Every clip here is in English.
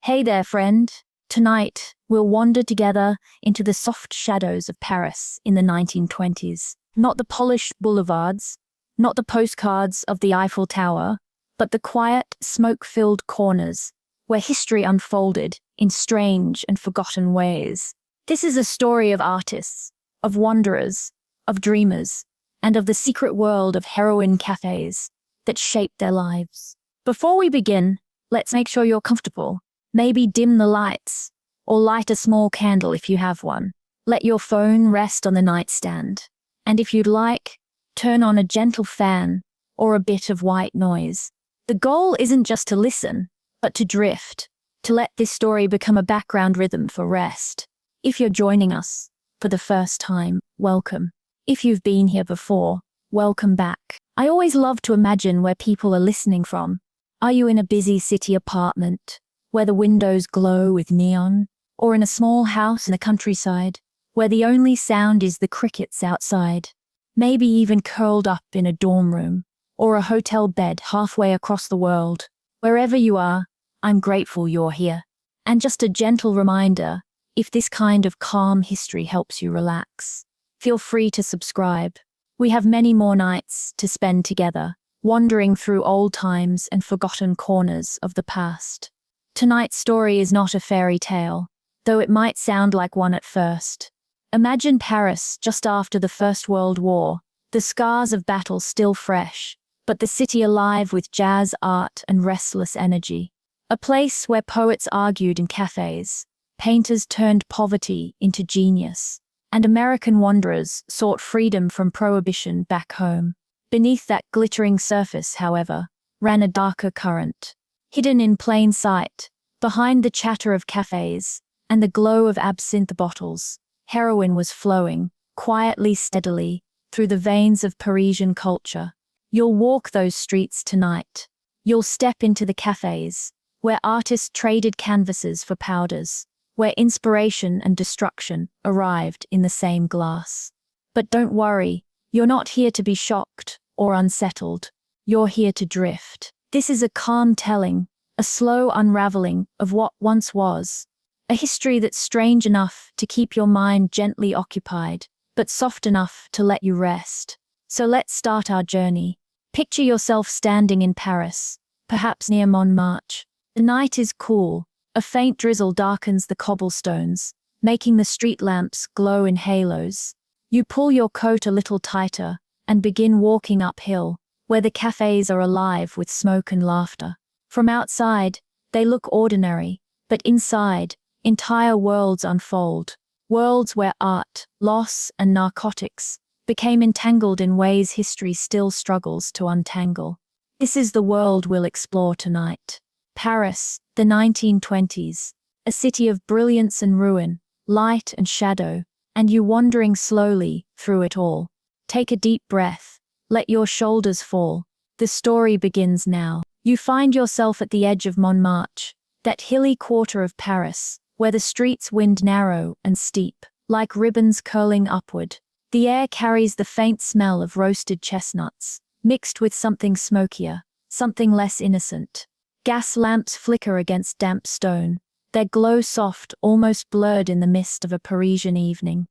Hey there, friend. Tonight, we'll wander together into the soft shadows of Paris in the 1920s. Not the polished boulevards, not the postcards of the Eiffel Tower, but the quiet, smoke-filled corners where history unfolded in strange and forgotten ways. This is a story of artists, of wanderers, of dreamers, and of the secret world of Heroin Cafés that shaped their lives. Before we begin, let's make sure you're comfortable. Maybe dim the lights, or light a small candle if you have one. Let your phone rest on the nightstand. And if you'd like, turn on a gentle fan or a bit of white noise. The goal isn't just to listen, but to drift, to let this story become a background rhythm for rest. If you're joining us for the first time, welcome. If you've been here before, welcome back. I always love to imagine where people are listening from. Are you in a busy city apartment, where the windows glow with neon, or in a small house in the countryside, where the only sound is the crickets outside? Maybe even curled up in a dorm room, or a hotel bed halfway across the world. Wherever you are, I'm grateful you're here. And just a gentle reminder, if this kind of calm history helps you relax, feel free to subscribe. We have many more nights to spend together, wandering through old times and forgotten corners of the past. Tonight's story is not a fairy tale, though it might sound like one at first. Imagine Paris just after the First World War, the scars of battle still fresh, but the city alive with jazz, art, and restless energy. A place where poets argued in cafes, painters turned poverty into genius, and American wanderers sought freedom from prohibition back home. Beneath that glittering surface, however, ran a darker current. Hidden in plain sight, behind the chatter of cafes and the glow of absinthe bottles, heroin was flowing, quietly, steadily, through the veins of Parisian culture. You'll walk those streets tonight. You'll step into the cafes, where artists traded canvases for powders, where inspiration and destruction arrived in the same glass. But don't worry, you're not here to be shocked or unsettled. You're here to drift. This is a calm telling, a slow unraveling of what once was, a history that's strange enough to keep your mind gently occupied, but soft enough to let you rest. So let's start our journey. Picture yourself standing in Paris, perhaps near Montmartre. The night is cool, a faint drizzle darkens the cobblestones, making the street lamps glow in halos. You pull your coat a little tighter and begin walking uphill, where the cafes are alive with smoke and laughter. From outside, they look ordinary, but inside, entire worlds unfold. Worlds where art, loss, and narcotics became entangled in ways history still struggles to untangle. This is the world we'll explore tonight. Paris, the 1920s, a city of brilliance and ruin, light and shadow, and you wandering slowly through it all. Take a deep breath. Let your shoulders fall. The story begins now. You find yourself at the edge of Montmartre, that hilly quarter of Paris, where the streets wind narrow and steep, like ribbons curling upward. The air carries the faint smell of roasted chestnuts, mixed with something smokier, something less innocent. Gas lamps flicker against damp stone, their glow soft, almost blurred in the mist of a Parisian evening.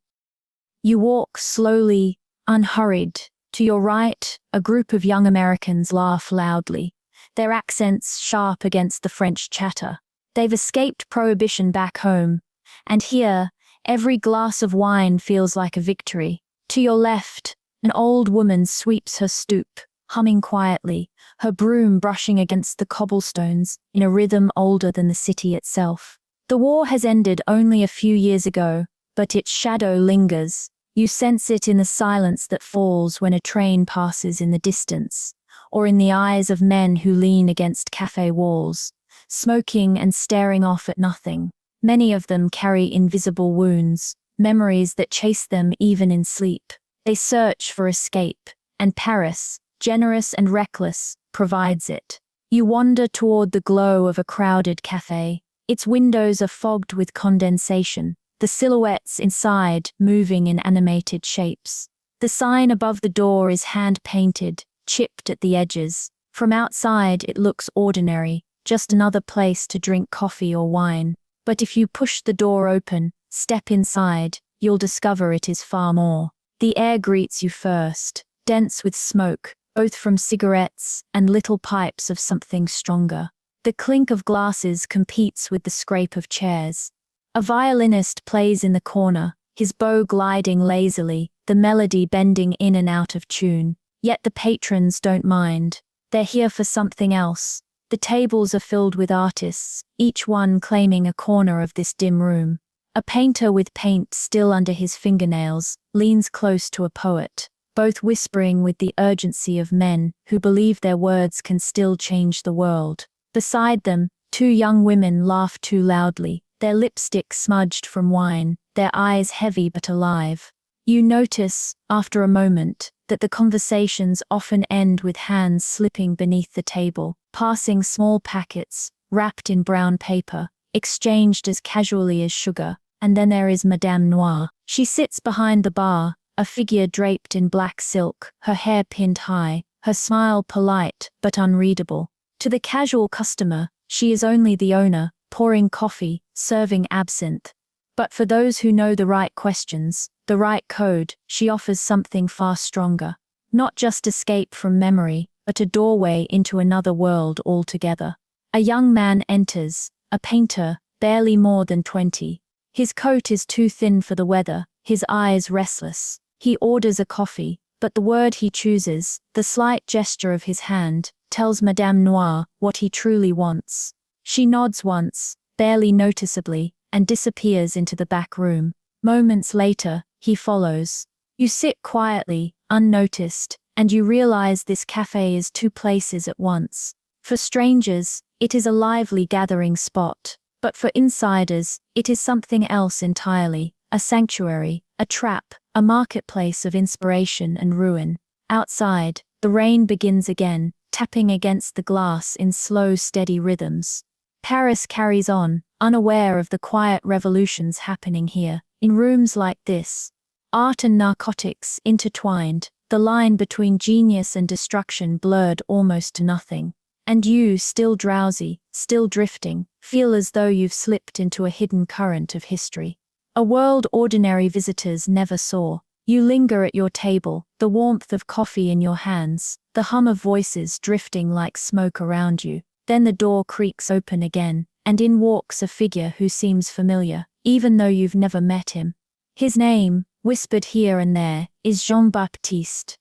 You walk slowly, unhurried. To your right, a group of young Americans laugh loudly, their accents sharp against the French chatter. They've escaped prohibition back home, and here, every glass of wine feels like a victory. To your left, an old woman sweeps her stoop, humming quietly, her broom brushing against the cobblestones in a rhythm older than the city itself. The war has ended only a few years ago, but its shadow lingers. You sense it in the silence that falls when a train passes in the distance, or in the eyes of men who lean against cafe walls, smoking and staring off at nothing. Many of them carry invisible wounds, memories that chase them even in sleep. They search for escape, and Paris, generous and reckless, provides it. You wander toward the glow of a crowded cafe. Its windows are fogged with condensation, the silhouettes inside moving in animated shapes. The sign above the door is hand-painted, chipped at the edges. From outside it looks ordinary, just another place to drink coffee or wine. But if you push the door open, step inside, you'll discover it is far more. The air greets you first, dense with smoke, both from cigarettes and little pipes of something stronger. The clink of glasses competes with the scrape of chairs. A violinist plays in the corner, his bow gliding lazily, the melody bending in and out of tune. Yet the patrons don't mind. They're here for something else. The tables are filled with artists, each one claiming a corner of this dim room. A painter with paint still under his fingernails leans close to a poet, both whispering with the urgency of men who believe their words can still change the world. Beside them, two young women laugh too loudly, their lipstick smudged from wine, their eyes heavy but alive. You notice, after a moment, that the conversations often end with hands slipping beneath the table, passing small packets, wrapped in brown paper, exchanged as casually as sugar. And then there is Madame Noir. She sits behind the bar, a figure draped in black silk, her hair pinned high, her smile polite but unreadable. To the casual customer, she is only the owner, pouring coffee, serving absinthe. But for those who know the right questions, the right code, she offers something far stronger. Not just escape from memory, but a doorway into another world altogether. A young man enters, a painter, barely more than 20. His coat is too thin for the weather, his eyes restless. He orders a coffee, but the word he chooses, the slight gesture of his hand, tells Madame Noir what he truly wants. She nods once, barely noticeably, and disappears into the back room. Moments later, he follows. You sit quietly, unnoticed, and you realize this cafe is two places at once. For strangers, it is a lively gathering spot. But for insiders, it is something else entirely, a sanctuary, a trap, a marketplace of inspiration and ruin. Outside, the rain begins again, tapping against the glass in slow, steady rhythms. Paris carries on, unaware of the quiet revolutions happening here. In rooms like this, art and narcotics intertwined, the line between genius and destruction blurred almost to nothing. And you, still drowsy, still drifting, feel as though you've slipped into a hidden current of history. A world ordinary visitors never saw. You linger at your table, the warmth of coffee in your hands, the hum of voices drifting like smoke around you. Then the door creaks open again, and in walks a figure who seems familiar, even though you've never met him. His name, whispered here and there, is Jean-Baptiste.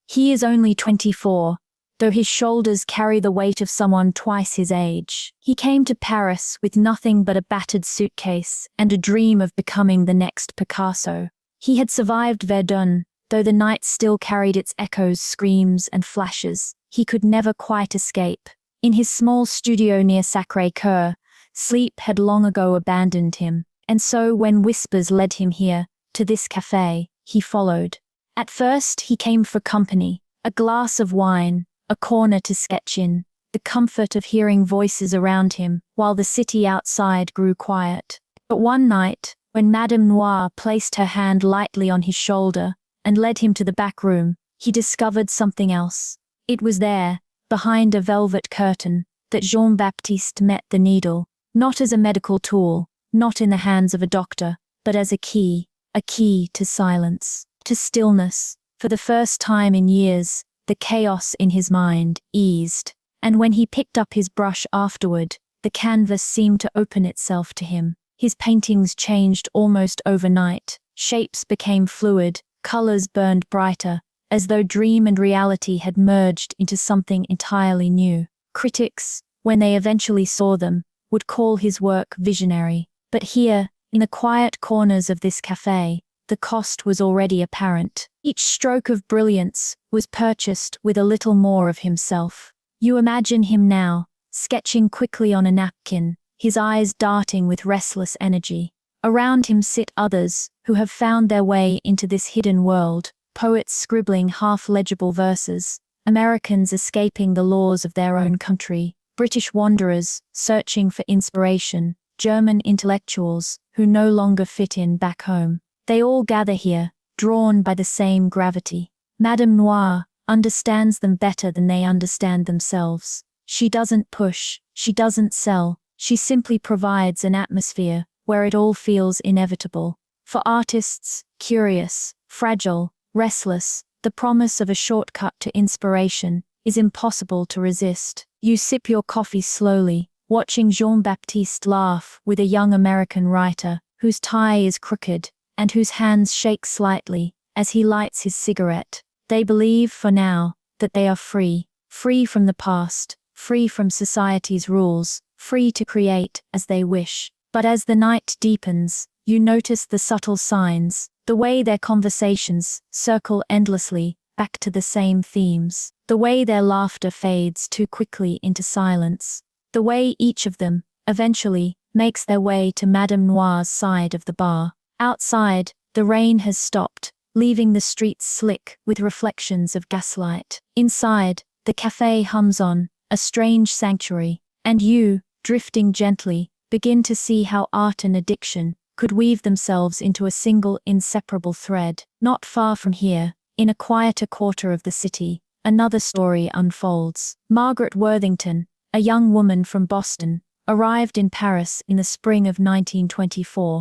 He is only 24. Though his shoulders carry the weight of someone twice his age. He came to Paris with nothing but a battered suitcase and a dream of becoming the next Picasso. He had survived Verdun, though the night still carried its echoes, screams and flashes. He could never quite escape. In his small studio near Sacré-Cœur, sleep had long ago abandoned him, and so when whispers led him here, to this café, he followed. At first he came for company, a glass of wine, a corner to sketch in, the comfort of hearing voices around him while the city outside grew quiet. But one night, when Madame Noir placed her hand lightly on his shoulder and led him to the back room, he discovered something else. It was there, behind a velvet curtain, that Jean-Baptiste met the needle, not as a medical tool, not in the hands of a doctor, but as a key to silence, to stillness. For the first time in years, the chaos in his mind eased, and when he picked up his brush afterward, the canvas seemed to open itself to him. His paintings changed almost overnight. Shapes became fluid, colors burned brighter, as though dream and reality had merged into something entirely new. Critics, when they eventually saw them, would call his work visionary. But here, in the quiet corners of this café, the cost was already apparent. Each stroke of brilliance was purchased with a little more of himself. You imagine him now, sketching quickly on a napkin, his eyes darting with restless energy. Around him sit others who have found their way into this hidden world, poets scribbling half-legible verses, Americans escaping the laws of their own country, British wanderers searching for inspiration, German intellectuals who no longer fit in back home. They all gather here, drawn by the same gravity. Madame Noir understands them better than they understand themselves. She doesn't push, She doesn't sell, she simply provides an atmosphere where it all feels inevitable. For artists, curious, fragile, restless, the promise of a shortcut to inspiration is impossible to resist. You sip your coffee slowly, watching Jean-Baptiste laugh with a young American writer whose tie is crooked and whose hands shake slightly as he lights his cigarette. They believe, for now, that they are free, free from the past, free from society's rules, free to create as they wish. But as the night deepens, you notice the subtle signs, the way their conversations circle endlessly back to the same themes, the way their laughter fades too quickly into silence, the way each of them, eventually, makes their way to Madame Noir's side of the bar. Outside, the rain has stopped, leaving the streets slick with reflections of gaslight. Inside, the cafe hums on, a strange sanctuary, and you, drifting gently, begin to see how art and addiction could weave themselves into a single inseparable thread. Not far from here, in a quieter quarter of the city, another story unfolds. Margaret Worthington, a young woman from Boston, arrived in Paris in the spring of 1924.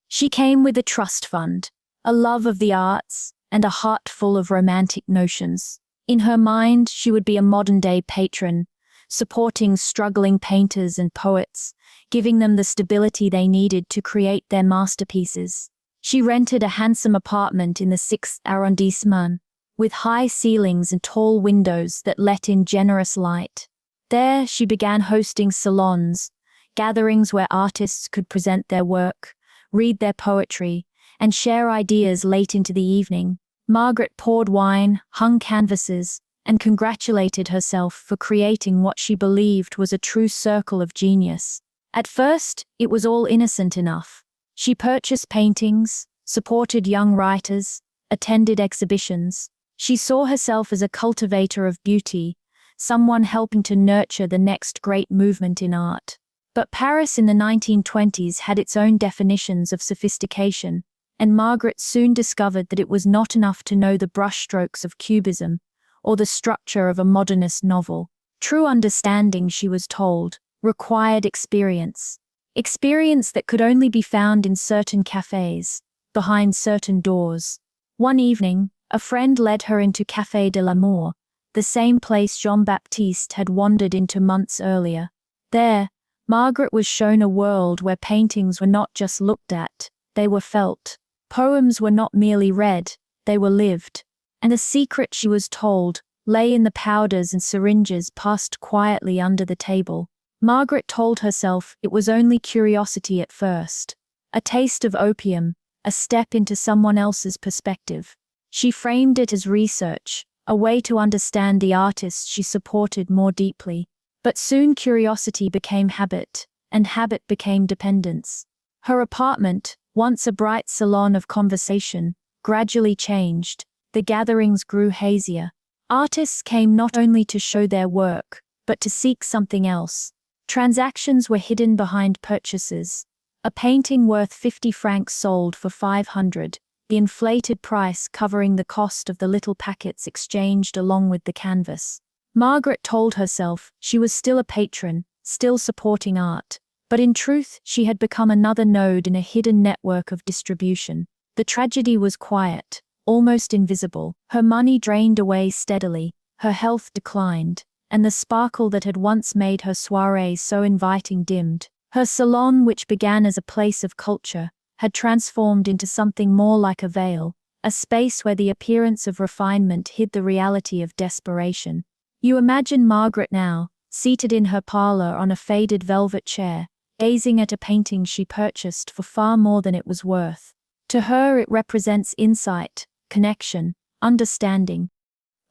She came with a trust fund, a love of the arts, and a heart full of romantic notions. In her mind, she would be a modern-day patron, supporting struggling painters and poets, giving them the stability they needed to create their masterpieces. She rented a handsome apartment in the 6th arrondissement, with high ceilings and tall windows that let in generous light. There, she began hosting salons, gatherings where artists could present their work, read their poetry, and share ideas late into the evening. Margaret poured wine, hung canvases, and congratulated herself for creating what she believed was a true circle of genius. At first, it was all innocent enough. She purchased paintings, supported young writers, attended exhibitions. She saw herself as a cultivator of beauty, someone helping to nurture the next great movement in art. But Paris in the 1920s had its own definitions of sophistication, and Margaret soon discovered that it was not enough to know the brushstrokes of Cubism or the structure of a modernist novel. True understanding, she was told, required experience. Experience that could only be found in certain cafés, behind certain doors. One evening, a friend led her into Café de l'Amour, the same place Jean-Baptiste had wandered into months earlier. There, Margaret was shown a world where paintings were not just looked at, they were felt. Poems were not merely read, they were lived. And the secret, she was told, lay in the powders and syringes passed quietly under the table. Margaret told herself it was only curiosity at first, a taste of opium, a step into someone else's perspective. She framed it as research, a way to understand the artists she supported more deeply. But soon curiosity became habit, and habit became dependence. Her apartment, once a bright salon of conversation, gradually changed. The gatherings grew hazier. Artists came not only to show their work, but to seek something else. Transactions were hidden behind purchases. A painting worth 50 francs sold for 500, the inflated price covering the cost of the little packets exchanged along with the canvas. Margaret told herself she was still a patron, still supporting art, but in truth she had become another node in a hidden network of distribution. The tragedy was quiet, almost invisible. Her money drained away steadily, her health declined, and the sparkle that had once made her soirees so inviting dimmed. Her salon, which began as a place of culture, had transformed into something more like a veil, a space where the appearance of refinement hid the reality of desperation. You imagine Margaret now, seated in her parlor on a faded velvet chair, gazing at a painting she purchased for far more than it was worth. To her it represents insight, connection, understanding.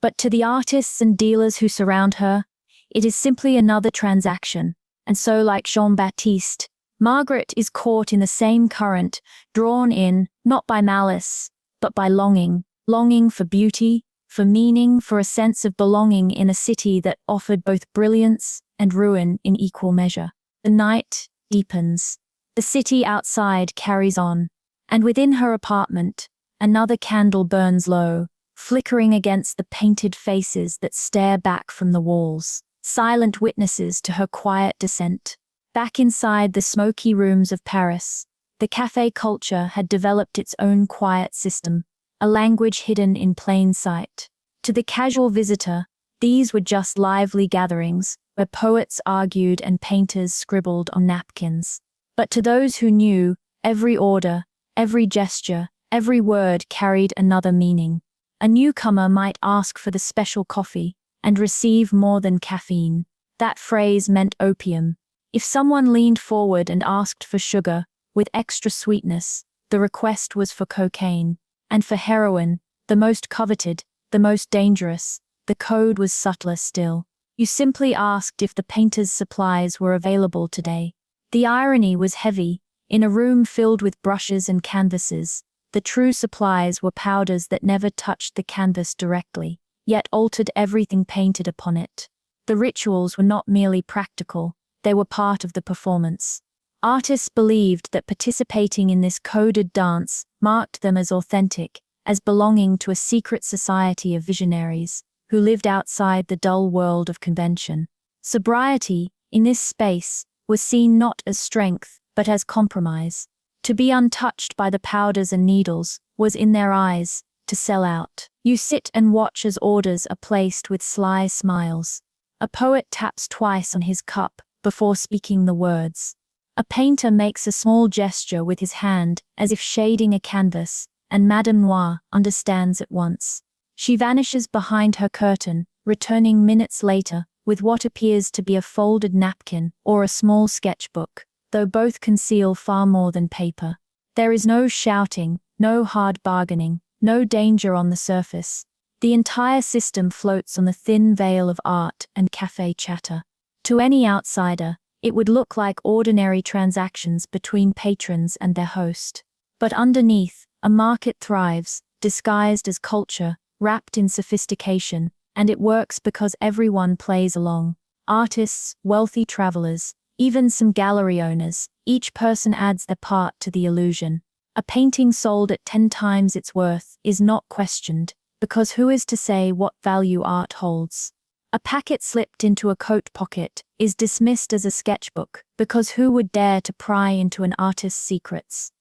But to the artists and dealers who surround her, it is simply another transaction. And so, like Jean-Baptiste, Margaret is caught in the same current, drawn in, not by malice, but by longing. Longing for beauty, for meaning, for a sense of belonging in a city that offered both brilliance and ruin in equal measure. The night deepens. The city outside carries on, and within her apartment, another candle burns low, flickering against the painted faces that stare back from the walls. silent witnesses to her quiet descent. Back inside the smoky rooms of Paris, the café culture had developed its own quiet system, a language hidden in plain sight. To the casual visitor, these were just lively gatherings where poets argued and painters scribbled on napkins. But to those who knew, every order, every gesture, every word carried another meaning. A newcomer might ask for the special coffee and receive more than caffeine. That phrase meant opium. If someone leaned forward and asked for sugar, with extra sweetness, the request was for cocaine. And for heroin, the most coveted, the most dangerous, the code was subtler still. You simply asked if the painter's supplies were available today. The irony was heavy. In a room filled with brushes and canvases, the true supplies were powders that never touched the canvas directly, yet altered everything painted upon it. The rituals were not merely practical, they were part of the performance. Artists believed that participating in this coded dance marked them as authentic, as belonging to a secret society of visionaries who lived outside the dull world of convention. Sobriety, in this space, was seen not as strength, but as compromise. To be untouched by the powders and needles was, in their eyes, to sell out. You sit and watch as orders are placed with sly smiles. A poet taps twice on his cup before speaking the words. A painter makes a small gesture with his hand as if shading a canvas, and Madame Noir understands at once. She vanishes behind her curtain, returning minutes later with what appears to be a folded napkin or a small sketchbook, though both conceal far more than paper. There is no shouting, no hard bargaining, no danger on the surface. The entire system floats on the thin veil of art and café chatter. To any outsider, it would look like ordinary transactions between patrons and their host. But underneath, a market thrives, disguised as culture, wrapped in sophistication, and it works because everyone plays along. Artists, wealthy travelers, even some gallery owners, each person adds their part to the illusion. A painting sold at 10 times its worth is not questioned, because who is to say what value art holds? A packet slipped into a coat pocket is dismissed as a sketchbook, because who would dare to pry into an artist's secrets?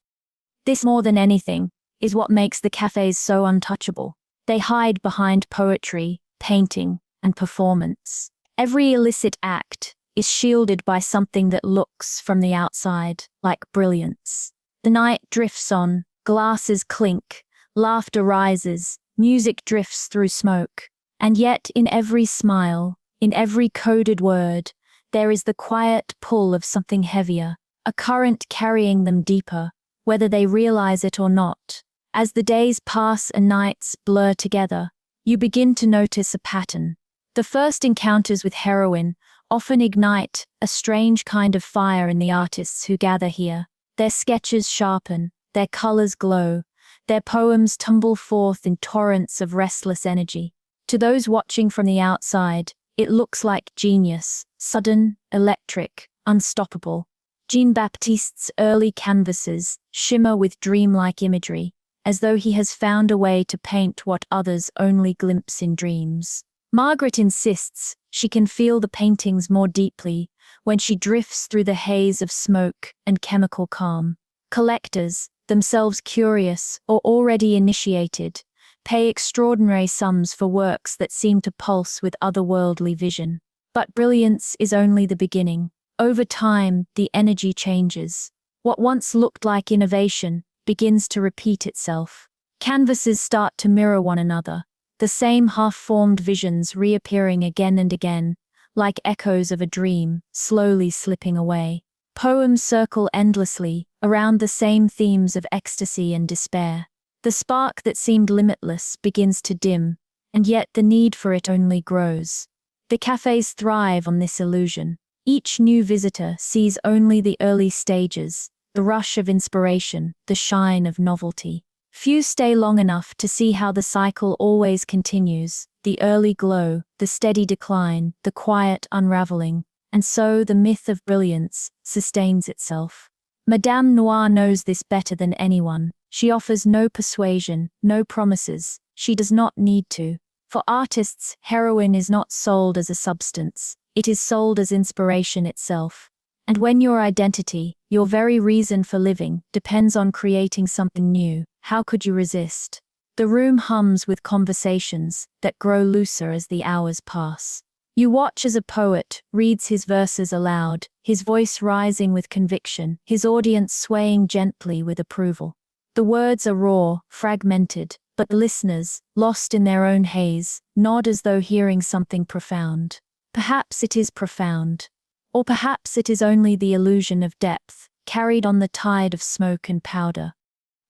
This, more than anything, is what makes the cafes so untouchable. They hide behind poetry, painting, and performance. Every illicit act is shielded by something that looks, from the outside, like brilliance. The night drifts on, glasses clink, laughter rises, music drifts through smoke. And yet in every smile, in every coded word, there is the quiet pull of something heavier, a current carrying them deeper, whether they realize it or not. As the days pass and nights blur together, you begin to notice a pattern. The first encounters with heroin often ignite a strange kind of fire in the artists who gather here. Their sketches sharpen, their colors glow, their poems tumble forth in torrents of restless energy. To those watching from the outside, it looks like genius, sudden, electric, unstoppable. Jean-Baptiste's early canvases shimmer with dreamlike imagery, as though he has found a way to paint what others only glimpse in dreams. Margaret insists she can feel the paintings more deeply when she drifts through the haze of smoke and chemical calm. Collectors, themselves curious or already initiated, pay extraordinary sums for works that seem to pulse with otherworldly vision. But brilliance is only the beginning. Over time, the energy changes. What once looked like innovation begins to repeat itself. Canvases start to mirror one another, the same half-formed visions reappearing again and again, like echoes of a dream, slowly slipping away. Poems circle endlessly around the same themes of ecstasy and despair. The spark that seemed limitless begins to dim, and yet the need for it only grows. The cafes thrive on this illusion. Each new visitor sees only the early stages, the rush of inspiration, the shine of novelty. Few stay long enough to see how the cycle always continues, the early glow, the steady decline, the quiet unraveling, and so the myth of brilliance sustains itself. Madame Noir knows this better than anyone. She offers no persuasion, no promises. She does not need to. For artists, heroin is not sold as a substance. It is sold as inspiration itself. And when your identity, your very reason for living, depends on creating something new, how could you resist? The room hums with conversations that grow looser as the hours pass. You watch as a poet reads his verses aloud, his voice rising with conviction, his audience swaying gently with approval. The words are raw, fragmented, but the listeners, lost in their own haze, nod as though hearing something profound. Perhaps it is profound. Or perhaps it is only the illusion of depth, carried on the tide of smoke and powder.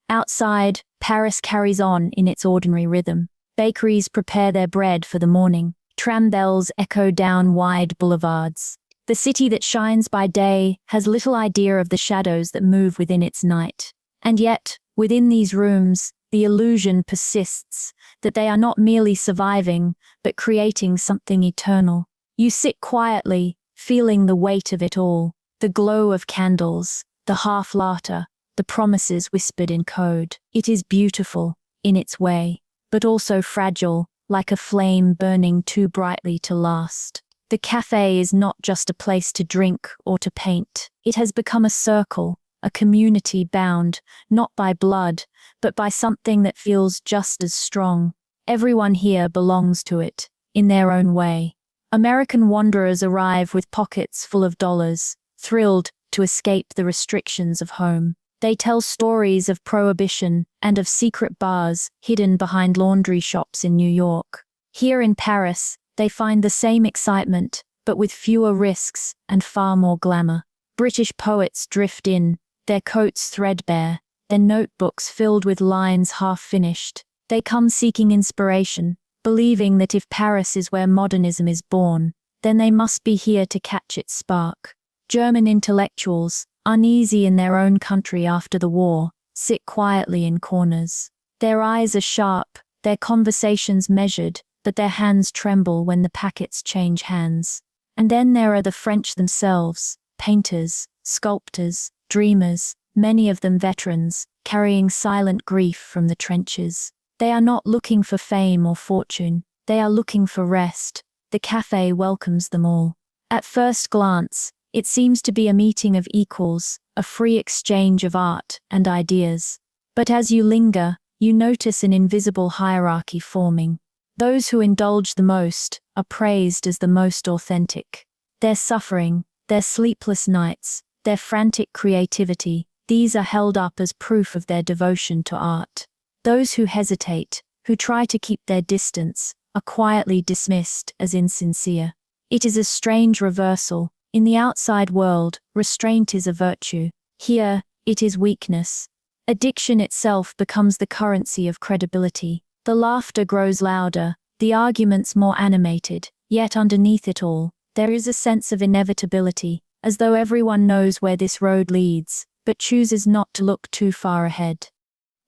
Outside, Paris carries on in its ordinary rhythm. Bakeries prepare their bread for the morning. Tram bells echo down wide boulevards. The city that shines by day has little idea of the shadows that move within its night. And yet, within these rooms, the illusion persists that they are not merely surviving, but creating something eternal. You sit quietly, feeling the weight of it all, the glow of candles, the half-laughter, the promises whispered in code. It is beautiful, in its way, but also fragile, like a flame burning too brightly to last. The cafe is not just a place to drink or to paint. It has become a circle, a community bound, not by blood, but by something that feels just as strong. Everyone here belongs to it, in their own way. American wanderers arrive with pockets full of dollars, thrilled to escape the restrictions of home. They tell stories of prohibition and of secret bars hidden behind laundry shops in New York. Here in Paris, they find the same excitement, but with fewer risks and far more glamour. British poets drift in, their coats threadbare, their notebooks filled with lines half-finished. They come seeking inspiration, believing that if Paris is where modernism is born, then they must be here to catch its spark. German intellectuals, uneasy in their own country after the war, sit quietly in corners. Their eyes are sharp, their conversations measured, but their hands tremble when the packets change hands. And then there are the French themselves, painters, sculptors, dreamers, many of them veterans, carrying silent grief from the trenches. They are not looking for fame or fortune, they are looking for rest. The cafe welcomes them all. At first glance, it seems to be a meeting of equals, a free exchange of art and ideas. But as you linger, you notice an invisible hierarchy forming. Those who indulge the most are praised as the most authentic. Their suffering, their sleepless nights, their frantic creativity, these are held up as proof of their devotion to art. Those who hesitate, who try to keep their distance, are quietly dismissed as insincere. It is a strange reversal. In the outside world, restraint is a virtue. Here, it is weakness. Addiction itself becomes the currency of credibility. The laughter grows louder, the arguments more animated, yet underneath it all, there is a sense of inevitability, as though everyone knows where this road leads, but chooses not to look too far ahead.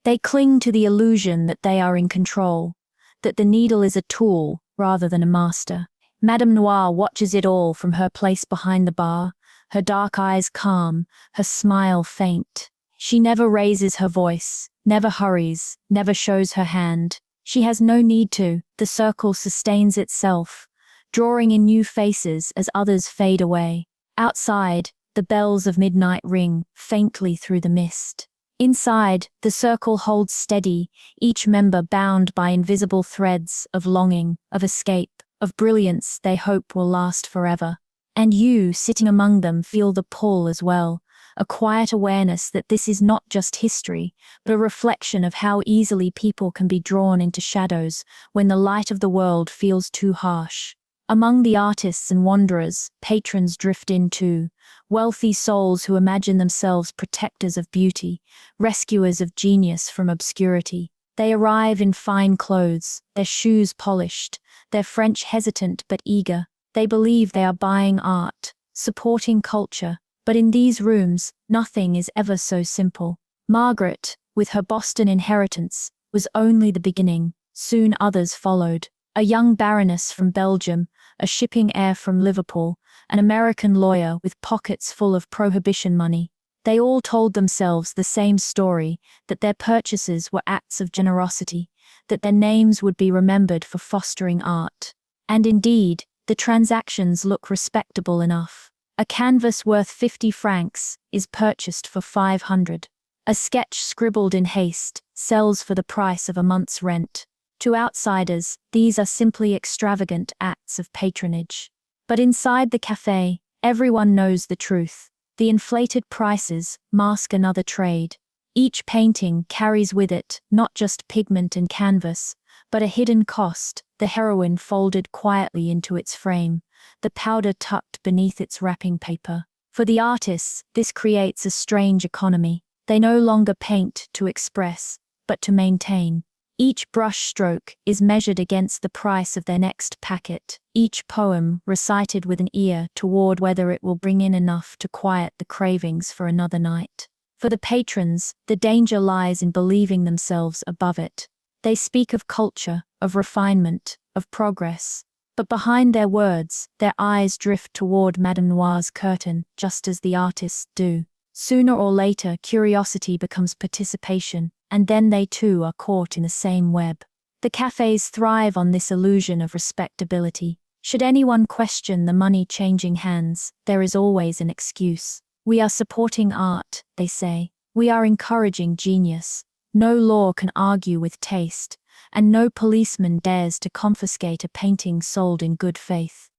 They cling to the illusion that they are in control, that the needle is a tool rather than a master. Madame Noir watches it all from her place behind the bar, her dark eyes calm, her smile faint. She never raises her voice, never hurries, never shows her hand. She has no need to. The circle sustains itself, drawing in new faces as others fade away. Outside, the bells of midnight ring faintly through the mist. Inside, the circle holds steady, each member bound by invisible threads of longing, of escape, of brilliance they hope will last forever. And you, sitting among them, feel the pull as well, a quiet awareness that this is not just history, but a reflection of how easily people can be drawn into shadows when the light of the world feels too harsh. Among the artists and wanderers, patrons drift in too, wealthy souls who imagine themselves protectors of beauty, rescuers of genius from obscurity. They arrive in fine clothes, their shoes polished, their French hesitant but eager. They believe they are buying art, supporting culture, but in these rooms, nothing is ever so simple. Margaret, with her Boston inheritance, was only the beginning. Soon others followed. A young baroness from Belgium, a shipping heir from Liverpool, an American lawyer with pockets full of prohibition money. They all told themselves the same story, that their purchases were acts of generosity, that their names would be remembered for fostering art. And indeed, The transactions look respectable enough. A canvas worth 50 francs is purchased for 500. A sketch scribbled in haste sells for the price of a month's rent. To outsiders, these are simply extravagant acts of patronage. But inside the cafe, everyone knows the truth. The inflated prices mask another trade. Each painting carries with it not just pigment and canvas, but a hidden cost, the heroin folded quietly into its frame, the powder tucked beneath its wrapping paper. For the artists, this creates a strange economy. They no longer paint to express, but to maintain. Each brush stroke is measured against the price of their next packet, each poem recited with an ear toward whether it will bring in enough to quiet the cravings for another night. For the patrons, the danger lies in believing themselves above it. They speak of culture, of refinement, of progress. But behind their words, their eyes drift toward Madame Noir's curtain, just as the artists do. Sooner or later, curiosity becomes participation, and then they too are caught in the same web. The cafes thrive on this illusion of respectability. Should anyone question the money changing hands, there is always an excuse. We are supporting art, they say. We are encouraging genius. No law can argue with taste, and no policeman dares to confiscate a painting sold in good faith.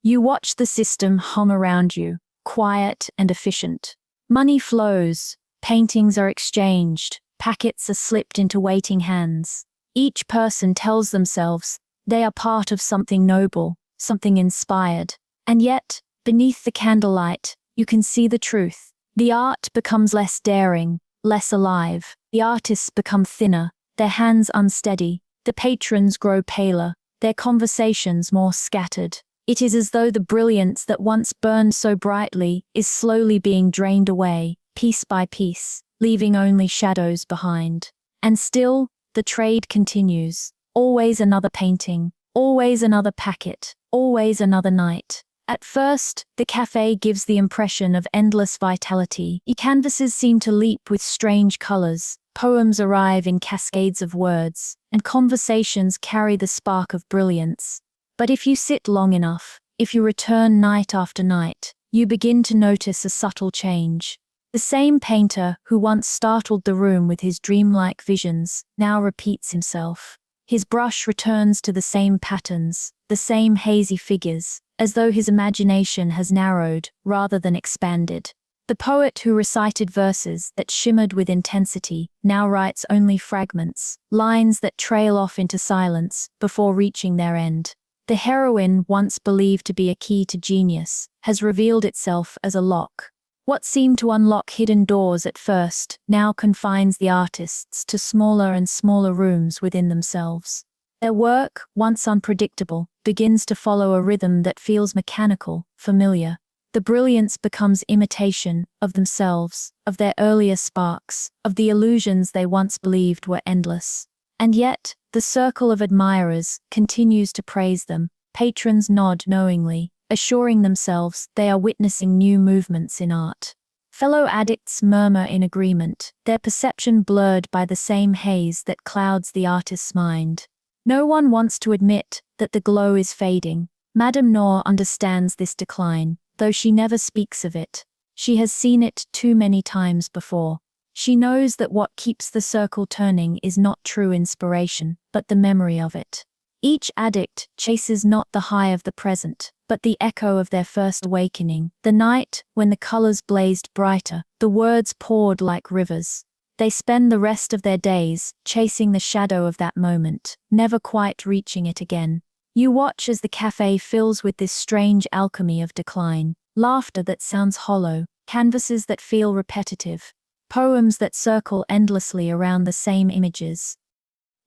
You watch the system hum around you, quiet and efficient. Money flows, paintings are exchanged, packets are slipped into waiting hands. Each person tells themselves they are part of something noble, something inspired. And yet, beneath the candlelight, you can see the truth. The art becomes less daring, less alive. The artists become thinner, their hands unsteady. The patrons grow paler, their conversations more scattered. It is as though the brilliance that once burned so brightly is slowly being drained away, piece by piece, leaving only shadows behind. And still, the trade continues. Always another painting, always another packet, always another night. At first, the cafe gives the impression of endless vitality. Canvases seem to leap with strange colors, poems arrive in cascades of words, and conversations carry the spark of brilliance. But if you sit long enough, if you return night after night, you begin to notice a subtle change. The same painter who once startled the room with his dreamlike visions now repeats himself. His brush returns to the same patterns, the same hazy figures, as though his imagination has narrowed rather than expanded. The poet who recited verses that shimmered with intensity now writes only fragments, lines that trail off into silence before reaching their end. The heroine, once believed to be a key to genius, has revealed itself as a lock. What seemed to unlock hidden doors at first now confines the artists to smaller and smaller rooms within themselves. Their work, once unpredictable, begins to follow a rhythm that feels mechanical, familiar. The brilliance becomes imitation of themselves, of their earlier sparks, of the illusions they once believed were endless. And yet, the circle of admirers continues to praise them. Patrons nod knowingly, assuring themselves they are witnessing new movements in art. Fellow addicts murmur in agreement, their perception blurred by the same haze that clouds the artist's mind. No one wants to admit that the glow is fading. Madame Noir understands this decline, though she never speaks of it. She has seen it too many times before. She knows that what keeps the circle turning is not true inspiration, but the memory of it. Each addict chases not the high of the present, but the echo of their first awakening, the night when the colors blazed brighter, the words poured like rivers. They spend the rest of their days chasing the shadow of that moment, never quite reaching it again. You watch as the cafe fills with this strange alchemy of decline, laughter that sounds hollow, canvases that feel repetitive, poems that circle endlessly around the same images.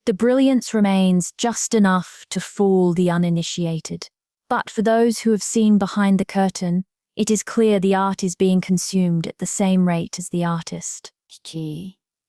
The brilliance remains just enough to fool the uninitiated. But for those who have seen behind the curtain, it is clear the art is being consumed at the same rate as the artist.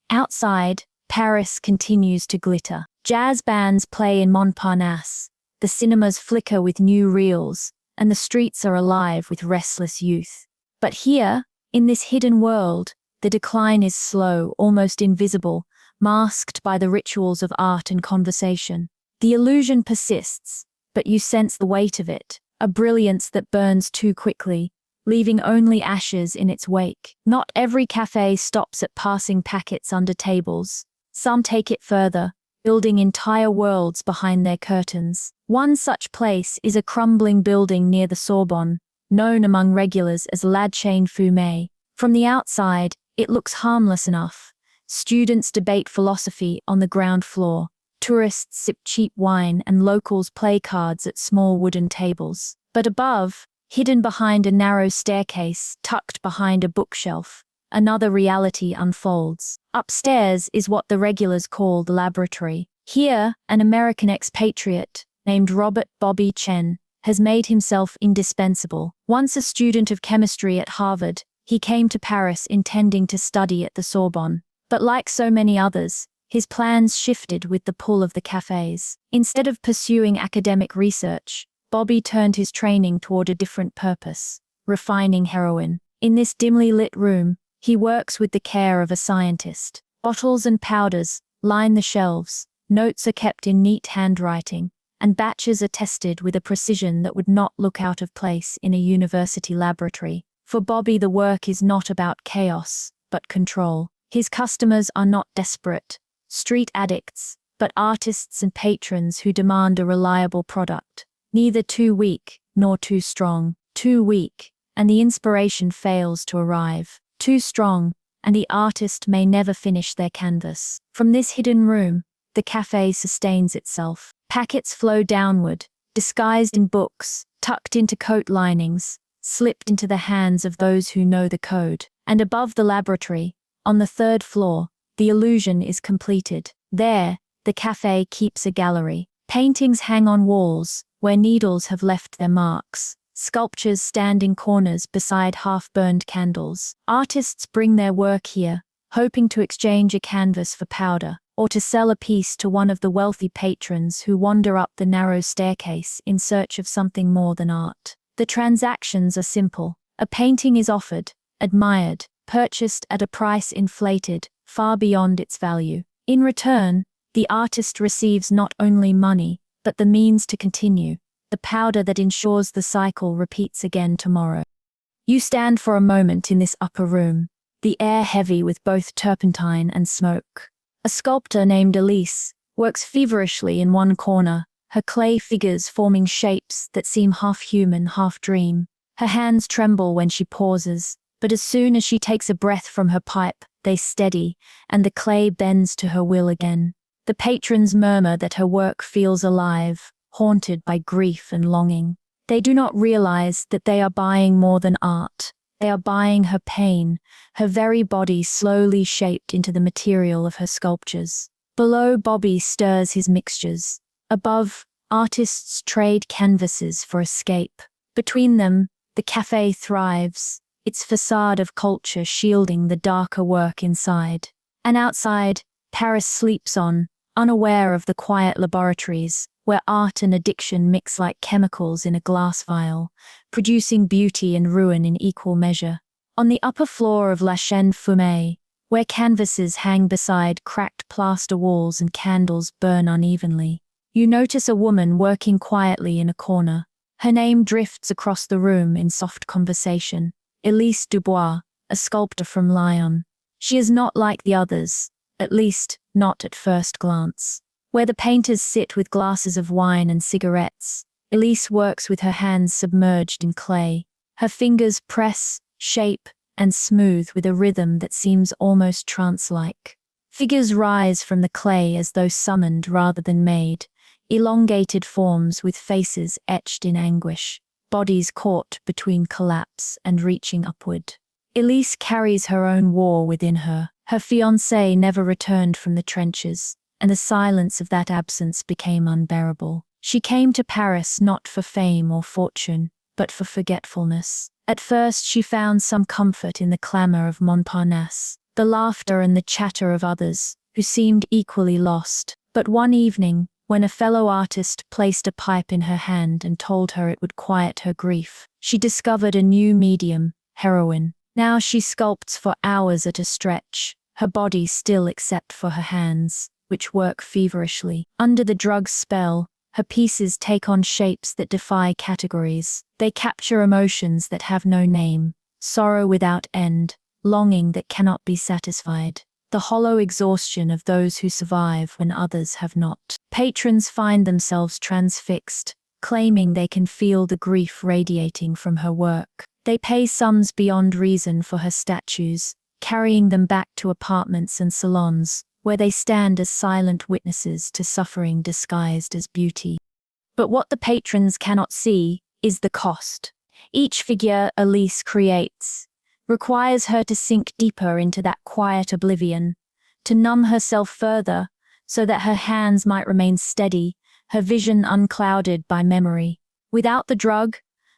Outside, Paris continues to glitter. Jazz bands play in Montparnasse, the cinemas flicker with new reels, and the streets are alive with restless youth. But here, in this hidden world, the decline is slow, almost invisible, masked by the rituals of art and conversation. The illusion persists, but you sense the weight of it, a brilliance that burns too quickly, leaving only ashes in its wake. Not every cafe stops at passing packets under tables. Some take it further, building entire worlds behind their curtains. One such place is a crumbling building near the Sorbonne, known among regulars as La Chaîne Fumée. From the outside, it looks harmless enough. Students debate philosophy on the ground floor. Tourists sip cheap wine and locals play cards at small wooden tables. But above, hidden behind a narrow staircase tucked behind a bookshelf, another reality unfolds. Upstairs is what the regulars call the laboratory. Here, an American expatriate named Robert Bobby Chen has made himself indispensable. Once a student of chemistry at Harvard, he came to Paris intending to study at the Sorbonne. But like so many others, his plans shifted with the pull of the cafes. Instead of pursuing academic research, Bobby turned his training toward a different purpose: refining heroin. In this dimly lit room, he works with the care of a scientist. Bottles and powders line the shelves, notes are kept in neat handwriting, and batches are tested with a precision that would not look out of place in a university laboratory. For Bobby, the work is not about chaos, but control. His customers are not desperate, street addicts, but artists and patrons who demand a reliable product. Neither too weak, nor too strong. Too weak, and the inspiration fails to arrive. Too strong, and the artist may never finish their canvas. From this hidden room, the cafe sustains itself. Packets flow downward, disguised in books, tucked into coat linings, slipped into the hands of those who know the code. And above the laboratory, on the third floor, the illusion is completed. There, the cafe keeps a gallery. Paintings hang on walls, where needles have left their marks. Sculptures stand in corners beside half-burned candles. Artists bring their work here, hoping to exchange a canvas for powder, or to sell a piece to one of the wealthy patrons who wander up the narrow staircase in search of something more than art. The transactions are simple. A painting is offered, admired, purchased at a price inflated, far beyond its value. In return, the artist receives not only money, but the means to continue, the powder that ensures the cycle repeats again tomorrow. You stand for a moment in this upper room, the air heavy with both turpentine and smoke. A sculptor named Elise works feverishly in one corner, her clay figures forming shapes that seem half human, half dream. Her hands tremble when she pauses, but as soon as she takes a breath from her pipe, they steady, and the clay bends to her will again. The patrons murmur that her work feels alive, haunted by grief and longing. They do not realize that they are buying more than art. They are buying her pain, her very body slowly shaped into the material of her sculptures. Below, Bobby stirs his mixtures. Above, artists trade canvases for escape. Between them, the cafe thrives, its facade of culture shielding the darker work inside. And outside, Paris sleeps on, unaware of the quiet laboratories, where art and addiction mix like chemicals in a glass vial, producing beauty and ruin in equal measure. On the upper floor of La Chaîne Fumée, where canvases hang beside cracked plaster walls and candles burn unevenly, you notice a woman working quietly in a corner. Her name drifts across the room in soft conversation. Elise Dubois, a sculptor from Lyon. She is not like the others, at least not at first glance. Where the painters sit with glasses of wine and cigarettes, Elise works with her hands submerged in clay. Her fingers press, shape, and smooth with a rhythm that seems almost trance-like. Figures rise from the clay as though summoned rather than made, elongated forms with faces etched in anguish, bodies caught between collapse and reaching upward. Elise carries her own war within her. Her fiancé never returned from the trenches, and the silence of that absence became unbearable. She came to Paris not for fame or fortune, but for forgetfulness. At first she found some comfort in the clamour of Montparnasse, the laughter and the chatter of others, who seemed equally lost. But one evening, when a fellow artist placed a pipe in her hand and told her it would quiet her grief, she discovered a new medium, heroin. Now she sculpts for hours at a stretch, her body still except for her hands, which work feverishly. Under the drug's spell, Her pieces take on shapes that defy categories. They capture emotions that have no name, sorrow without end, longing that cannot be satisfied, the hollow exhaustion of those who survive when others have not. Patrons find themselves transfixed, claiming they can feel the grief radiating from her work. They pay sums beyond reason for her statues, carrying them back to apartments and salons, where they stand as silent witnesses to suffering disguised as beauty. But what the patrons cannot see is the cost. Each figure Elise creates requires her to sink deeper into that quiet oblivion, to numb herself further so that her hands might remain steady, her vision unclouded by memory. Without the drug,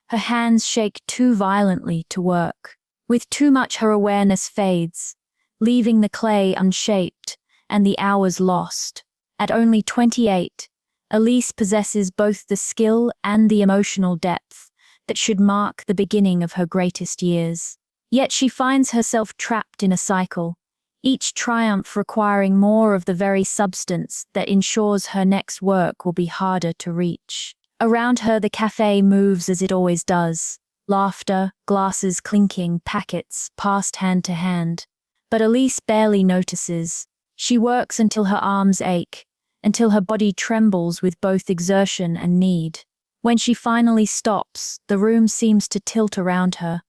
her hands shake too violently to work. With too much, her awareness fades, leaving the clay unshaped and the hours lost. At only 28, Elise possesses both the skill and the emotional depth that should mark the beginning of her greatest years. Yet she finds herself trapped in a cycle, each triumph requiring more of the very substance that ensures her next work will be harder to reach. Around her, the cafe moves as it always does. Laughter, glasses clinking, packets passed hand to hand. But Elise barely notices. She works until her arms ache, until her body trembles with both exertion and need. When she finally stops, the room seems to tilt around her,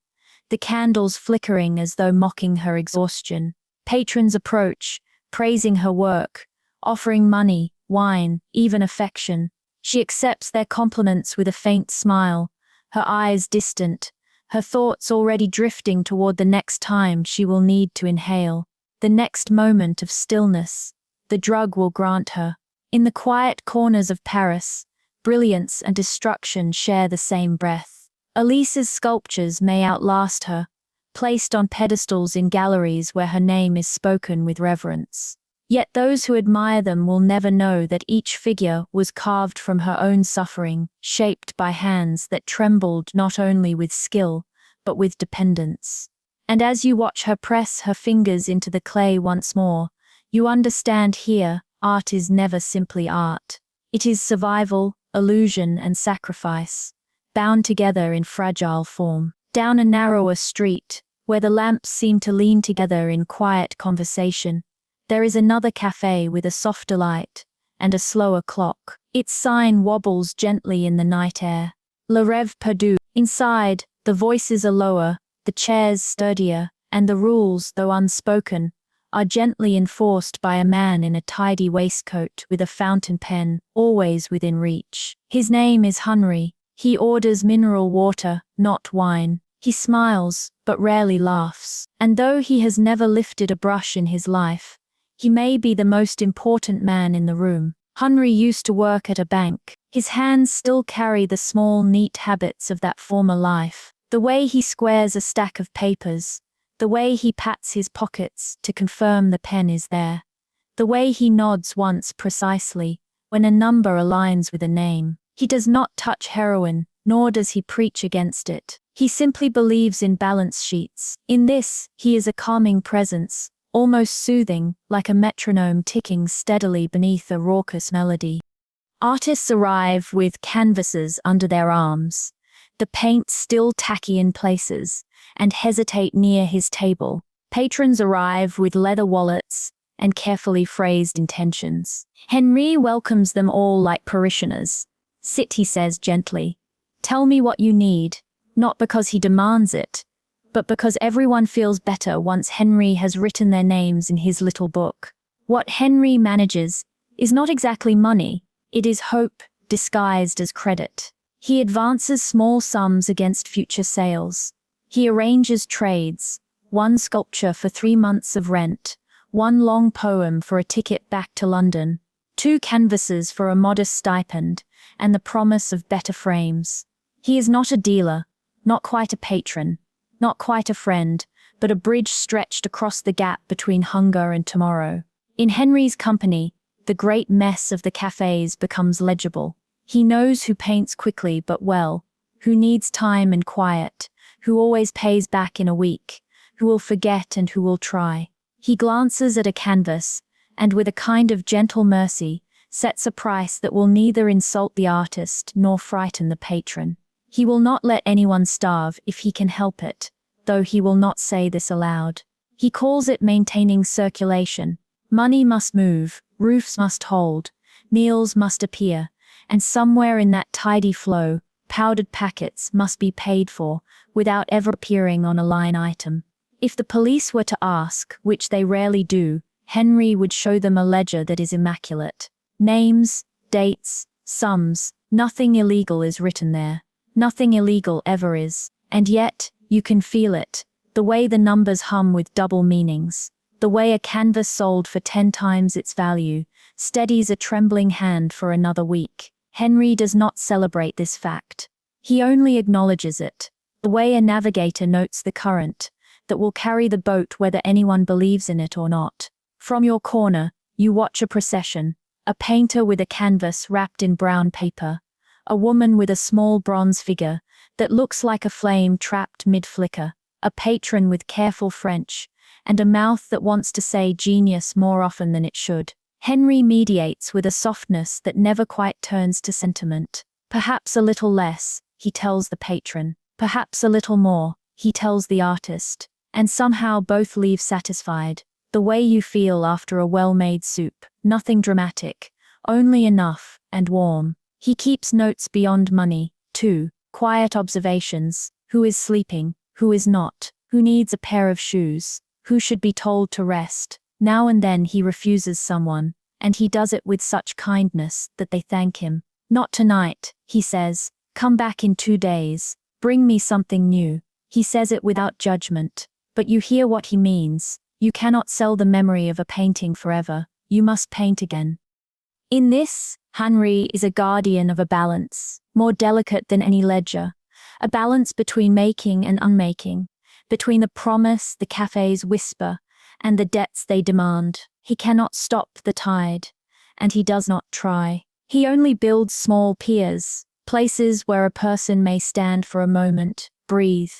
the candles flickering as though mocking her exhaustion. Patrons approach, praising her work, offering money, wine, even affection. She accepts their compliments with a faint smile, her eyes distant, her thoughts already drifting toward the next time she will need to inhale, the next moment of stillness the drug will grant her. In the quiet corners of Paris, brilliance and destruction share the same breath. Elise's sculptures may outlast her, placed on pedestals in galleries where her name is spoken with reverence. Yet those who admire them will never know that each figure was carved from her own suffering, shaped by hands that trembled not only with skill, but with dependence. And as you watch her press her fingers into the clay once more, you understand here, art is never simply art. It is survival, illusion, and sacrifice, bound together in fragile form. Down a narrower street, where the lamps seem to lean together in quiet conversation, there is another cafe with a softer light and a slower clock. Its sign wobbles gently in the night air. Le Rêve Perdu. Inside, the voices are lower, the chairs sturdier, and the rules, though unspoken, are gently enforced by a man in a tidy waistcoat with a fountain pen, always within reach. His name is Henry. He orders mineral water, not wine. He smiles, but rarely laughs. And though he has never lifted a brush in his life, he may be the most important man in the room. Henry used to work at a bank. His hands still carry the small, neat habits of that former life. The way he squares a stack of papers, the way he pats his pockets to confirm the pen is there, the way he nods once precisely when a number aligns with a name. He does not touch heroin, nor does he preach against it. He simply believes in balance sheets. In this, he is a calming presence, almost soothing, like a metronome ticking steadily beneath a raucous melody. Artists arrive with canvases under their arms, the paint still tacky in places, and hesitate near his table. Patrons arrive with leather wallets and carefully phrased intentions. Henry welcomes them all like parishioners. "Sit," he says gently. "Tell me what you need," not because he demands it, but because everyone feels better once Henry has written their names in his little book. What Henry manages is not exactly money, it is hope disguised as credit. He advances small sums against future sales. He arranges trades, one sculpture for 3 months of rent, one long poem for a ticket back to London, 2 canvases for a modest stipend, and the promise of better frames. He is not a dealer, not quite a patron, not quite a friend, but a bridge stretched across the gap between hunger and tomorrow. In Henry's company, the great mess of the cafes becomes legible. He knows who paints quickly but well, who needs time and quiet, who always pays back in a week, who will forget and who will try. He glances at a canvas, and with a kind of gentle mercy, sets a price that will neither insult the artist nor frighten the patron. He will not let anyone starve if he can help it, though he will not say this aloud. He calls it maintaining circulation. Money must move, roofs must hold, meals must appear, and somewhere in that tidy flow, powdered packets must be paid for, without ever appearing on a line item. If the police were to ask, which they rarely do, Henry would show them a ledger that is immaculate. Names, dates, sums, nothing illegal is written there. Nothing illegal ever is, and yet, you can feel it, the way the numbers hum with double meanings, the way a canvas sold for 10 times its value steadies a trembling hand for another week. Henry does not celebrate this fact. He only acknowledges it, the way a navigator notes the current that will carry the boat whether anyone believes in it or not. From your corner, you watch a procession, a painter with a canvas wrapped in brown paper, a woman with a small bronze figure that looks like a flame trapped mid-flicker, a patron with careful French, and a mouth that wants to say genius more often than it should. Henry mediates with a softness that never quite turns to sentiment. Perhaps a little less, he tells the patron. Perhaps a little more, he tells the artist. And somehow both leave satisfied. The way you feel after a well-made soup. Nothing dramatic, only enough, and warm. He keeps notes beyond money, too. Quiet observations. Who is sleeping? Who is not? Who needs a pair of shoes? Who should be told to rest? Now and then he refuses someone, and he does it with such kindness that they thank him. Not tonight, he says. Come back in 2 days. Bring me something new. He says it without judgment, but you hear what he means. You cannot sell the memory of a painting forever. You must paint again. In this, Henry is a guardian of a balance, more delicate than any ledger, a balance between making and unmaking, between the promise the cafes whisper and the debts they demand. He cannot stop the tide, and he does not try. He only builds small piers, places where a person may stand for a moment, breathe,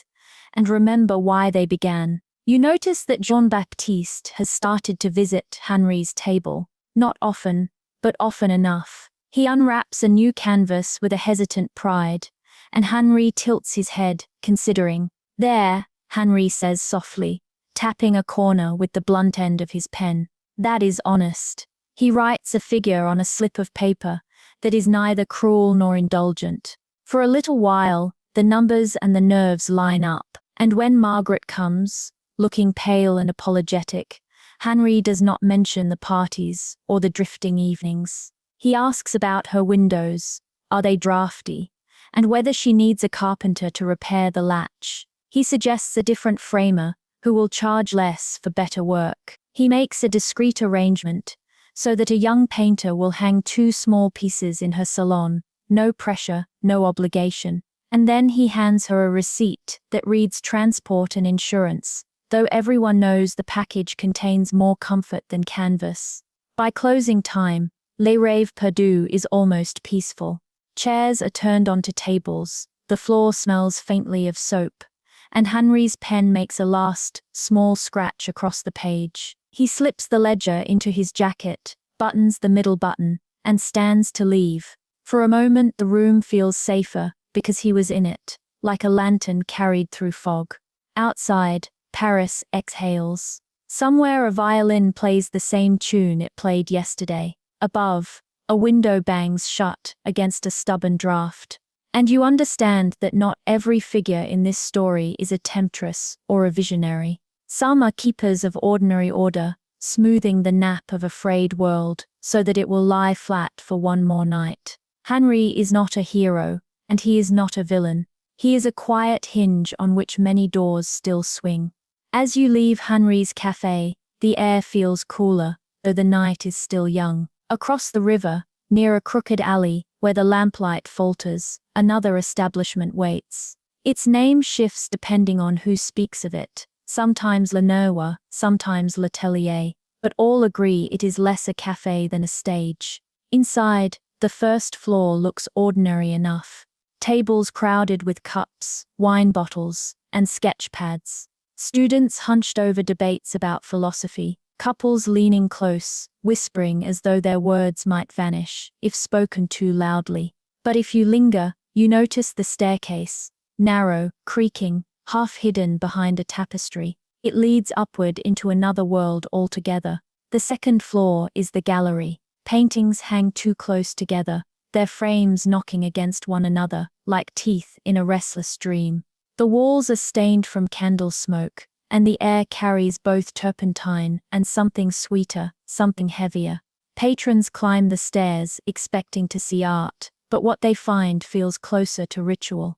and remember why they began. You notice that Jean-Baptiste has started to visit Henry's table, not often, but often enough. He unwraps a new canvas with a hesitant pride, and Henry tilts his head, considering. There, Henry says softly, tapping a corner with the blunt end of his pen. That is honest. He writes a figure on a slip of paper that is neither cruel nor indulgent. For a little while, the numbers and the nerves line up, and when Margaret comes, looking pale and apologetic, Henry does not mention the parties or the drifting evenings. He asks about her windows, are they draughty, and whether she needs a carpenter to repair the latch. He suggests a different framer who will charge less for better work. He makes a discreet arrangement so that a young painter will hang 2 small pieces in her salon, no pressure, no obligation. And then he hands her a receipt that reads transport and insurance, though everyone knows the package contains more comfort than canvas. By closing time, Les Rêves Perdus is almost peaceful. Chairs are turned onto tables, the floor smells faintly of soap, and Henry's pen makes a last, small scratch across the page. He slips the ledger into his jacket, buttons the middle button, and stands to leave. For a moment the room feels safer, because he was in it, like a lantern carried through fog. Outside, Paris exhales. Somewhere a violin plays the same tune it played yesterday. Above, a window bangs shut against a stubborn draft. And you understand that not every figure in this story is a temptress or a visionary. Some are keepers of ordinary order, smoothing the nap of a frayed world so that it will lie flat for one more night. Henry is not a hero, and he is not a villain. He is a quiet hinge on which many doors still swing. As you leave Henry's cafe, the air feels cooler, though the night is still young. Across the river, near a crooked alley, where the lamplight falters, another establishment waits. Its name shifts depending on who speaks of it, sometimes Le Noir, sometimes L'Atelier, but all agree it is less a cafe than a stage. Inside, the first floor looks ordinary enough. Tables crowded with cups, wine bottles, and sketch pads. Students hunched over debates about philosophy. Couples leaning close, whispering as though their words might vanish if spoken too loudly. But if you linger, you notice the staircase, narrow, creaking, half hidden behind a tapestry. It leads upward into another world altogether. The second floor is the gallery. Paintings hang too close together, their frames knocking against one another, like teeth in a restless dream. The walls are stained from candle smoke, and the air carries both turpentine and something sweeter, something heavier. Patrons climb the stairs, expecting to see art, but what they find feels closer to ritual.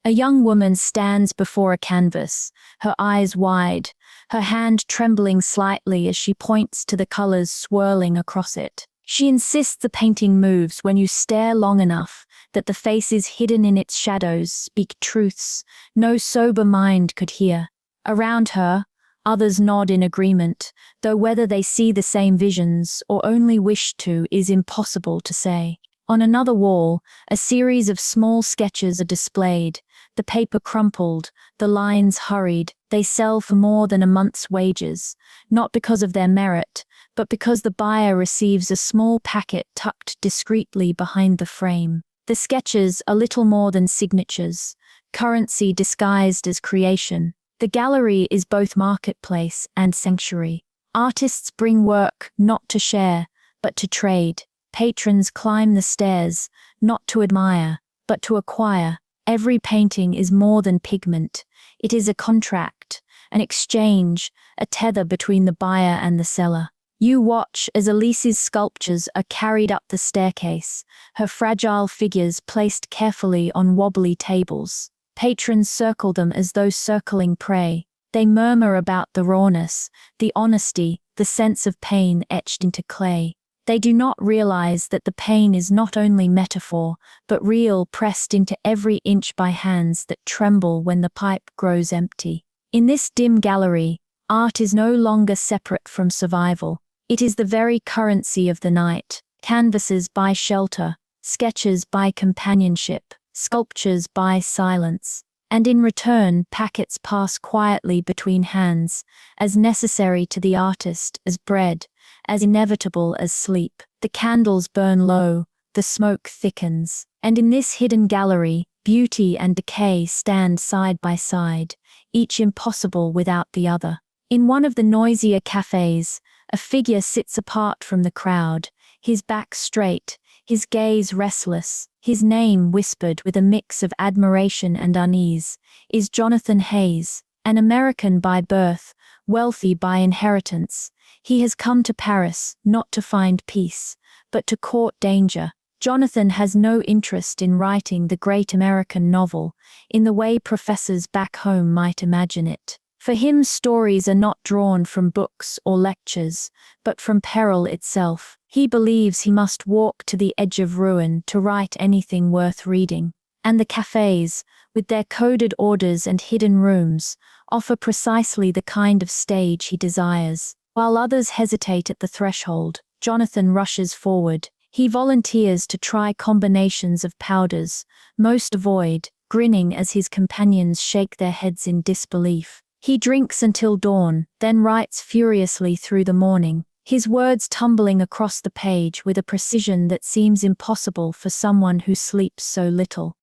A young woman stands before a canvas, her eyes wide, her hand trembling slightly as she points to the colors swirling across it. She insists the painting moves when you stare long enough, that the faces hidden in its shadows speak truths no sober mind could hear. Around her, others nod in agreement, though whether they see the same visions or only wish to is impossible to say. On another wall, a series of small sketches are displayed, the paper crumpled, the lines hurried. They sell for more than a month's wages, not because of their merit, but because the buyer receives a small packet tucked discreetly behind the frame. The sketches are little more than signatures, currency disguised as creation. The gallery is both marketplace and sanctuary. Artists bring work not to share, but to trade. Patrons climb the stairs, not to admire, but to acquire. Every painting is more than pigment. It is a contract, an exchange, a tether between the buyer and the seller. You watch as Elise's sculptures are carried up the staircase, her fragile figures placed carefully on wobbly tables. Patrons circle them as though circling prey. They murmur about the rawness, the honesty, the sense of pain etched into clay. They do not realize that the pain is not only metaphor, but real, pressed into every inch by hands that tremble when the pipe grows empty. In this dim gallery, art is no longer separate from survival. It is the very currency of the night. Canvases buy shelter, sketches buy companionship, sculptures buy silence. And in return, packets pass quietly between hands, as necessary to the artist as bread, as inevitable as sleep. The candles burn low, the smoke thickens, and in this hidden gallery, beauty and decay stand side by side, each impossible without the other. In one of the noisier cafés, a figure sits apart from the crowd, his back straight, his gaze restless, his name whispered with a mix of admiration and unease, is Jonathan Hayes, an American by birth, wealthy by inheritance. He has come to Paris not to find peace, but to court danger. Jonathan has no interest in writing the great American novel, in the way professors back home might imagine it. For him, stories are not drawn from books or lectures, but from peril itself. He believes he must walk to the edge of ruin to write anything worth reading. And the cafés, with their coded orders and hidden rooms, offer precisely the kind of stage he desires. While others hesitate at the threshold, Jonathan rushes forward. He volunteers to try combinations of powders, most avoid, grinning as his companions shake their heads in disbelief. He drinks until dawn, then writes furiously through the morning, his words tumbling across the page with a precision that seems impossible for someone who sleeps so little.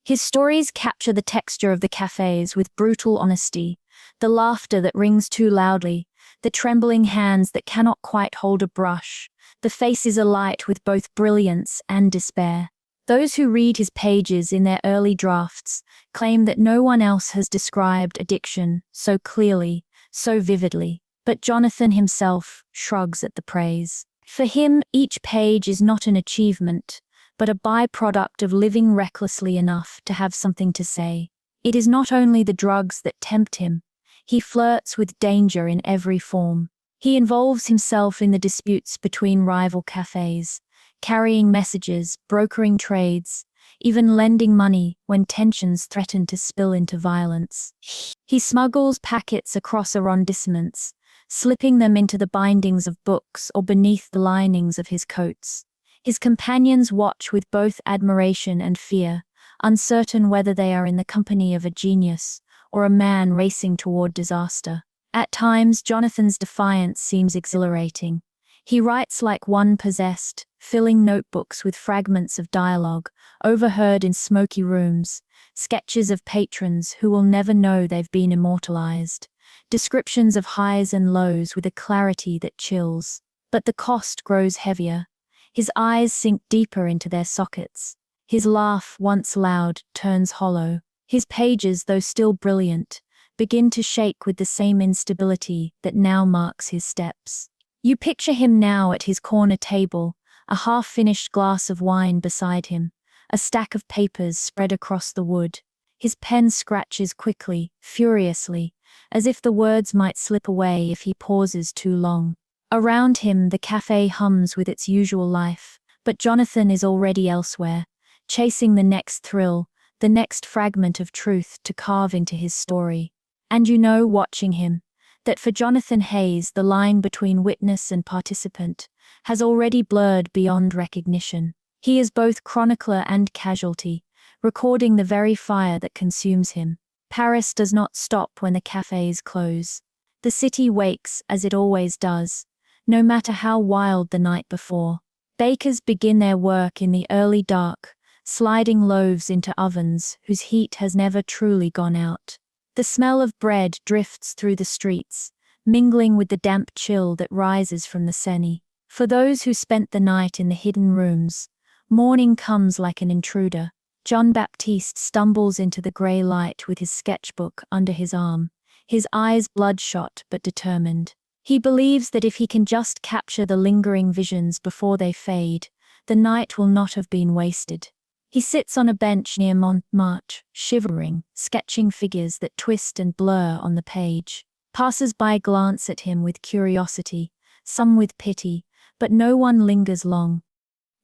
His stories capture the texture of the cafés with brutal honesty, the laughter that rings too loudly, the trembling hands that cannot quite hold a brush, the faces alight with both brilliance and despair. Those who read his pages in their early drafts claim that no one else has described addiction so clearly, so vividly, but Jonathan himself shrugs at the praise. For him, each page is not an achievement, but a byproduct of living recklessly enough to have something to say. It is not only the drugs that tempt him. He flirts with danger in every form. He involves himself in the disputes between rival cafés, carrying messages, brokering trades, even lending money when tensions threaten to spill into violence. He smuggles packets across arrondissements, slipping them into the bindings of books or beneath the linings of his coats. His companions watch with both admiration and fear, uncertain whether they are in the company of a genius or a man racing toward disaster. At times, Jonathan's defiance seems exhilarating. He writes like one possessed, filling notebooks with fragments of dialogue, overheard in smoky rooms, sketches of patrons who will never know they've been immortalized, descriptions of highs and lows with a clarity that chills. But the cost grows heavier. His eyes sink deeper into their sockets. His laugh, once loud, turns hollow. His pages, though still brilliant, begin to shake with the same instability that now marks his steps. You picture him now at his corner table, a half-finished glass of wine beside him, a stack of papers spread across the wood. His pen scratches quickly, furiously, as if the words might slip away if he pauses too long. Around him, the cafe hums with its usual life, but Jonathan is already elsewhere, chasing the next thrill, the next fragment of truth to carve into his story. And you know, watching him, that for Jonathan Hayes, the line between witness and participant has already blurred beyond recognition. He is both chronicler and casualty, recording the very fire that consumes him. Paris does not stop when the cafes close. The city wakes as it always does, no matter how wild the night before. Bakers begin their work in the early dark, sliding loaves into ovens whose heat has never truly gone out. The smell of bread drifts through the streets, mingling with the damp chill that rises from the Seine. For those who spent the night in the hidden rooms, morning comes like an intruder. Jean-Baptiste stumbles into the grey light with his sketchbook under his arm, his eyes bloodshot but determined. He believes that if he can just capture the lingering visions before they fade, the night will not have been wasted. He sits on a bench near Montmartre, shivering, sketching figures that twist and blur on the page. Passers-by glance at him with curiosity, some with pity, but no one lingers long.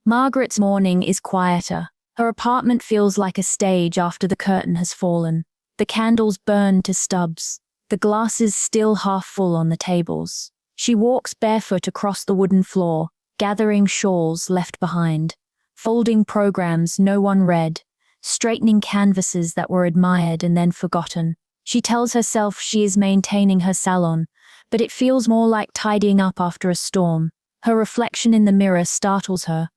Margaret's morning is quieter. Her apartment feels like a stage after the curtain has fallen. The candles burn to stubs, the glasses still half full on the tables. She walks barefoot across the wooden floor, gathering shawls left behind, folding programs no one read, straightening canvases that were admired and then forgotten. She tells herself she is maintaining her salon, but it feels more like tidying up after a storm. Her reflection in the mirror startles her,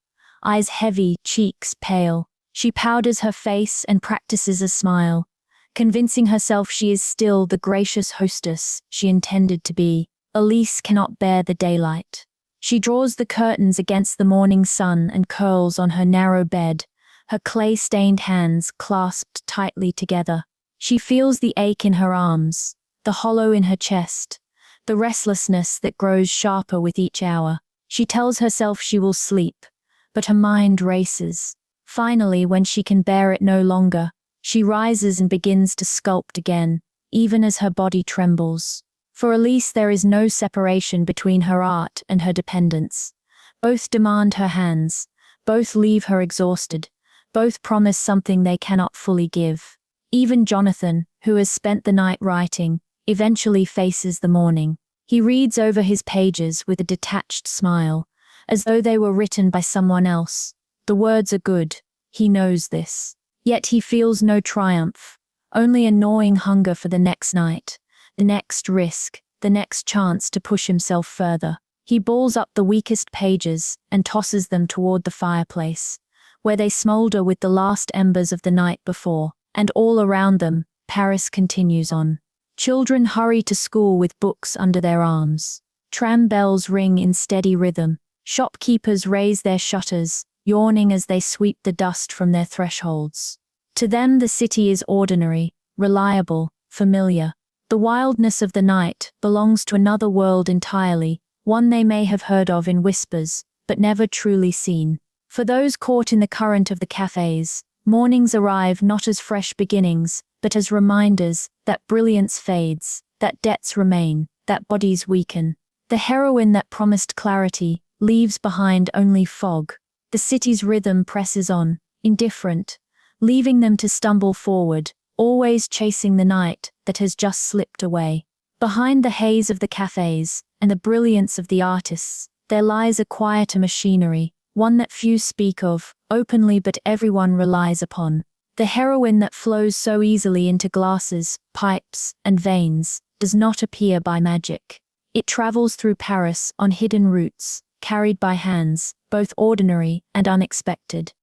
eyes heavy, cheeks pale. She powders her face and practices a smile, convincing herself she is still the gracious hostess she intended to be. Elise cannot bear the daylight. She draws the curtains against the morning sun and curls on her narrow bed, her clay-stained hands clasped tightly together. She feels the ache in her arms, the hollow in her chest, the restlessness that grows sharper with each hour. She tells herself she will sleep, but her mind races. Finally, when she can bear it no longer, she rises and begins to sculpt again, even as her body trembles. For Elise, there is no separation between her art and her dependence. Both demand her hands, both leave her exhausted, both promise something they cannot fully give. Even Jonathan, who has spent the night writing, eventually faces the morning. He reads over his pages with a detached smile, as though they were written by someone else. The words are good, he knows this. Yet he feels no triumph, only a gnawing hunger for the next night, the next risk, the next chance to push himself further. He balls up the weakest pages and tosses them toward the fireplace, where they smolder with the last embers of the night before, and all around them, Paris continues on. Children hurry to school with books under their arms. Tram bells ring in steady rhythm. Shopkeepers raise their shutters, yawning as they sweep the dust from their thresholds. To them, the city is ordinary, reliable, familiar. The wildness of the night belongs to another world entirely, one they may have heard of in whispers, but never truly seen. For those caught in the current of the cafes, mornings arrive not as fresh beginnings, but as reminders that brilliance fades, that debts remain, that bodies weaken. The heroine that promised clarity leaves behind only fog. The city's rhythm presses on, indifferent, leaving them to stumble forward, always chasing the night that has just slipped away. Behind the haze of the cafes and the brilliance of the artists, there lies a quieter machinery, one that few speak of, openly, but everyone relies upon. The heroin that flows so easily into glasses, pipes, and veins, does not appear by magic. It travels through Paris on hidden routes, carried by hands, both ordinary and unexpected.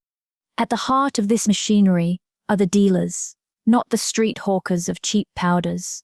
At the heart of this machinery are the dealers, not the street hawkers of cheap powders,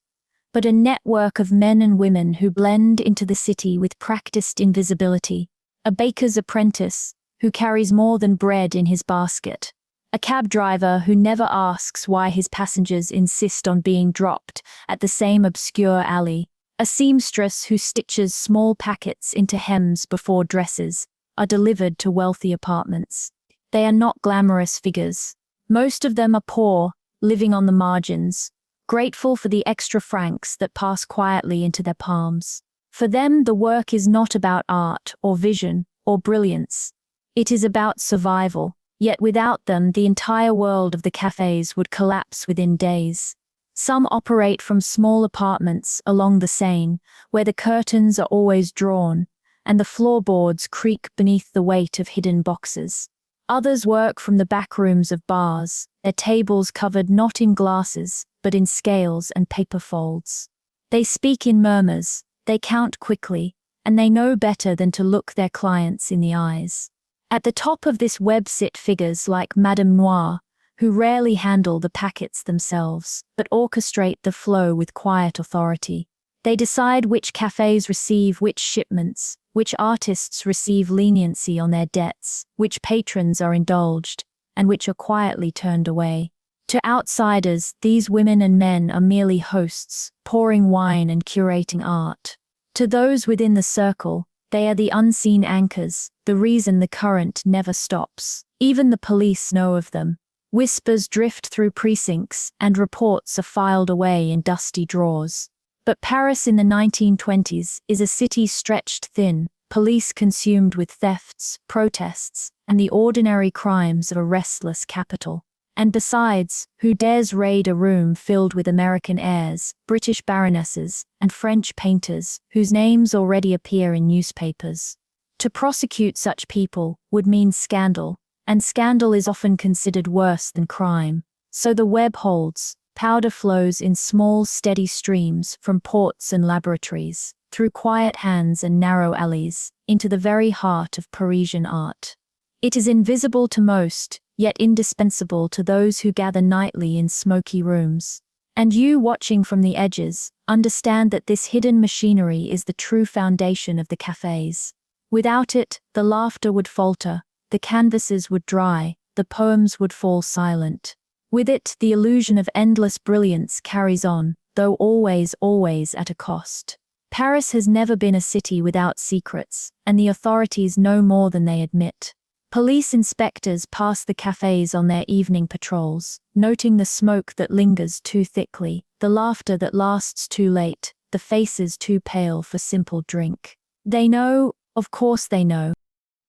but a network of men and women who blend into the city with practiced invisibility, a baker's apprentice who carries more than bread in his basket, a cab driver who never asks why his passengers insist on being dropped at the same obscure alley, a seamstress who stitches small packets into hems before dresses are delivered to wealthy apartments. They are not glamorous figures. Most of them are poor, living on the margins, grateful for the extra francs that pass quietly into their palms. For them, the work is not about art or vision or brilliance. It is about survival. Yet without them, the entire world of the cafes would collapse within days. Some operate from small apartments along the Seine, where the curtains are always drawn, and the floorboards creak beneath the weight of hidden boxes. Others work from the back rooms of bars, their tables covered not in glasses, but in scales and paper folds. They speak in murmurs, they count quickly, and they know better than to look their clients in the eyes. At the top of this web sit figures like Madame Noir, who rarely handle the packets themselves, but orchestrate the flow with quiet authority. They decide which cafes receive which shipments, which artists receive leniency on their debts, which patrons are indulged, and which are quietly turned away. To outsiders, these women and men are merely hosts, pouring wine and curating art. To those within the circle, they are the unseen anchors, the reason the current never stops. Even the police know of them. Whispers drift through precincts, and reports are filed away in dusty drawers. But Paris in the 1920s is a city stretched thin, police consumed with thefts, protests, and the ordinary crimes of a restless capital. And besides, who dares raid a room filled with American heirs, British baronesses, and French painters, whose names already appear in newspapers? To prosecute such people would mean scandal, and scandal is often considered worse than crime. So the web holds, powder flows in small, steady streams from ports and laboratories, through quiet hands and narrow alleys, into the very heart of Parisian art. It is invisible to most, yet indispensable to those who gather nightly in smoky rooms. And you, watching from the edges, understand that this hidden machinery is the true foundation of the cafes. Without it, the laughter would falter, the canvases would dry, the poems would fall silent. With it, the illusion of endless brilliance carries on, though always at a cost. Paris has never been a city without secrets, and the authorities know more than they admit. Police inspectors pass the cafes on their evening patrols, noting the smoke that lingers too thickly, the laughter that lasts too late, the faces too pale for simple drink. They know, of course they know.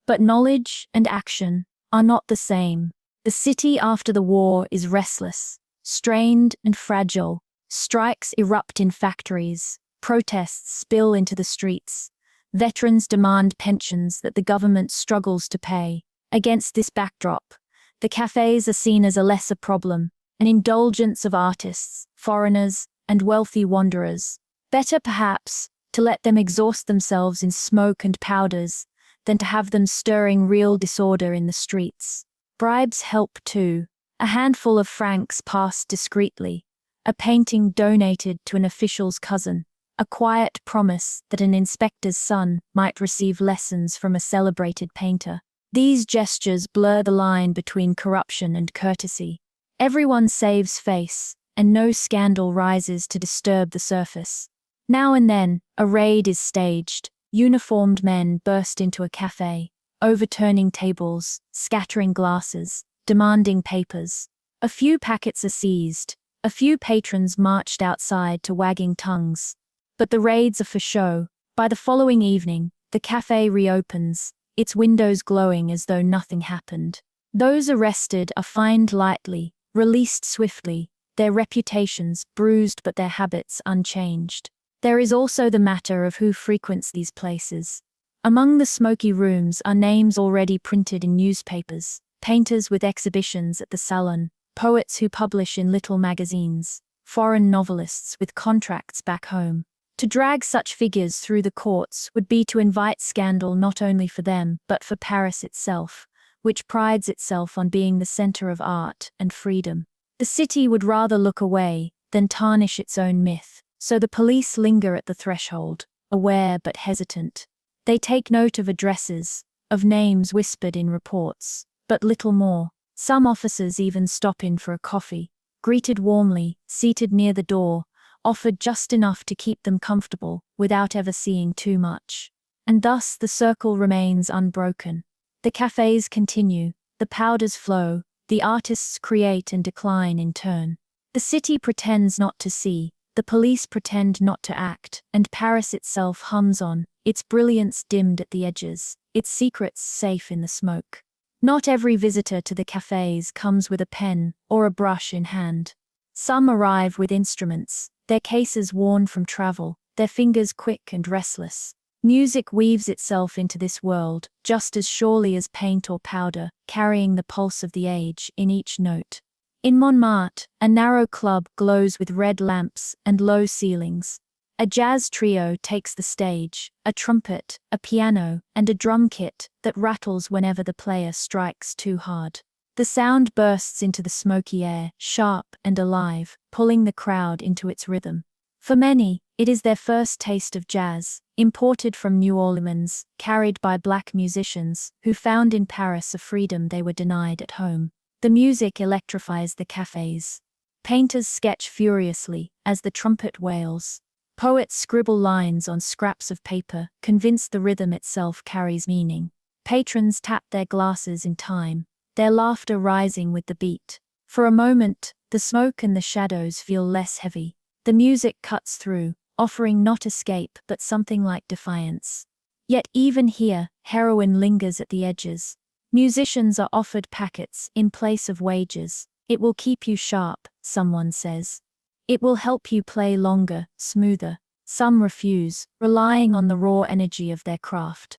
But knowledge and action are not the same. The city after the war is restless, strained and fragile. Strikes erupt in factories, protests spill into the streets. Veterans demand pensions that the government struggles to pay. Against this backdrop, the cafes are seen as a lesser problem, an indulgence of artists, foreigners, and wealthy wanderers. Better, perhaps, to let them exhaust themselves in smoke and powders than to have them stirring real disorder in the streets. Bribes help too. A handful of francs passed discreetly, a painting donated to an official's cousin, a quiet promise that an inspector's son might receive lessons from a celebrated painter. These gestures blur the line between corruption and courtesy. Everyone saves face, and no scandal rises to disturb the surface. Now and then, a raid is staged. Uniformed men burst into a cafe, overturning tables, scattering glasses, demanding papers. A few packets are seized, a few patrons marched outside to wagging tongues. But the raids are for show. By the following evening, the cafe reopens, its windows glowing as though nothing happened. Those arrested are fined lightly, released swiftly, their reputations bruised but their habits unchanged. There is also the matter of who frequents these places. Among the smoky rooms are names already printed in newspapers, painters with exhibitions at the Salon, poets who publish in little magazines, foreign novelists with contracts back home. To drag such figures through the courts would be to invite scandal not only for them but for Paris itself, which prides itself on being the center of art and freedom. The city would rather look away than tarnish its own myth, so the police linger at the threshold, aware but hesitant. They take note of addresses, of names whispered in reports, but little more. Some officers even stop in for a coffee, greeted warmly, seated near the door, offered just enough to keep them comfortable without ever seeing too much. And thus the circle remains unbroken. The cafes continue, the powders flow, the artists create and decline in turn. The city pretends not to see, the police pretend not to act, and Paris itself hums on, its brilliance dimmed at the edges, its secrets safe in the smoke. Not every visitor to the cafes comes with a pen or a brush in hand. Some arrive with instruments, their cases worn from travel, their fingers quick and restless. Music weaves itself into this world, just as surely as paint or powder, carrying the pulse of the age in each note. In Montmartre, a narrow club glows with red lamps and low ceilings. A jazz trio takes the stage, a trumpet, a piano, and a drum kit that rattles whenever the player strikes too hard. The sound bursts into the smoky air, sharp and alive, pulling the crowd into its rhythm. For many, it is their first taste of jazz, imported from New Orleans, carried by black musicians who found in Paris a freedom they were denied at home. The music electrifies the cafes. Painters sketch furiously as the trumpet wails. Poets scribble lines on scraps of paper, convinced the rhythm itself carries meaning. Patrons tap their glasses in time, their laughter rising with the beat. For a moment, the smoke and the shadows feel less heavy. The music cuts through, offering not escape but something like defiance. Yet even here, heroin lingers at the edges. Musicians are offered packets in place of wages. It will keep you sharp, someone says. It will help you play longer, smoother. Some refuse, relying on the raw energy of their craft.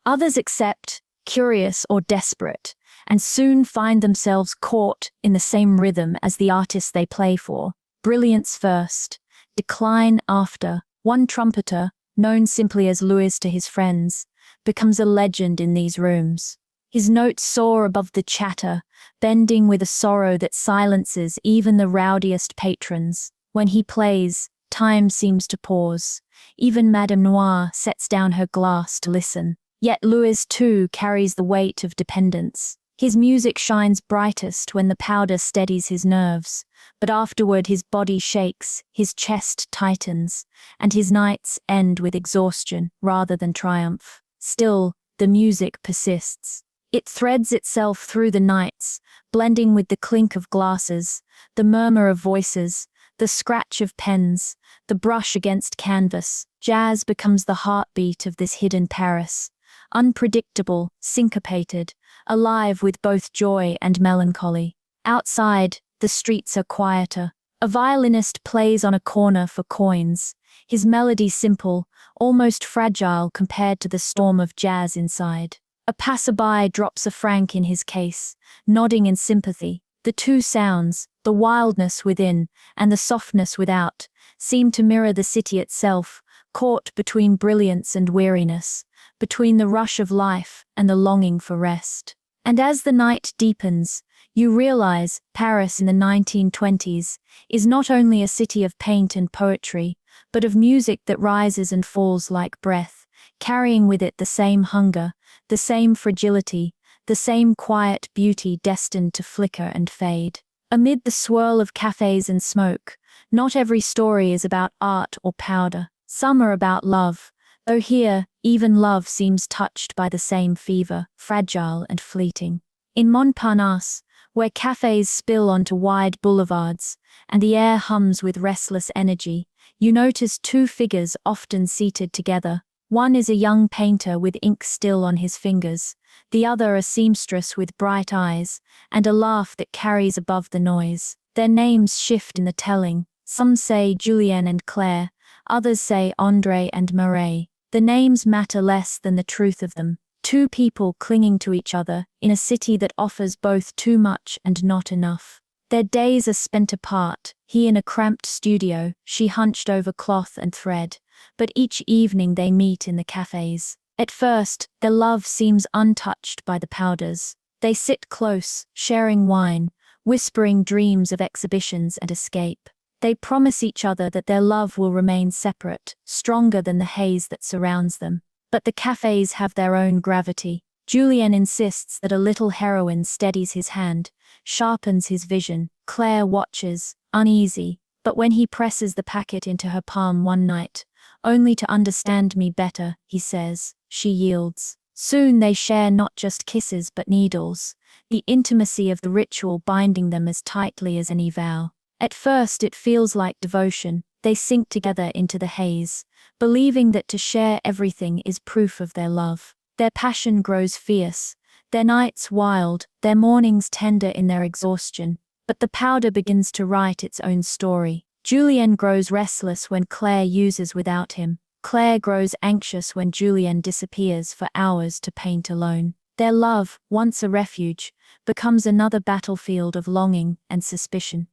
Others accept, curious or desperate, and soon find themselves caught in the same rhythm as the artists they play for. Brilliance first, decline after. One trumpeter, known simply as Louis to his friends, becomes a legend in these rooms. His notes soar above the chatter, bending with a sorrow that silences even the rowdiest patrons. When he plays, time seems to pause. Even Madame Noir sets down her glass to listen. Yet Louis too carries the weight of dependence. His music shines brightest when the powder steadies his nerves, but afterward his body shakes, his chest tightens, and his nights end with exhaustion rather than triumph. Still, the music persists. It threads itself through the nights, blending with the clink of glasses, the murmur of voices, the scratch of pens, the brush against canvas. Jazz becomes the heartbeat of this hidden Paris, unpredictable, syncopated, alive with both joy and melancholy. Outside, the streets are quieter. A violinist plays on a corner for coins, his melody simple, almost fragile compared to the storm of jazz inside. A passerby drops a franc in his case, nodding in sympathy. The two sounds, the wildness within and the softness without, seem to mirror the city itself, caught between brilliance and weariness, between the rush of life and the longing for rest. And as the night deepens, you realize Paris in the 1920s is not only a city of paint and poetry, but of music that rises and falls like breath, carrying with it the same hunger, the same fragility, the same quiet beauty destined to flicker and fade. Amid the swirl of cafes and smoke, not every story is about art or powder. Some are about love, though here, even love seems touched by the same fever, fragile and fleeting. In Montparnasse, where cafes spill onto wide boulevards, and the air hums with restless energy, you notice two figures often seated together. One is a young painter with ink still on his fingers, the other a seamstress with bright eyes, and a laugh that carries above the noise. Their names shift in the telling. Some say Julien and Claire, others say André and Marie. The names matter less than the truth of them. Two people clinging to each other in a city that offers both too much and not enough. Their days are spent apart, he in a cramped studio, she hunched over cloth and thread, but each evening they meet in the cafes. At first, their love seems untouched by the powders. They sit close, sharing wine, whispering dreams of exhibitions and escape. They promise each other that their love will remain separate, stronger than the haze that surrounds them. But the cafes have their own gravity. Julien insists that a little heroine steadies his hand, sharpens his vision. Claire watches, uneasy, but when he presses the packet into her palm one night, only to understand me better, he says, she yields. Soon they share not just kisses but needles, the intimacy of the ritual binding them as tightly as any vow. At first it feels like devotion. They sink together into the haze, believing that to share everything is proof of their love. Their passion grows fierce, their nights wild, their mornings tender in their exhaustion. But the powder begins to write its own story. Julien grows restless when Claire uses without him. Claire grows anxious when Julien disappears for hours to paint alone. Their love, once a refuge, becomes another battlefield of longing and suspicion.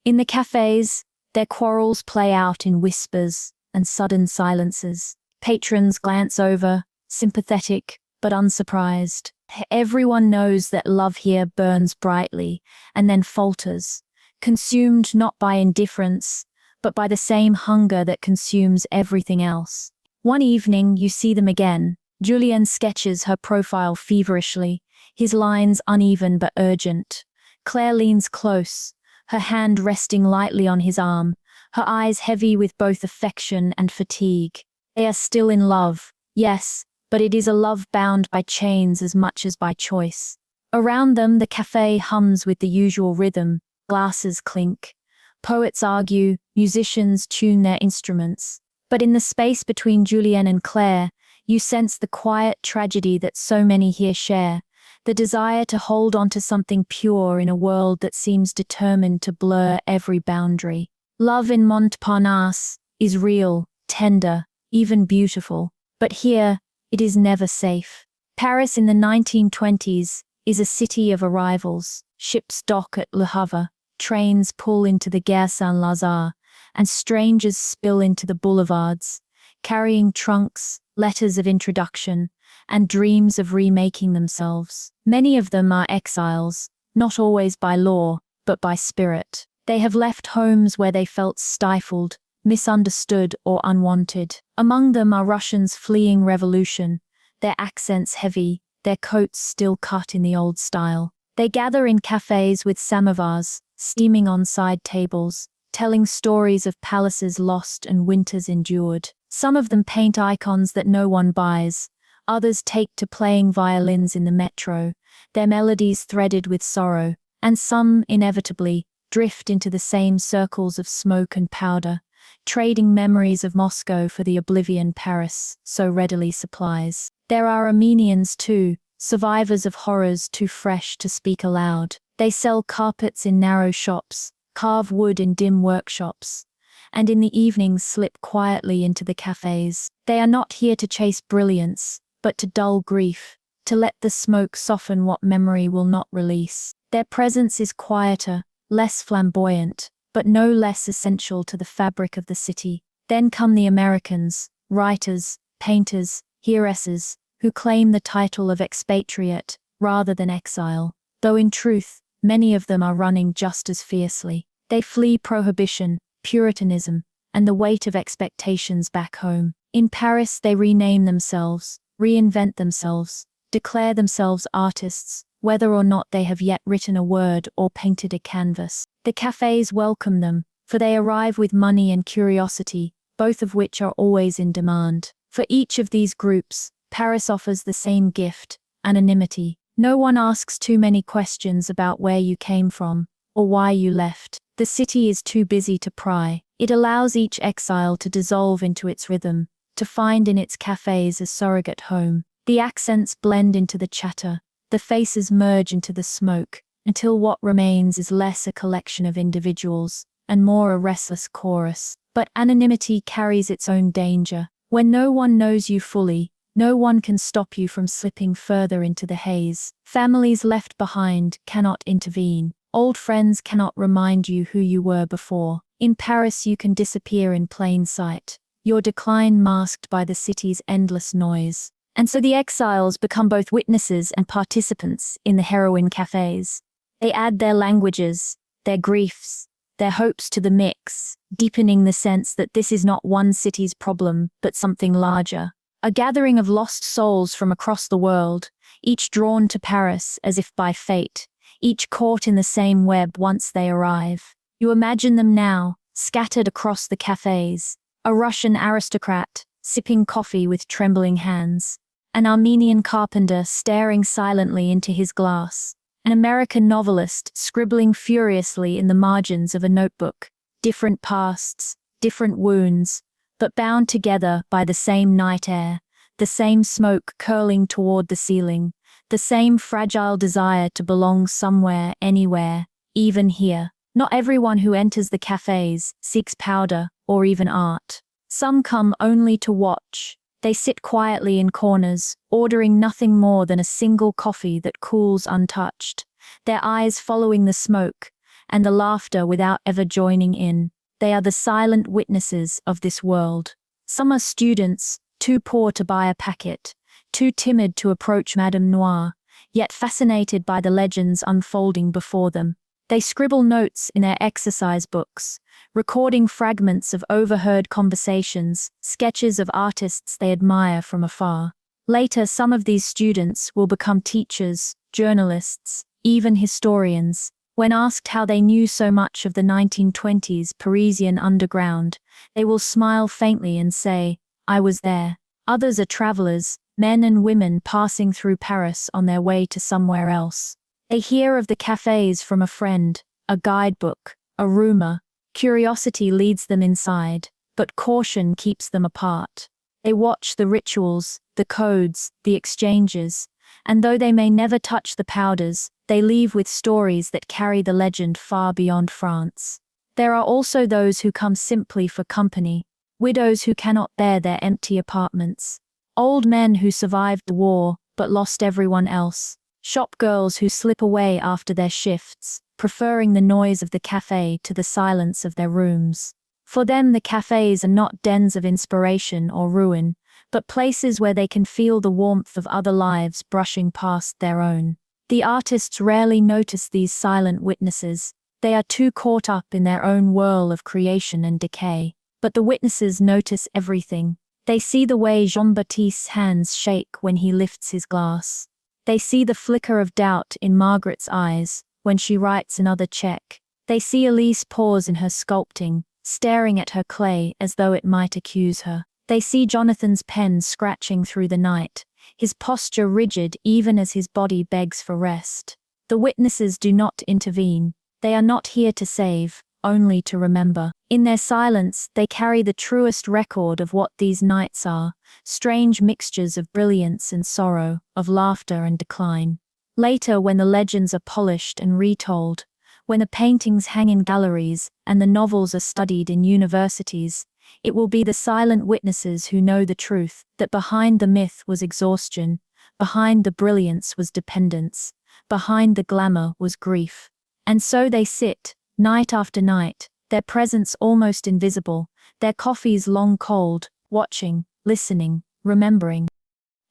In the cafes, their quarrels play out in whispers and sudden silences. Patrons glance over, sympathetic but unsurprised. Everyone knows that love here burns brightly and then falters, consumed not by indifference, but by the same hunger that consumes everything else. One evening you see them again. Julien sketches her profile feverishly, his lines uneven but urgent. Claire leans close, her hand resting lightly on his arm, her eyes heavy with both affection and fatigue. They are still in love, yes, but it is a love bound by chains as much as by choice. Around them the café hums with the usual rhythm, glasses clink. Poets argue, musicians tune their instruments. But in the space between Julien and Claire, you sense the quiet tragedy that so many here share, the desire to hold on to something pure in a world that seems determined to blur every boundary. Love in Montparnasse is real, tender, even beautiful. But here, it is never safe. Paris in the 1920s is a city of arrivals. Ships dock at Le Havre, trains pull into the Gare Saint-Lazare, and strangers spill into the boulevards, carrying trunks, letters of introduction, and dreams of remaking themselves. Many of them are exiles, not always by law, but by spirit. They have left homes where they felt stifled, misunderstood or unwanted. Among them are Russians fleeing revolution, their accents heavy, their coats still cut in the old style. They gather in cafes with samovars, steaming on side tables, telling stories of palaces lost and winters endured. Some of them paint icons that no one buys. Others take to playing violins in the metro, their melodies threaded with sorrow. And some, inevitably, drift into the same circles of smoke and powder, trading memories of Moscow for the oblivion Paris so readily supplies. There are Armenians too, survivors of horrors too fresh to speak aloud. They sell carpets in narrow shops, carve wood in dim workshops, and in the evenings slip quietly into the cafes. They are not here to chase brilliance, but to dull grief, to let the smoke soften what memory will not release. Their presence is quieter, less flamboyant, but no less essential to the fabric of the city. Then come the Americans, writers, painters, heiresses, who claim the title of expatriate rather than exile, though in truth, many of them are running just as fiercely. They flee prohibition, puritanism, and the weight of expectations back home. In Paris they rename themselves, reinvent themselves, declare themselves artists, whether or not they have yet written a word or painted a canvas. The cafes welcome them, for they arrive with money and curiosity, both of which are always in demand. For each of these groups, Paris offers the same gift, anonymity. No one asks too many questions about where you came from, or why you left. The city is too busy to pry. It allows each exile to dissolve into its rhythm, to find in its cafes a surrogate home. The accents blend into the chatter, the faces merge into the smoke, until what remains is less a collection of individuals, and more a restless chorus. But anonymity carries its own danger. When no one knows you fully, no one can stop you from slipping further into the haze. Families left behind cannot intervene. Old friends cannot remind you who you were before. In Paris you can disappear in plain sight, your decline masked by the city's endless noise. And so the exiles become both witnesses and participants in the Heroin Cafés. They add their languages, their griefs, their hopes to the mix, deepening the sense that this is not one city's problem, but something larger. A gathering of lost souls from across the world, each drawn to Paris as if by fate, each caught in the same web once they arrive. You imagine them now, scattered across the cafés, a Russian aristocrat, sipping coffee with trembling hands, an Armenian carpenter staring silently into his glass, an American novelist scribbling furiously in the margins of a notebook, different pasts, different wounds, but bound together by the same night air, the same smoke curling toward the ceiling, the same fragile desire to belong somewhere, anywhere, even here. Not everyone who enters the cafés seeks powder or even art. Some come only to watch. They sit quietly in corners, ordering nothing more than a single coffee that cools untouched, their eyes following the smoke and the laughter without ever joining in. They are the silent witnesses of this world. Some are students, too poor to buy a packet, too timid to approach Madame Noir, yet fascinated by the legends unfolding before them. They scribble notes in their exercise books, recording fragments of overheard conversations, sketches of artists they admire from afar. Later, some of these students will become teachers, journalists, even historians. When asked how they knew so much of the 1920s Parisian underground, they will smile faintly and say, "I was there." Others are travelers, men and women passing through Paris on their way to somewhere else. They hear of the cafés from a friend, a guidebook, a rumor. Curiosity leads them inside, but caution keeps them apart. They watch the rituals, the codes, the exchanges, and though they may never touch the powders, they leave with stories that carry the legend far beyond France. There are also those who come simply for company, widows who cannot bear their empty apartments, old men who survived the war but lost everyone else, shop girls who slip away after their shifts, preferring the noise of the café to the silence of their rooms. For them, the cafés are not dens of inspiration or ruin, but places where they can feel the warmth of other lives brushing past their own. The artists rarely notice these silent witnesses. They are too caught up in their own whirl of creation and decay. But the witnesses notice everything. They see the way Jean-Baptiste's hands shake when he lifts his glass. They see the flicker of doubt in Margaret's eyes when she writes another check. They see Elise pause in her sculpting, staring at her clay as though it might accuse her. They see Jonathan's pen scratching through the night, his posture rigid even as his body begs for rest. The witnesses do not intervene. They are not here to save, only to remember. In their silence, they carry the truest record of what these nights are, strange mixtures of brilliance and sorrow, of laughter and decline. Later, when the legends are polished and retold, when the paintings hang in galleries and the novels are studied in universities, it will be the silent witnesses who know the truth, that behind the myth was exhaustion, behind the brilliance was dependence, behind the glamour was grief. And so they sit, night after night, their presence almost invisible, their coffees long cold, watching, listening, remembering.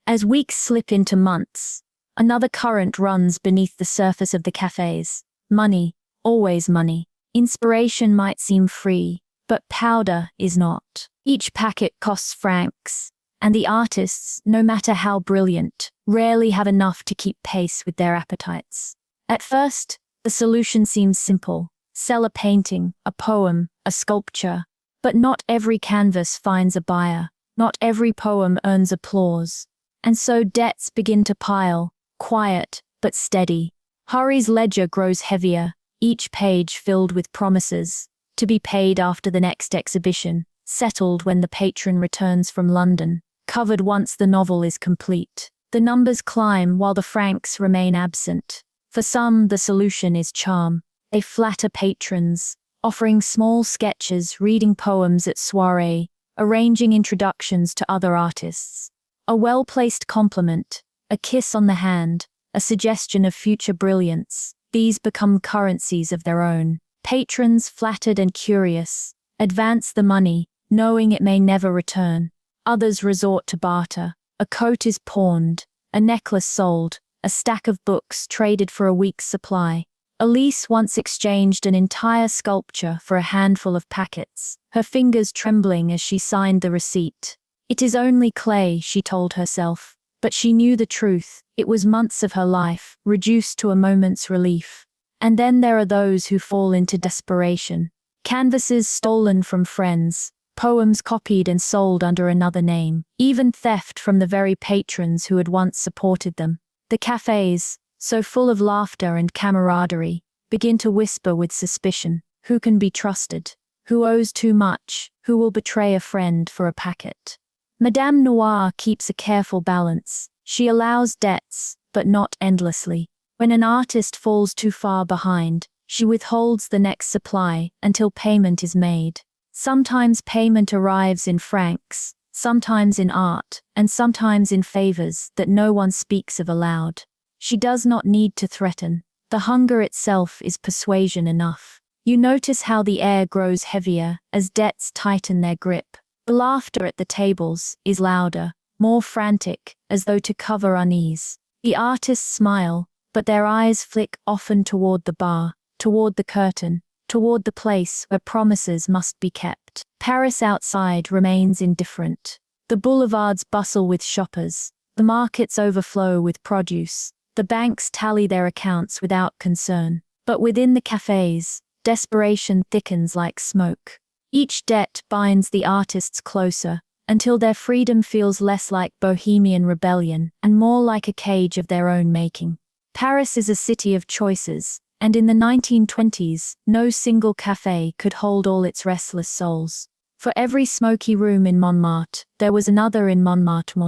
As weeks slip into months, another current runs beneath the surface of the cafés. Money, always money. Inspiration might seem free, but powder is not. Each packet costs francs, and the artists, no matter how brilliant, rarely have enough to keep pace with their appetites. At first, the solution seems simple. Sell a painting, a poem, a sculpture. But not every canvas finds a buyer. Not every poem earns applause. And so debts begin to pile, quiet but steady. Hari's ledger grows heavier, each page filled with promises, to be paid after the next exhibition, settled when the patron returns from London, covered once the novel is complete. The numbers climb while the francs remain absent. For some, the solution is charm. They flatter patrons, offering small sketches, reading poems at soirée, arranging introductions to other artists. A well-placed compliment, a kiss on the hand, a suggestion of future brilliance, These become currencies of their own. Patrons, flattered and curious, advance the money, knowing it may never return. Others resort to barter. A coat is pawned, a necklace sold, a stack of books traded for a week's supply. Elise once exchanged an entire sculpture for a handful of packets, her fingers trembling as she signed the receipt. It is only clay, she told herself, but she knew the truth. It was months of her life, reduced to a moment's relief. And then there are those who fall into desperation. Canvases stolen from friends, poems copied and sold under another name, even theft from the very patrons who had once supported them. The cafes, so full of laughter and camaraderie, begin to whisper with suspicion. Who can be trusted? Who owes too much? Who will betray a friend for a packet? Madame Noir keeps a careful balance. She allows debts, but not endlessly. When an artist falls too far behind, she withholds the next supply until payment is made. Sometimes payment arrives in francs, sometimes in art, and sometimes in favors that no one speaks of aloud. She does not need to threaten. The hunger itself is persuasion enough. You notice how the air grows heavier as debts tighten their grip. The laughter at the tables is louder, more frantic, as though to cover unease. The artists smile, but their eyes flick often toward the bar, toward the curtain, toward the place where promises must be kept. Paris outside remains indifferent. The boulevards bustle with shoppers. The markets overflow with produce. The banks tally their accounts without concern. But within the cafes, desperation thickens like smoke. Each debt binds the artists closer, until their freedom feels less like bohemian rebellion and more like a cage of their own making. Paris is a city of choices, and in the 1920s, no single café could hold all its restless souls. For every smoky room in Montmartre, there was another in Montmartre,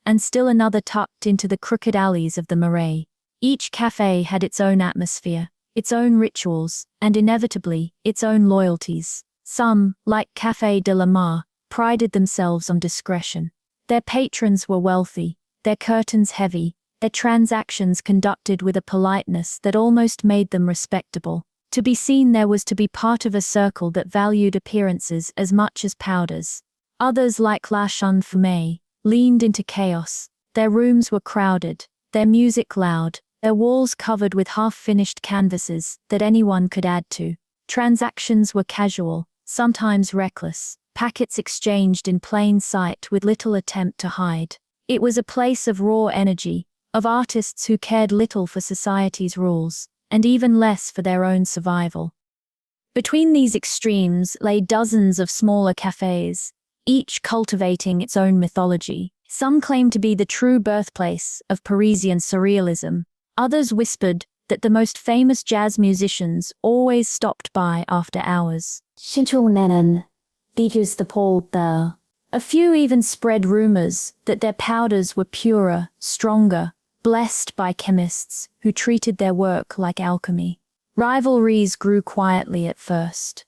and still another tucked into the crooked alleys of the Marais. Each café had its own atmosphere, its own rituals, and inevitably, its own loyalties. Some, like Café de la Mare, prided themselves on discretion. Their patrons were wealthy, their curtains heavy, their transactions conducted with a politeness that almost made them respectable. To be seen there was to be part of a circle that valued appearances as much as powders. Others, like La Fumée, leaned into chaos. Their rooms were crowded, their music loud, their walls covered with half-finished canvases that anyone could add to. Transactions were casual, sometimes reckless, packets exchanged in plain sight with little attempt to hide. It was a place of raw energy, of artists who cared little for society's rules, and even less for their own survival. Between these extremes lay dozens of smaller cafes, each cultivating its own mythology. Some claimed to be the true birthplace of Parisian surrealism. Others whispered that the most famous jazz musicians always stopped by after hours. A few even spread rumors that their powders were purer, stronger, blessed by chemists who treated their work like alchemy. Rivalries grew quietly at first.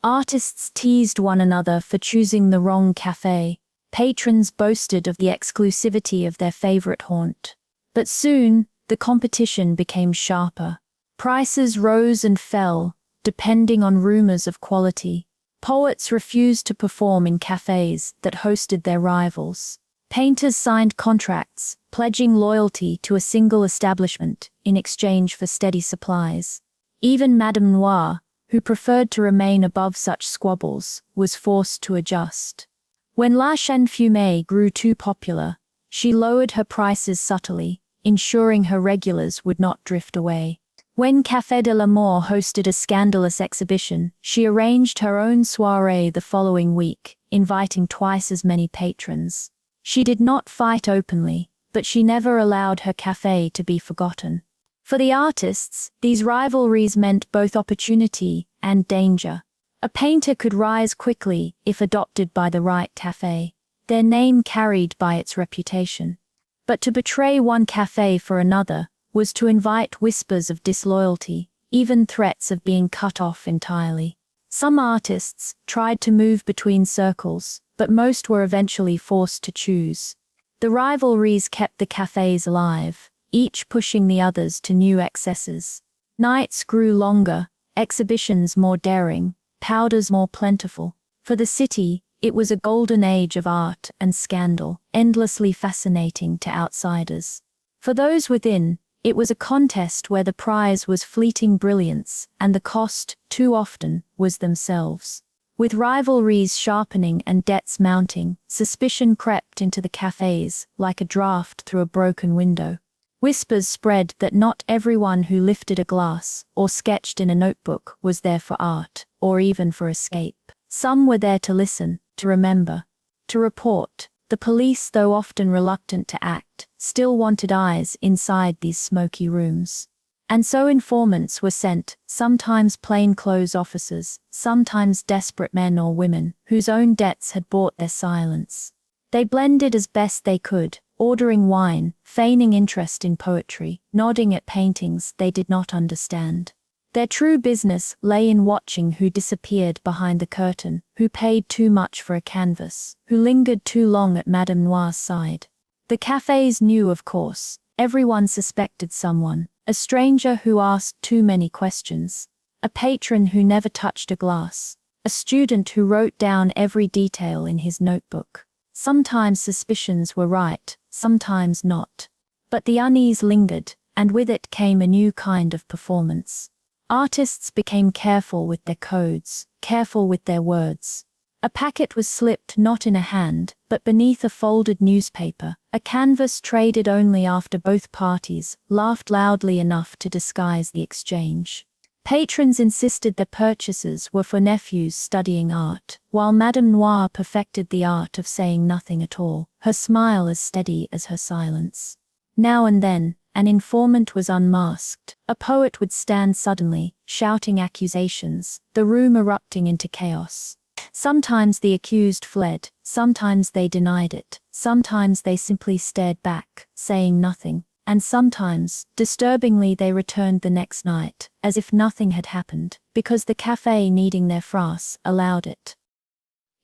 Artists teased one another for choosing the wrong café. Patrons boasted of the exclusivity of their favorite haunt. But soon, the competition became sharper. Prices rose and fell, depending on rumors of quality. Poets refused to perform in cafes that hosted their rivals. Painters signed contracts, pledging loyalty to a single establishment in exchange for steady supplies. Even Madame Noir, who preferred to remain above such squabbles, was forced to adjust. When La Fumée grew too popular, she lowered her prices subtly, ensuring her regulars would not drift away. When Café de la Mare hosted a scandalous exhibition, she arranged her own soirée the following week, inviting twice as many patrons. She did not fight openly, but she never allowed her café to be forgotten. For the artists, these rivalries meant both opportunity and danger. A painter could rise quickly if adopted by the right café, their name carried by its reputation. But to betray one café for another was to invite whispers of disloyalty, even threats of being cut off entirely. Some artists tried to move between circles, but most were eventually forced to choose. The rivalries kept the cafés alive, each pushing the others to new excesses. Nights grew longer, exhibitions more daring, powders more plentiful. For the city, it was a golden age of art and scandal, endlessly fascinating to outsiders. For those within, it was a contest where the prize was fleeting brilliance, and the cost, too often, was themselves. With rivalries sharpening and debts mounting, suspicion crept into the cafés like a draught through a broken window. Whispers spread that not everyone who lifted a glass or sketched in a notebook was there for art, or even for escape. Some were there to listen, to remember, to report. The police, though often reluctant to act, still wanted eyes inside these smoky rooms. And so informants were sent, sometimes plainclothes officers, sometimes desperate men or women, whose own debts had bought their silence. They blended as best they could, ordering wine, feigning interest in poetry, nodding at paintings they did not understand. Their true business lay in watching who disappeared behind the curtain, who paid too much for a canvas, who lingered too long at Madame Noir's side. The cafés knew, of course. Everyone suspected someone. A stranger who asked too many questions. A patron who never touched a glass. A student who wrote down every detail in his notebook. Sometimes suspicions were right, sometimes not. But the unease lingered, and with it came a new kind of performance. Artists became careful with their codes, careful with their words. A packet was slipped not in a hand, but beneath a folded newspaper. A canvas traded only after both parties laughed loudly enough to disguise the exchange. Patrons insisted their purchases were for nephews studying art, while Madame Noir perfected the art of saying nothing at all, her smile as steady as her silence. Now and then, an informant was unmasked. A poet would stand suddenly, shouting accusations, the room erupting into chaos. Sometimes the accused fled, sometimes they denied it, sometimes they simply stared back, saying nothing, and sometimes, disturbingly, they returned the next night, as if nothing had happened, because the café, needing their farce, allowed it.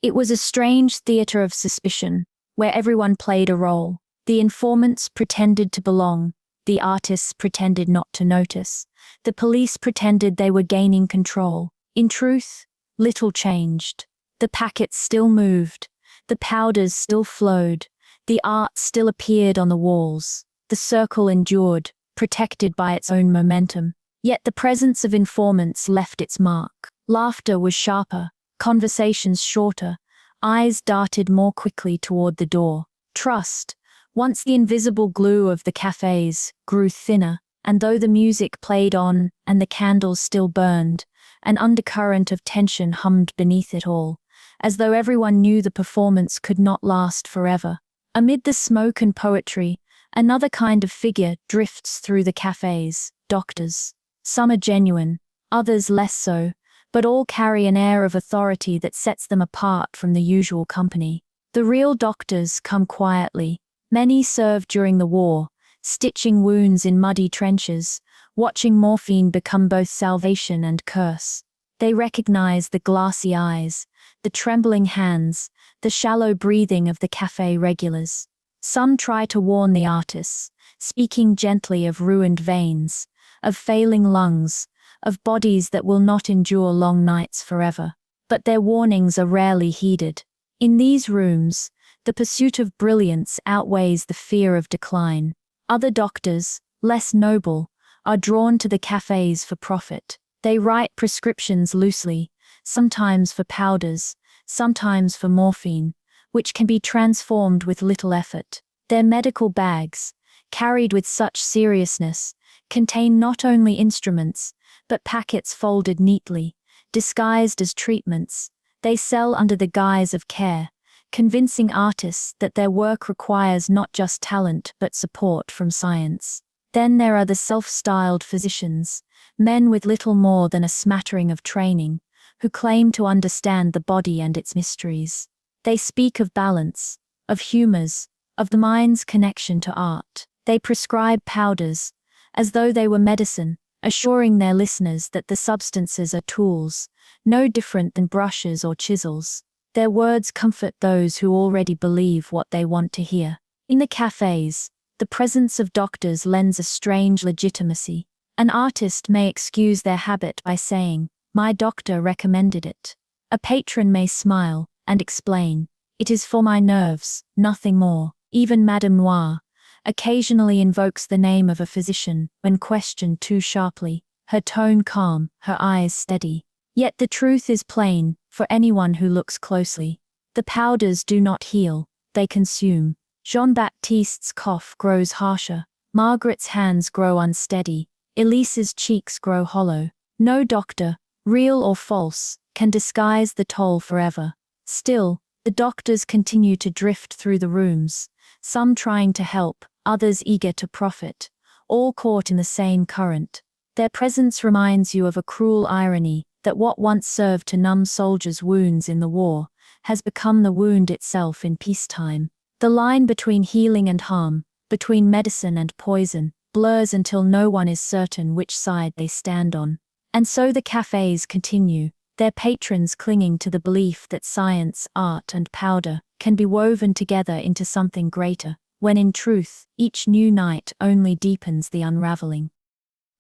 It was a strange theater of suspicion, where everyone played a role. The informants pretended to belong, the artists pretended not to notice, the police pretended they were gaining control. In truth, little changed. The packets still moved, the powders still flowed, the art still appeared on the walls. The circle endured, protected by its own momentum. Yet the presence of informants left its mark. Laughter was sharper, conversations shorter, eyes darted more quickly toward the door. Trust, once the invisible glue of the cafés, grew thinner, and though the music played on and the candles still burned, an undercurrent of tension hummed beneath it all, as though everyone knew the performance could not last forever. Amid the smoke and poetry, another kind of figure drifts through the cafés, doctors. Some are genuine, others less so, but all carry an air of authority that sets them apart from the usual company. The real doctors come quietly. Many served during the war, stitching wounds in muddy trenches, watching morphine become both salvation and curse. They recognize the glassy eyes, the trembling hands, the shallow breathing of the café regulars. Some try to warn the artists, speaking gently of ruined veins, of failing lungs, of bodies that will not endure long nights forever. But their warnings are rarely heeded. In these rooms, the pursuit of brilliance outweighs the fear of decline. Other doctors, less noble, are drawn to the cafés for profit. They write prescriptions loosely, sometimes for powders, sometimes for morphine, which can be transformed with little effort. Their medical bags, carried with such seriousness, contain not only instruments, but packets folded neatly, disguised as treatments. They sell under the guise of care, convincing artists that their work requires not just talent but support from science. Then there are the self-styled physicians, men with little more than a smattering of training, who claim to understand the body and its mysteries. They speak of balance, of humors, of the mind's connection to art. They prescribe powders, as though they were medicine, assuring their listeners that the substances are tools, no different than brushes or chisels. Their words comfort those who already believe what they want to hear. In the cafés, the presence of doctors lends a strange legitimacy. An artist may excuse their habit by saying, "My doctor recommended it." A patron may smile and explain, "It is for my nerves, nothing more." Even Madame Noir occasionally invokes the name of a physician when questioned too sharply, her tone calm, her eyes steady. Yet the truth is plain for anyone who looks closely. The powders do not heal, they consume. Jean-Baptiste's cough grows harsher, Margaret's hands grow unsteady, Elise's cheeks grow hollow. No doctor, real or false, can disguise the toll forever. Still, the doctors continue to drift through the rooms, some trying to help, others eager to profit, all caught in the same current. Their presence reminds you of a cruel irony, that what once served to numb soldiers' wounds in the war has become the wound itself in peacetime. The line between healing and harm, between medicine and poison, blurs until no one is certain which side they stand on. And so the cafes continue, their patrons clinging to the belief that science, art, and powder can be woven together into something greater, when in truth, each new night only deepens the unraveling.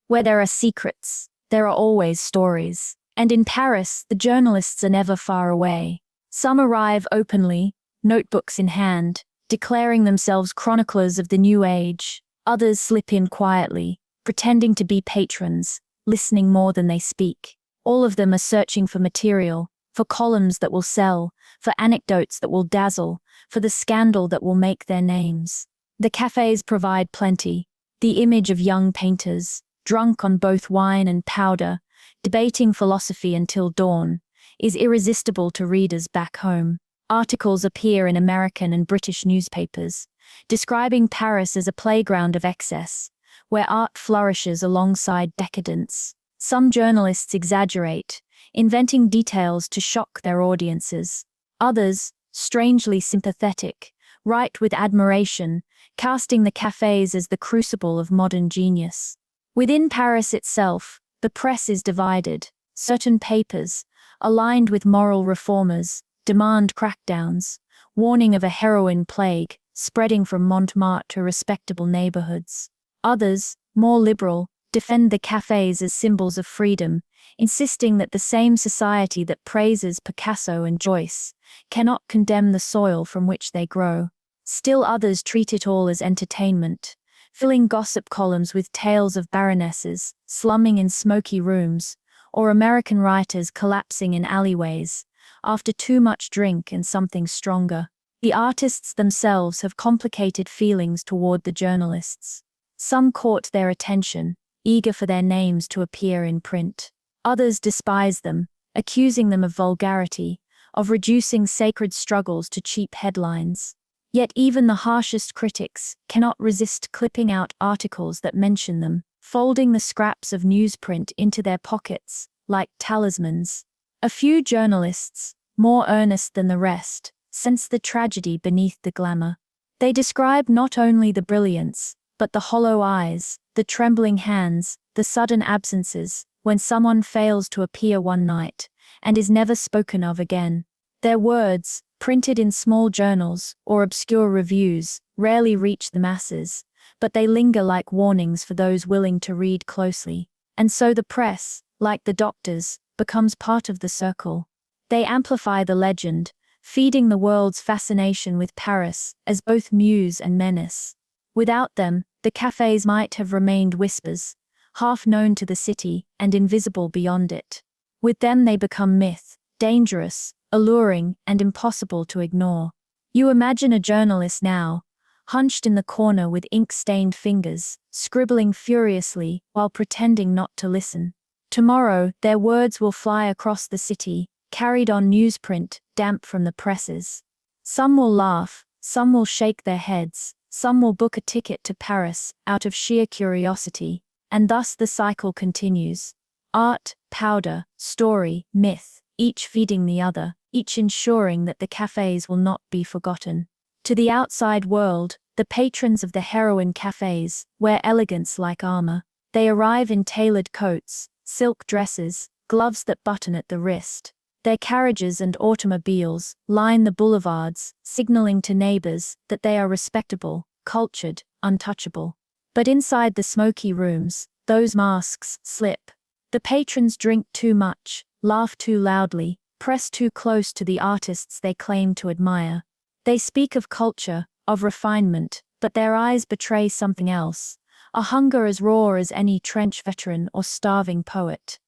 Where there are secrets, there are always stories, and in Paris, the journalists are never far away. Some arrive openly, notebooks in hand, declaring themselves chroniclers of the new age. Others slip in quietly, pretending to be patrons, listening more than they speak. All of them are searching for material, for columns that will sell, for anecdotes that will dazzle, for the scandal that will make their names. The cafes provide plenty. The image of young painters, drunk on both wine and powder, debating philosophy until dawn, is irresistible to readers back home. Articles appear in American and British newspapers, describing Paris as a playground of excess, where art flourishes alongside decadence. Some journalists exaggerate, inventing details to shock their audiences. Others, strangely sympathetic, write with admiration, casting the cafes as the crucible of modern genius. Within Paris itself, the press is divided. Certain papers, aligned with moral reformers, demand crackdowns, warning of a heroin plague spreading from Montmartre to respectable neighborhoods. Others, more liberal, defend the cafes as symbols of freedom, insisting that the same society that praises Picasso and Joyce cannot condemn the soil from which they grow. Still others treat it all as entertainment, filling gossip columns with tales of baronesses slumming in smoky rooms, or American writers collapsing in alleyways after too much drink and something stronger. The artists themselves have complicated feelings toward the journalists. Some court their attention, eager for their names to appear in print. Others despise them, accusing them of vulgarity, of reducing sacred struggles to cheap headlines. Yet even the harshest critics cannot resist clipping out articles that mention them, folding the scraps of newsprint into their pockets, like talismans. A few journalists, more earnest than the rest, sense the tragedy beneath the glamour. They describe not only the brilliance, but the hollow eyes, the trembling hands, the sudden absences, when someone fails to appear one night, and is never spoken of again. Their words, printed in small journals or obscure reviews, rarely reach the masses, but they linger like warnings for those willing to read closely. And so the press, like the doctors, becomes part of the circle. They amplify the legend, feeding the world's fascination with Paris as both muse and menace. Without them, the cafes might have remained whispers, half known to the city and invisible beyond it. With them they become myth, dangerous, alluring, and impossible to ignore. You imagine a journalist now, hunched in the corner with ink-stained fingers, scribbling furiously while pretending not to listen. Tomorrow, their words will fly across the city, carried on newsprint, damp from the presses. Some will laugh, some will shake their heads, some will book a ticket to Paris out of sheer curiosity, and thus the cycle continues. Art, powder, story, myth, each feeding the other, each ensuring that the cafes will not be forgotten. To the outside world, the patrons of the Heroin Cafés wear elegance like armor. They arrive in tailored coats, silk dresses, gloves that button at the wrist. Their carriages and automobiles line the boulevards, signaling to neighbors that they are respectable, cultured, untouchable. But inside the smoky rooms, those masks slip. The patrons drink too much, laugh too loudly, press too close to the artists they claim to admire. They speak of culture, of refinement, but their eyes betray something else, a hunger as raw as any trench veteran or starving poet.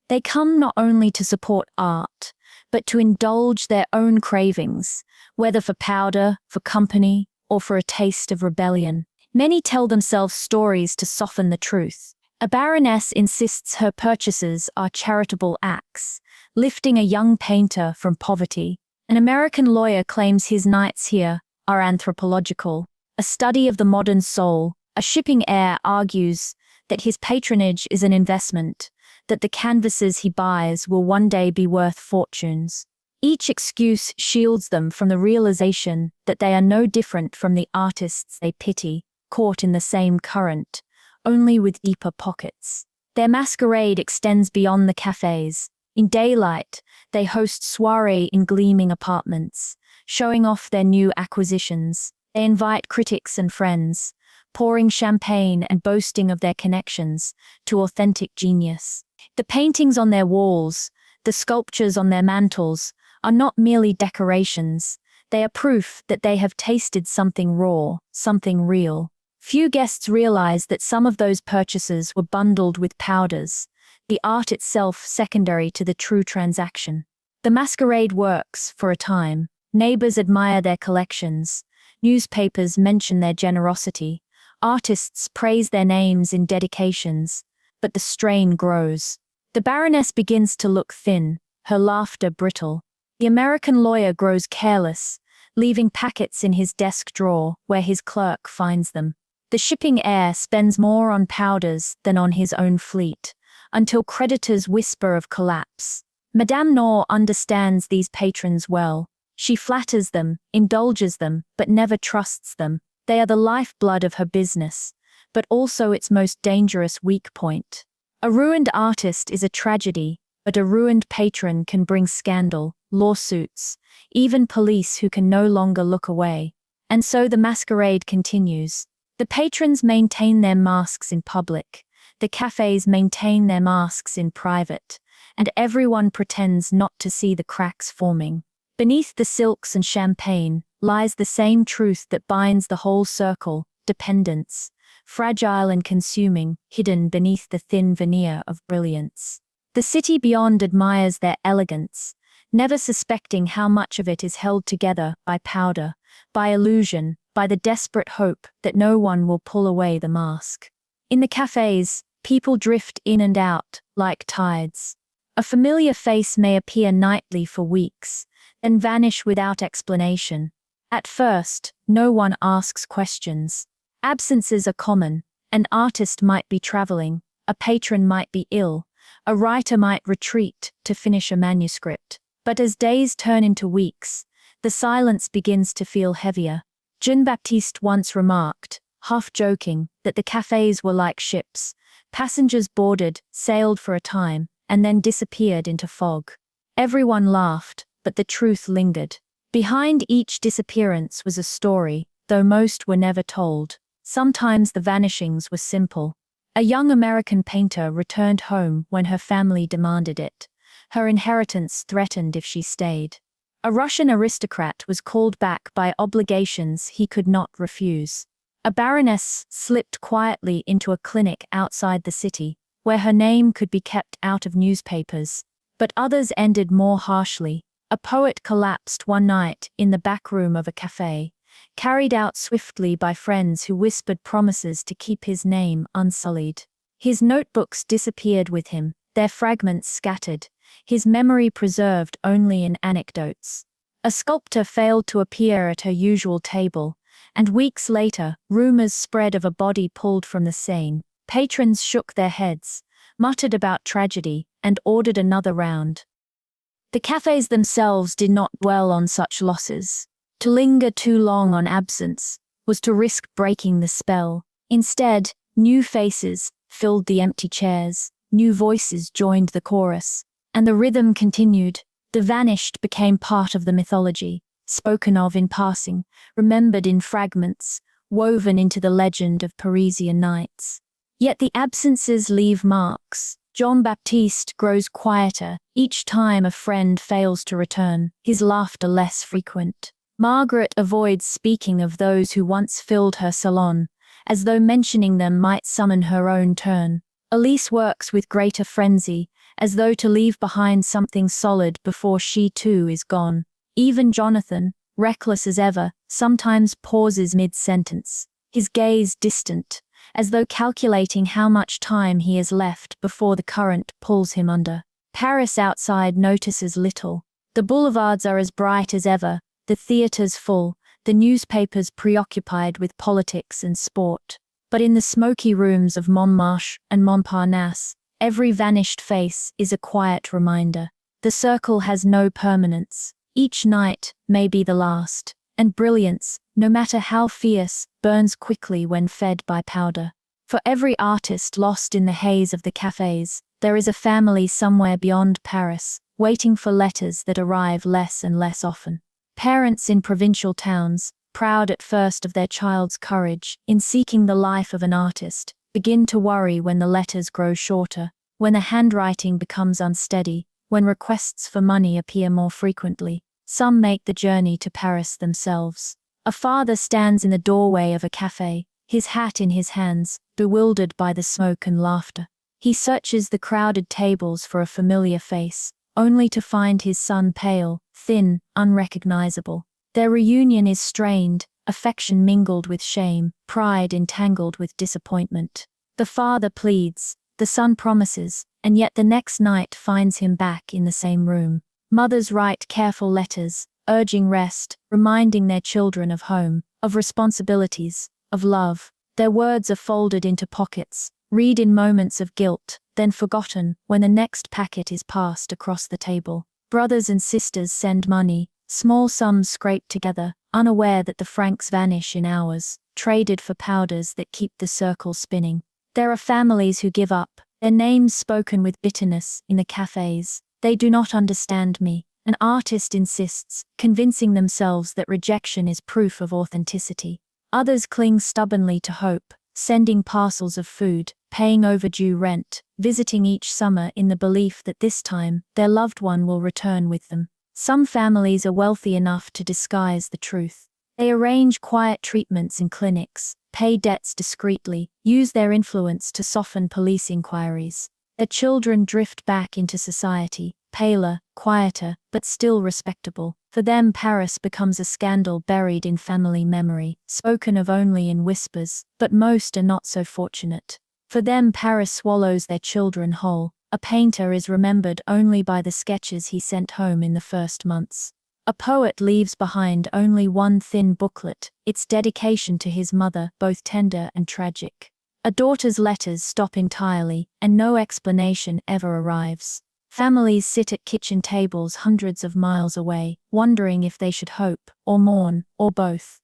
They come not only to support art, but to indulge their own cravings, whether for powder, for company, or for a taste of rebellion. Many tell themselves stories to soften the truth. A baroness insists her purchases are charitable acts, lifting a young painter from poverty. An American lawyer claims his nights here are anthropological, a study of the modern soul. A shipping heir argues that his patronage is an investment, that the canvases he buys will one day be worth fortunes. Each excuse shields them from the realization that they are no different from the artists they pity, caught in the same current, only with deeper pockets. Their masquerade extends beyond the cafes. In daylight, they host soirées in gleaming apartments, showing off their new acquisitions. They invite critics and friends, pouring champagne and boasting of their connections to authentic genius. The paintings on their walls, the sculptures on their mantels, are not merely decorations. They are proof that they have tasted something raw, something real. Few guests realize that some of those purchases were bundled with powders, the art itself secondary to the true transaction. The masquerade works for a time. Neighbors admire their collections. Newspapers mention their generosity. Artists praise their names in dedications. But the strain grows. The baroness begins to look thin, her laughter brittle. The American lawyer grows careless, leaving packets in his desk drawer where his clerk finds them. The shipping heir spends more on powders than on his own fleet, until creditors whisper of collapse. Madame Noir understands these patrons well. She flatters them, indulges them, but never trusts them. They are the lifeblood of her business, but also its most dangerous weak point. A ruined artist is a tragedy, but a ruined patron can bring scandal, lawsuits, even police who can no longer look away. And so the masquerade continues. The patrons maintain their masks in public, the cafes maintain their masks in private, and everyone pretends not to see the cracks forming. Beneath the silks and champagne lies the same truth that binds the whole circle: dependence, fragile and consuming, hidden beneath the thin veneer of brilliance. The city beyond admires their elegance, never suspecting how much of it is held together by powder, by illusion, by the desperate hope that no one will pull away the mask. In the cafes, people drift in and out like tides. A familiar face may appear nightly for weeks, then vanish without explanation. At first, no one asks questions. Absences are common. An artist might be traveling, a patron might be ill, a writer might retreat to finish a manuscript. But as days turn into weeks, the silence begins to feel heavier. Jean-Baptiste once remarked, half joking, that the cafes were like ships. Passengers boarded, sailed for a time, and then disappeared into fog. Everyone laughed, but the truth lingered. Behind each disappearance was a story, though most were never told. Sometimes the vanishings were simple. A young American painter returned home when her family demanded it. Her inheritance threatened if she stayed. A Russian aristocrat was called back by obligations he could not refuse. A baroness slipped quietly into a clinic outside the city, where her name could be kept out of newspapers. But others ended more harshly. A poet collapsed one night in the back room of a cafe, carried out swiftly by friends who whispered promises to keep his name unsullied. His notebooks disappeared with him, their fragments scattered, his memory preserved only in anecdotes. A sculptor failed to appear at her usual table, and weeks later, rumors spread of a body pulled from the Seine. Patrons shook their heads, muttered about tragedy, and ordered another round. The cafes themselves did not dwell on such losses. To linger too long on absence was to risk breaking the spell. Instead, new faces filled the empty chairs, new voices joined the chorus, and the rhythm continued. The vanished became part of the mythology, spoken of in passing, remembered in fragments, woven into the legend of Parisian nights. Yet the absences leave marks. Jean-Baptiste grows quieter each time a friend fails to return, his laughter less frequent. Margaret avoids speaking of those who once filled her salon, as though mentioning them might summon her own turn. Elise works with greater frenzy, as though to leave behind something solid before she too is gone. Even Jonathan, reckless as ever, sometimes pauses mid-sentence, his gaze distant, as though calculating how much time he has left before the current pulls him under. Paris outside notices little. The boulevards are as bright as ever, the theatres full, the newspapers preoccupied with politics and sport. But in the smoky rooms of Montmartre and Montparnasse, every vanished face is a quiet reminder. The circle has no permanence. Each night may be the last, and brilliance, no matter how fierce, burns quickly when fed by powder. For every artist lost in the haze of the cafés, there is a family somewhere beyond Paris, waiting for letters that arrive less and less often. Parents in provincial towns, proud at first of their child's courage in seeking the life of an artist, begin to worry when the letters grow shorter, when the handwriting becomes unsteady, when requests for money appear more frequently. Some make the journey to Paris themselves. A father stands in the doorway of a café, his hat in his hands, bewildered by the smoke and laughter. He searches the crowded tables for a familiar face, only to find his son pale, thin, unrecognizable. Their reunion is strained, affection mingled with shame, pride entangled with disappointment. The father pleads, the son promises, and yet the next night finds him back in the same room. Mothers write careful letters, urging rest, reminding their children of home, of responsibilities, of love. Their words are folded into pockets, read in moments of guilt, then forgotten when the next packet is passed across the table. Brothers and sisters send money, small sums scraped together, unaware that the francs vanish in hours, traded for powders that keep the circle spinning. There are families who give up, their names spoken with bitterness in the cafés. They do not understand me. An artist insists, convincing themselves that rejection is proof of authenticity. Others cling stubbornly to hope, sending parcels of food, paying overdue rent, visiting each summer in the belief that this time their loved one will return with them. Some families are wealthy enough to disguise the truth. They arrange quiet treatments in clinics, pay debts discreetly, use their influence to soften police inquiries. Their children drift back into society, paler, quieter, but still respectable. For them, Paris becomes a scandal buried in family memory, spoken of only in whispers, but most are not so fortunate. For them, Paris swallows their children whole. A painter is remembered only by the sketches he sent home in the first months. A poet leaves behind only one thin booklet, its dedication to his mother, both tender and tragic. A daughter's letters stop entirely, and no explanation ever arrives. Families sit at kitchen tables hundreds of miles away, wondering if they should hope, or mourn, or both.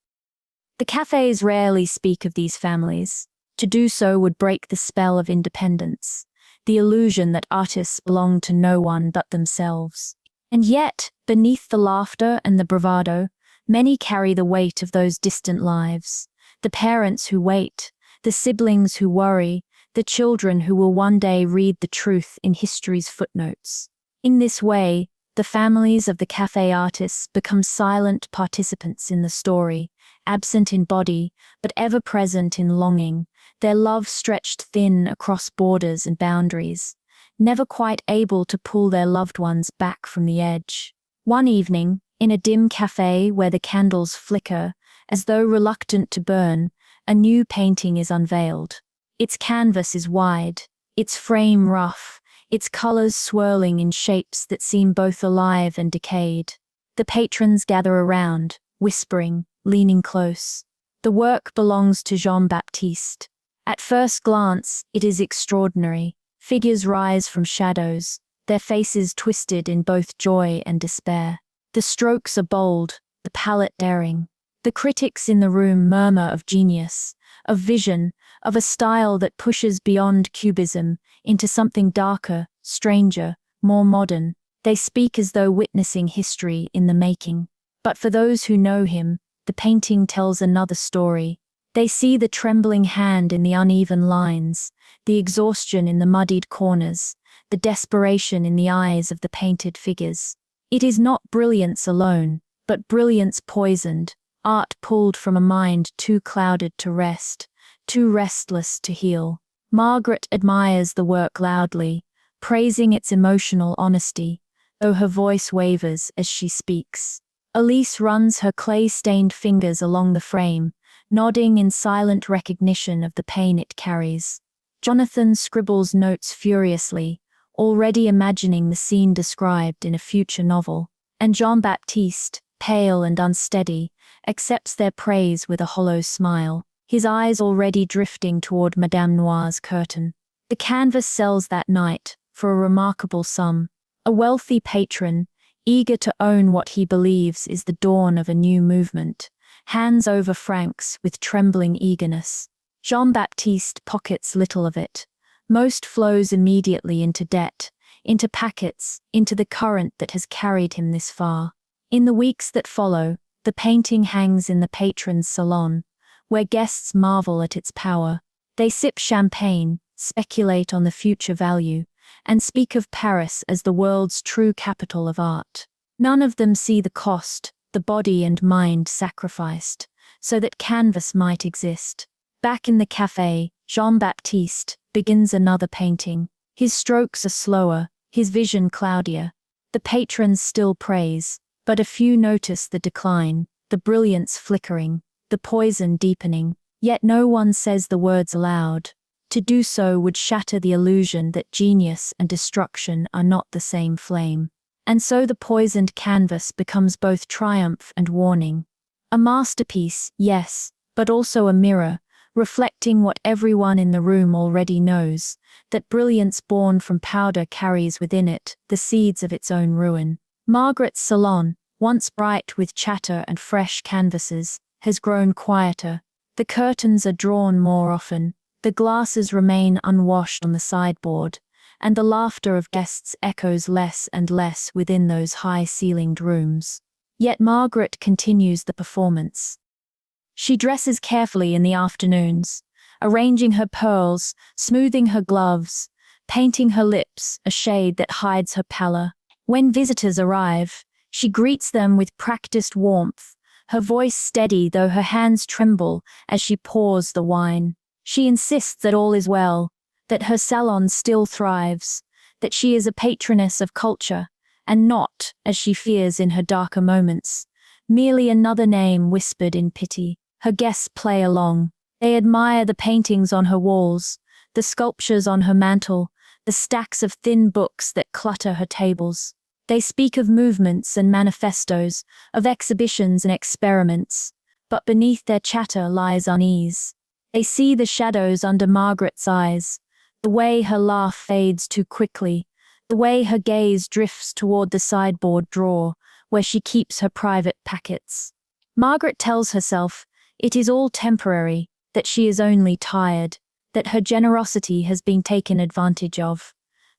The cafés rarely speak of these families. To do so would break the spell of independence, the illusion that artists belong to no one but themselves. And yet, beneath the laughter and the bravado, many carry the weight of those distant lives. The parents who wait, the siblings who worry, the children who will one day read the truth in history's footnotes. In this way, the families of the café artists become silent participants in the story, absent in body, but ever present in longing, their love stretched thin across borders and boundaries, never quite able to pull their loved ones back from the edge. One evening, in a dim café where the candles flicker, as though reluctant to burn, a new painting is unveiled. Its canvas is wide, its frame rough, its colors swirling in shapes that seem both alive and decayed. The patrons gather around, whispering, leaning close. The work belongs to Jean-Baptiste. At first glance, it is extraordinary. Figures rise from shadows, their faces twisted in both joy and despair. The strokes are bold, the palette daring. The critics in the room murmur of genius, of vision, of a style that pushes beyond cubism into something darker, stranger, more modern. They speak as though witnessing history in the making. But for those who know him, the painting tells another story. They see the trembling hand in the uneven lines, the exhaustion in the muddied corners, the desperation in the eyes of the painted figures. It is not brilliance alone, but brilliance poisoned, art pulled from a mind too clouded to rest, too restless to heal. Margaret admires the work loudly, praising its emotional honesty, though her voice wavers as she speaks. Elise runs her clay-stained fingers along the frame, nodding in silent recognition of the pain it carries. Jonathan scribbles notes furiously, already imagining the scene described in a future novel, and Jean-Baptiste, pale and unsteady, accepts their praise with a hollow smile, his eyes already drifting toward Madame Noir's curtain. The canvas sells that night, for a remarkable sum. A wealthy patron, eager to own what he believes is the dawn of a new movement, hands over francs with trembling eagerness. Jean-Baptiste pockets little of it. Most flows immediately into debt, into packets, into the current that has carried him this far. In the weeks that follow, the painting hangs in the patron's salon, where guests marvel at its power. They sip champagne, speculate on the future value, and speak of Paris as the world's true capital of art. None of them see the cost, the body and mind sacrificed, so that canvas might exist. Back in the café, Jean-Baptiste begins another painting. His strokes are slower, his vision cloudier. The patrons still praise, but a few notice the decline, the brilliance flickering, the poison deepening, yet no one says the words aloud. To do so would shatter the illusion that genius and destruction are not the same flame. And so the poisoned canvas becomes both triumph and warning. A masterpiece, yes, but also a mirror, reflecting what everyone in the room already knows, that brilliance born from powder carries within it the seeds of its own ruin. Margaret's salon, once bright with chatter and fresh canvases, has grown quieter. The curtains are drawn more often, the glasses remain unwashed on the sideboard, and the laughter of guests echoes less and less within those high-ceilinged rooms. Yet Margaret continues the performance. She dresses carefully in the afternoons, arranging her pearls, smoothing her gloves, painting her lips a shade that hides her pallor. When visitors arrive, she greets them with practiced warmth, her voice steady though her hands tremble as she pours the wine. She insists that all is well, that her salon still thrives, that she is a patroness of culture, and not, as she fears in her darker moments, merely another name whispered in pity. Her guests play along. They admire the paintings on her walls, the sculptures on her mantel, the stacks of thin books that clutter her tables. They speak of movements and manifestos, of exhibitions and experiments, but beneath their chatter lies unease. They see the shadows under Margaret's eyes, the way her laugh fades too quickly, the way her gaze drifts toward the sideboard drawer where she keeps her private packets. Margaret tells herself it is all temporary, that she is only tired, that her generosity has been taken advantage of.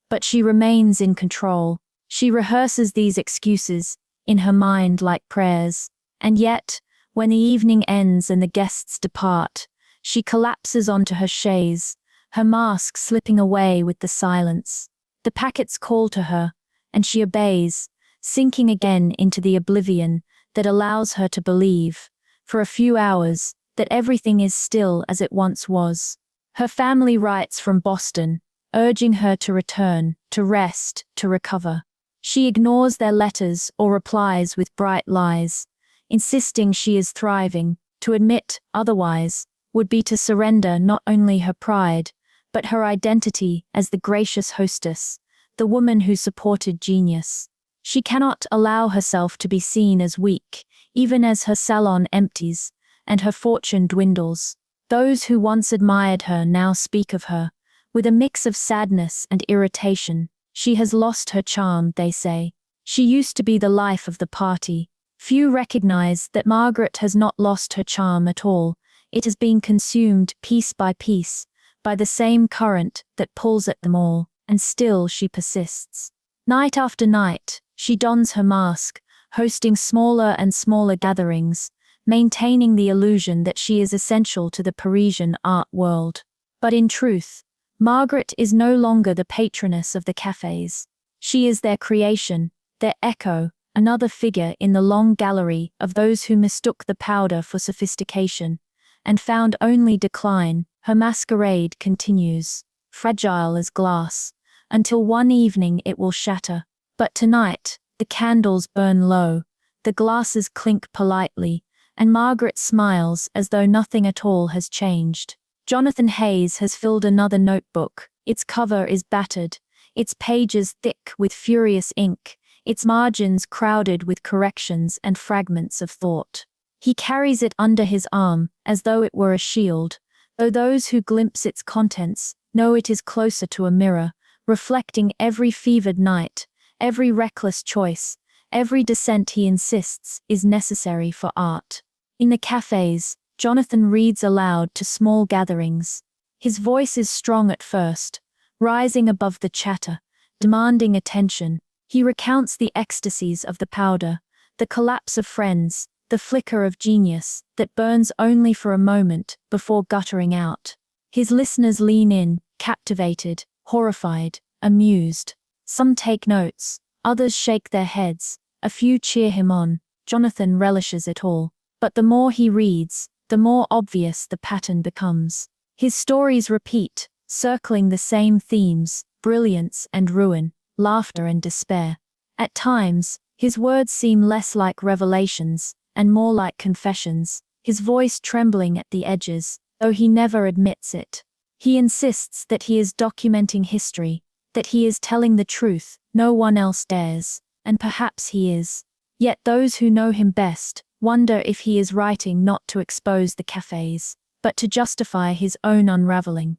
But she remains in control. She rehearses these excuses in her mind like prayers, and yet, when the evening ends and the guests depart, she collapses onto her chaise, her mask slipping away with the silence. The packets call to her, and she obeys, sinking again into the oblivion that allows her to believe, for a few hours, that everything is still as it once was. Her family writes from Boston, urging her to return, to rest, to recover. She ignores their letters or replies with bright lies, insisting she is thriving. To admit otherwise would be to surrender not only her pride, but her identity as the gracious hostess, the woman who supported genius. She cannot allow herself to be seen as weak, even as her salon empties and her fortune dwindles. Those who once admired her now speak of her, with a mix of sadness and irritation. She has lost her charm, they say. She used to be the life of the party. Few recognize that Margaret has not lost her charm at all. It has been consumed piece by piece, by the same current that pulls at them all, and still she persists. Night after night, she dons her mask, hosting smaller and smaller gatherings, maintaining the illusion that she is essential to the Parisian art world. But in truth, Margaret is no longer the patroness of the cafés. She is their creation, their echo, another figure in the long gallery of those who mistook the powder for sophistication and found only decline. Her masquerade continues, fragile as glass, until one evening it will shatter. But tonight, the candles burn low, the glasses clink politely, and Margaret smiles as though nothing at all has changed. Jonathan Hayes has filled another notebook. Its cover is battered, its pages thick with furious ink, its margins crowded with corrections and fragments of thought. He carries it under his arm as though it were a shield, though those who glimpse its contents know it is closer to a mirror, reflecting every fevered night, every reckless choice, every dissent he insists is necessary for art. In the cafés, Jonathan reads aloud to small gatherings. His voice is strong at first, rising above the chatter, demanding attention. He recounts the ecstasies of the powder, the collapse of friends, the flicker of genius that burns only for a moment before guttering out. His listeners lean in, captivated, horrified, amused. Some take notes, others shake their heads, a few cheer him on. Jonathan relishes it all. But the more he reads, the more obvious the pattern becomes. His stories repeat, circling the same themes: brilliance and ruin, laughter and despair. At times, his words seem less like revelations and more like confessions, his voice trembling at the edges, though he never admits it. He insists that he is documenting history, that he is telling the truth no one else dares, and perhaps he is. Yet those who know him best wonder if he is writing not to expose the cafés, but to justify his own unraveling.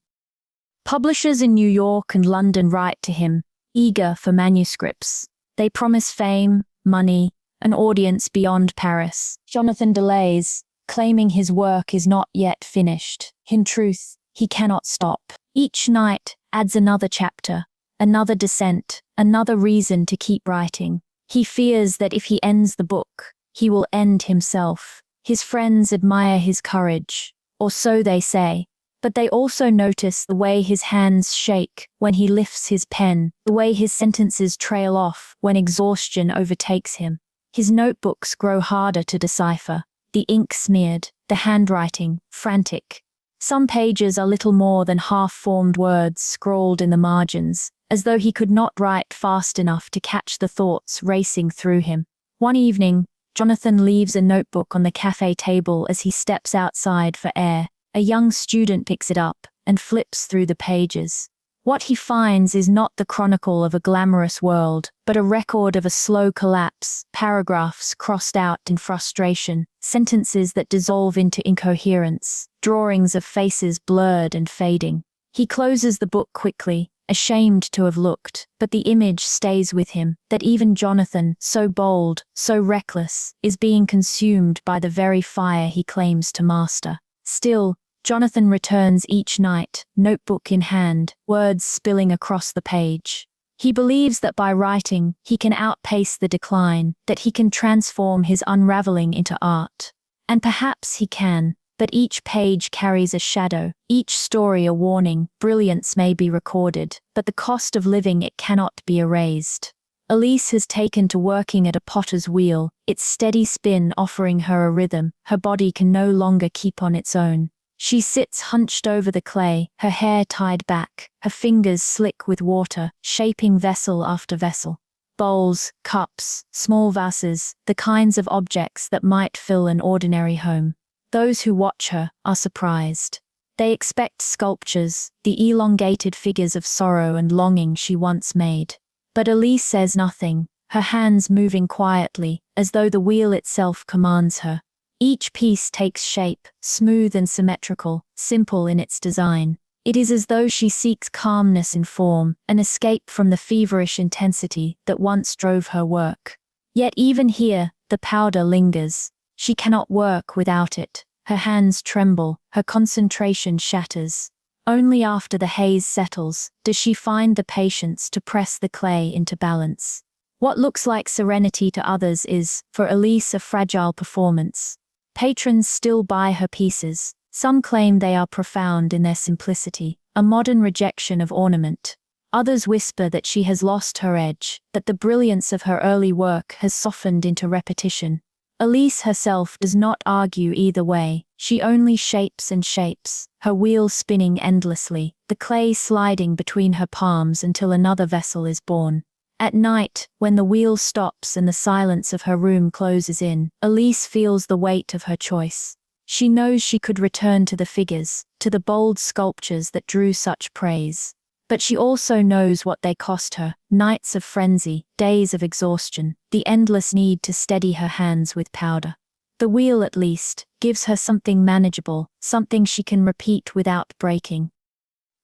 Publishers in New York and London write to him, eager for manuscripts. They promise fame, money, an audience beyond Paris. Jonathan delays, claiming his work is not yet finished. In truth, he cannot stop. Each night adds another chapter, another descent, another reason to keep writing. He fears that if he ends the book, he will end himself. His friends admire his courage, or so they say, but they also notice the way his hands shake when he lifts his pen, the way his sentences trail off when exhaustion overtakes him. His notebooks grow harder to decipher, the ink smeared, the handwriting frantic. Some pages are little more than half-formed words scrawled in the margins, as though he could not write fast enough to catch the thoughts racing through him. One evening, Jonathan leaves a notebook on the cafe table as he steps outside for air. A young student picks it up and flips through the pages. What he finds is not the chronicle of a glamorous world, but a record of a slow collapse, paragraphs crossed out in frustration, sentences that dissolve into incoherence, drawings of faces blurred and fading. He closes the book quickly, ashamed to have looked, but the image stays with him, that even Jonathan, so bold, so reckless, is being consumed by the very fire he claims to master. Still, Jonathan returns each night, notebook in hand, words spilling across the page. He believes that by writing, he can outpace the decline, that he can transform his unraveling into art. And perhaps he can, but each page carries a shadow, each story a warning. Brilliance may be recorded, but the cost of living it cannot be erased. Elise has taken to working at a potter's wheel, its steady spin offering her a rhythm. Her body can no longer keep on its own. She sits hunched over the clay, her hair tied back, her fingers slick with water, shaping vessel after vessel. Bowls, cups, small vases, the kinds of objects that might fill an ordinary home. Those who watch her are surprised. They expect sculptures, the elongated figures of sorrow and longing she once made. But Elise says nothing, her hands moving quietly, as though the wheel itself commands her. Each piece takes shape, smooth and symmetrical, simple in its design. It is as though she seeks calmness in form, an escape from the feverish intensity that once drove her work. Yet even here, the powder lingers. She cannot work without it. Her hands tremble, her concentration shatters. Only after the haze settles does she find the patience to press the clay into balance. What looks like serenity to others is, for Elise, a fragile performance. Patrons still buy her pieces. Some claim they are profound in their simplicity, a modern rejection of ornament. Others whisper that she has lost her edge, that the brilliance of her early work has softened into repetition. Elise herself does not argue either way. She only shapes and shapes, her wheel spinning endlessly, the clay sliding between her palms until another vessel is born. At night, when the wheel stops and the silence of her room closes in, Elise feels the weight of her choice. She knows she could return to the figures, to the bold sculptures that drew such praise. But she also knows what they cost her: nights of frenzy, days of exhaustion, the endless need to steady her hands with powder. The wheel, at least, gives her something manageable, something she can repeat without breaking.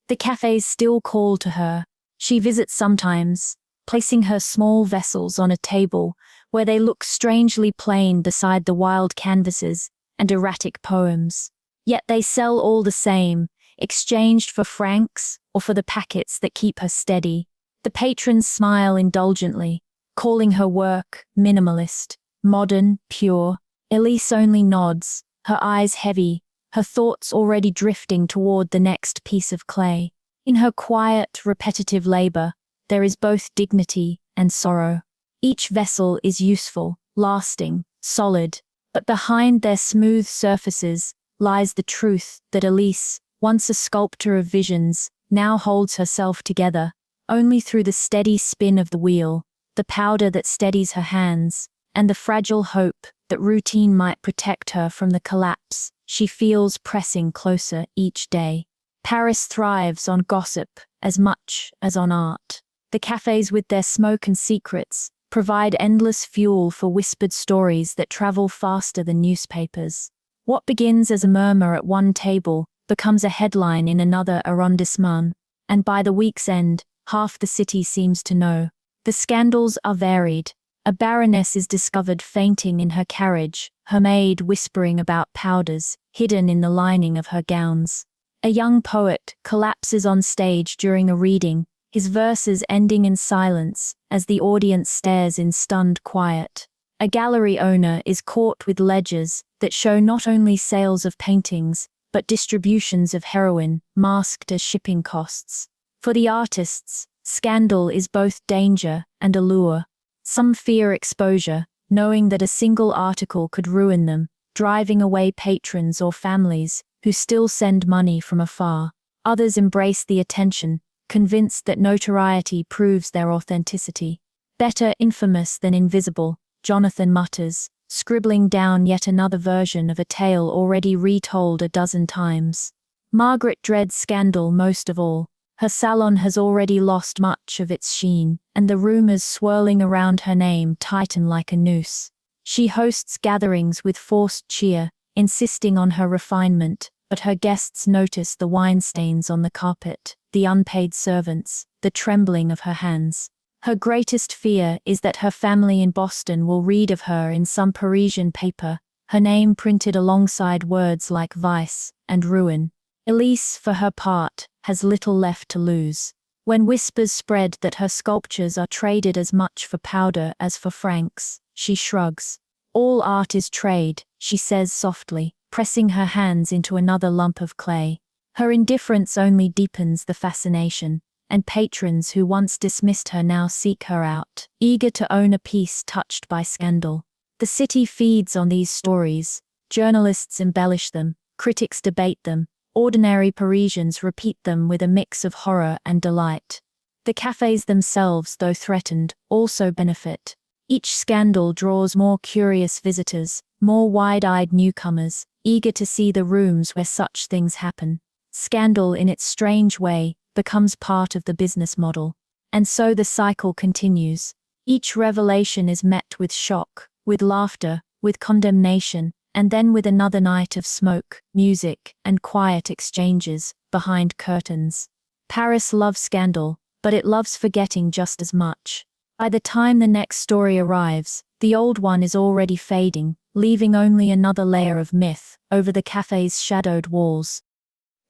The cafes still call to her. She visits sometimes, placing her small vessels on a table where they look strangely plain beside the wild canvases and erratic poems. Yet they sell all the same, exchanged for francs or for the packets that keep her steady. The patrons smile indulgently, calling her work minimalist, modern, pure. Elise only nods, her eyes heavy, her thoughts already drifting toward the next piece of clay. In her quiet, repetitive labor, there is both dignity and sorrow. Each vessel is useful, lasting, solid, but behind their smooth surfaces lies the truth that Elise, once a sculptor of visions, now holds herself together, only through the steady spin of the wheel, the powder that steadies her hands, and the fragile hope that routine might protect her from the collapse she feels pressing closer each day. Paris thrives on gossip as much as on art. The cafes with their smoke and secrets provide endless fuel for whispered stories that travel faster than newspapers. What begins as a murmur at one table becomes a headline in another arrondissement, and by the week's end, half the city seems to know. The scandals are varied. A baroness is discovered fainting in her carriage, her maid whispering about powders hidden in the lining of her gowns. A young poet collapses on stage during a reading, his verses ending in silence as the audience stares in stunned quiet. A gallery owner is caught with ledgers that show not only sales of paintings, but distributions of heroin, masked as shipping costs. For the artists, scandal is both danger and allure. Some fear exposure, knowing that a single article could ruin them, driving away patrons or families who still send money from afar. Others embrace the attention, convinced that notoriety proves their authenticity. Better infamous than invisible, Jonathan mutters, scribbling down yet another version of a tale already retold a dozen times. Margaret dreads scandal most of all. Her salon has already lost much of its sheen, and the rumors swirling around her name tighten like a noose. She hosts gatherings with forced cheer, insisting on her refinement, but her guests notice the wine stains on the carpet, the unpaid servants, the trembling of her hands. Her greatest fear is that her family in Boston will read of her in some Parisian paper, her name printed alongside words like vice and ruin. Elise, for her part, has little left to lose. When whispers spread that her sculptures are traded as much for powder as for francs, she shrugs. All art is trade, she says softly, pressing her hands into another lump of clay. Her indifference only deepens the fascination, and patrons who once dismissed her now seek her out, eager to own a piece touched by scandal. The city feeds on these stories. Journalists embellish them, critics debate them, ordinary Parisians repeat them with a mix of horror and delight. The cafes themselves, though threatened, also benefit. Each scandal draws more curious visitors, more wide-eyed newcomers, eager to see the rooms where such things happen. Scandal, in its strange way, becomes part of the business model. And so the cycle continues. Each revelation is met with shock, with laughter, with condemnation, and then with another night of smoke, music, and quiet exchanges behind curtains. Paris loves scandal, but it loves forgetting just as much. By the time the next story arrives, the old one is already fading, leaving only another layer of myth over the cafe's shadowed walls.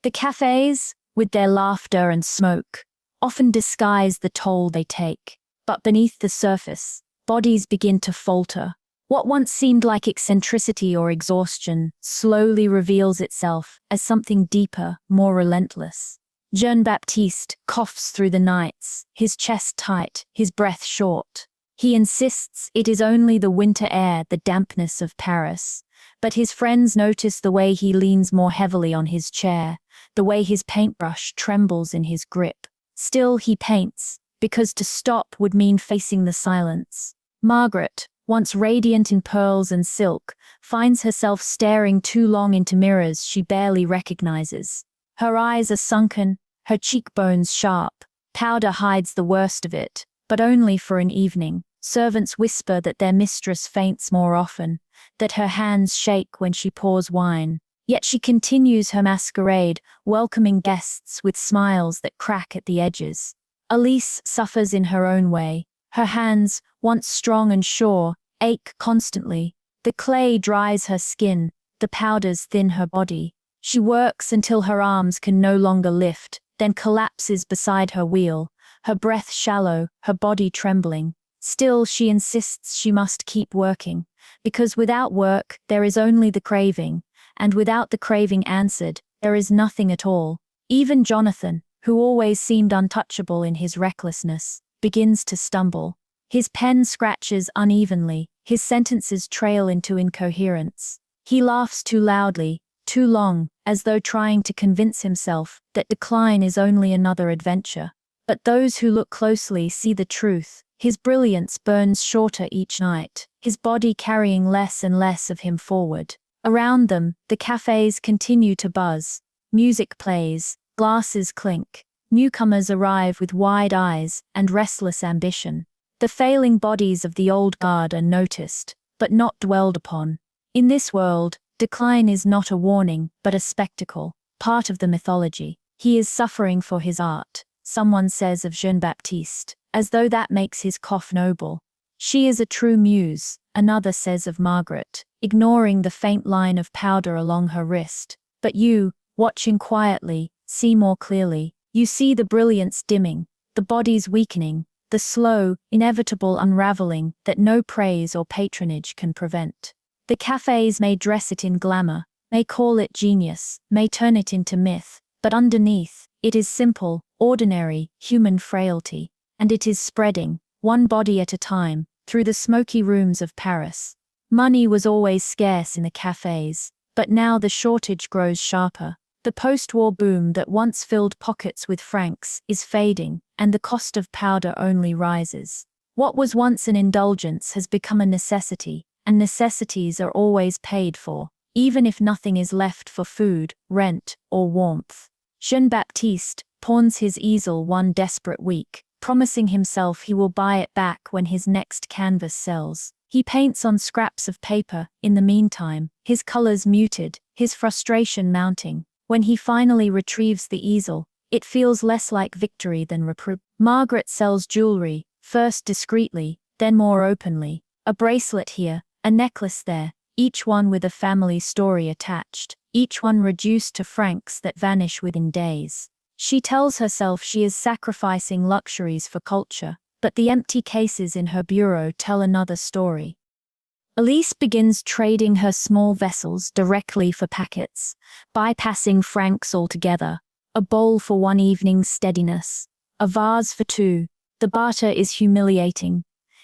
The cafes, with their laughter and smoke, often disguise the toll they take. But beneath the surface, bodies begin to falter. What once seemed like eccentricity or exhaustion slowly reveals itself as something deeper, more relentless. Jean-Baptiste coughs through the nights, his chest tight, his breath short. He insists it is only the winter air, the dampness of Paris. But his friends notice the way he leans more heavily on his chair, the way his paintbrush trembles in his grip. Still he paints, because to stop would mean facing the silence. Margaret, once radiant in pearls and silk, finds herself staring too long into mirrors she barely recognizes. Her eyes are sunken, her cheekbones sharp. Powder hides the worst of it, but only for an evening. Servants whisper that their mistress faints more often, that her hands shake when she pours wine. Yet she continues her masquerade, welcoming guests with smiles that crack at the edges. Elise suffers in her own way. Her hands, once strong and sure, ache constantly. The clay dries her skin, the powders thin her body. She works until her arms can no longer lift, then collapses beside her wheel, her breath shallow, her body trembling. Still she insists she must keep working, because without work there is only the craving, and without the craving answered, there is nothing at all. Even Jonathan, who always seemed untouchable in his recklessness, begins to stumble. His pen scratches unevenly, his sentences trail into incoherence. He laughs too loudly, too long, as though trying to convince himself that decline is only another adventure. But those who look closely see the truth. His brilliance burns shorter each night, his body carrying less and less of him forward. Around them, the cafes continue to buzz. Music plays, glasses clink. Newcomers arrive with wide eyes and restless ambition. The failing bodies of the old guard are noticed, but not dwelled upon. In this world, decline is not a warning, but a spectacle, part of the mythology. He is suffering for his art, someone says of Jean-Baptiste, as though that makes his cough noble. She is a true muse, another says of Margaret, ignoring the faint line of powder along her wrist. But you, watching quietly, see more clearly. You see the brilliance dimming, the bodies weakening, the slow, inevitable unraveling that no praise or patronage can prevent. The cafes may dress it in glamour, may call it genius, may turn it into myth, but underneath, it is simple, ordinary, human frailty. And it is spreading, one body at a time, through the smoky rooms of Paris. Money was always scarce in the cafes, but now the shortage grows sharper. The post-war boom that once filled pockets with francs is fading, and the cost of powder only rises. What was once an indulgence has become a necessity, and necessities are always paid for, even if nothing is left for food, rent, or warmth. Jean-Baptiste pawns his easel one desperate week, promising himself he will buy it back when his next canvas sells. He paints on scraps of paper, in the meantime, his colors muted, his frustration mounting. When he finally retrieves the easel, it feels less like victory than reproof. Margaret sells jewelry, first discreetly, then more openly. A bracelet here, a necklace there, each one with a family story attached, each one reduced to francs that vanish within days. She tells herself she is sacrificing luxuries for culture, but the empty cases in her bureau tell another story. Elise begins trading her small vessels directly for packets, bypassing francs altogether. A bowl for one evening's steadiness, a vase for two. The barter is humiliating,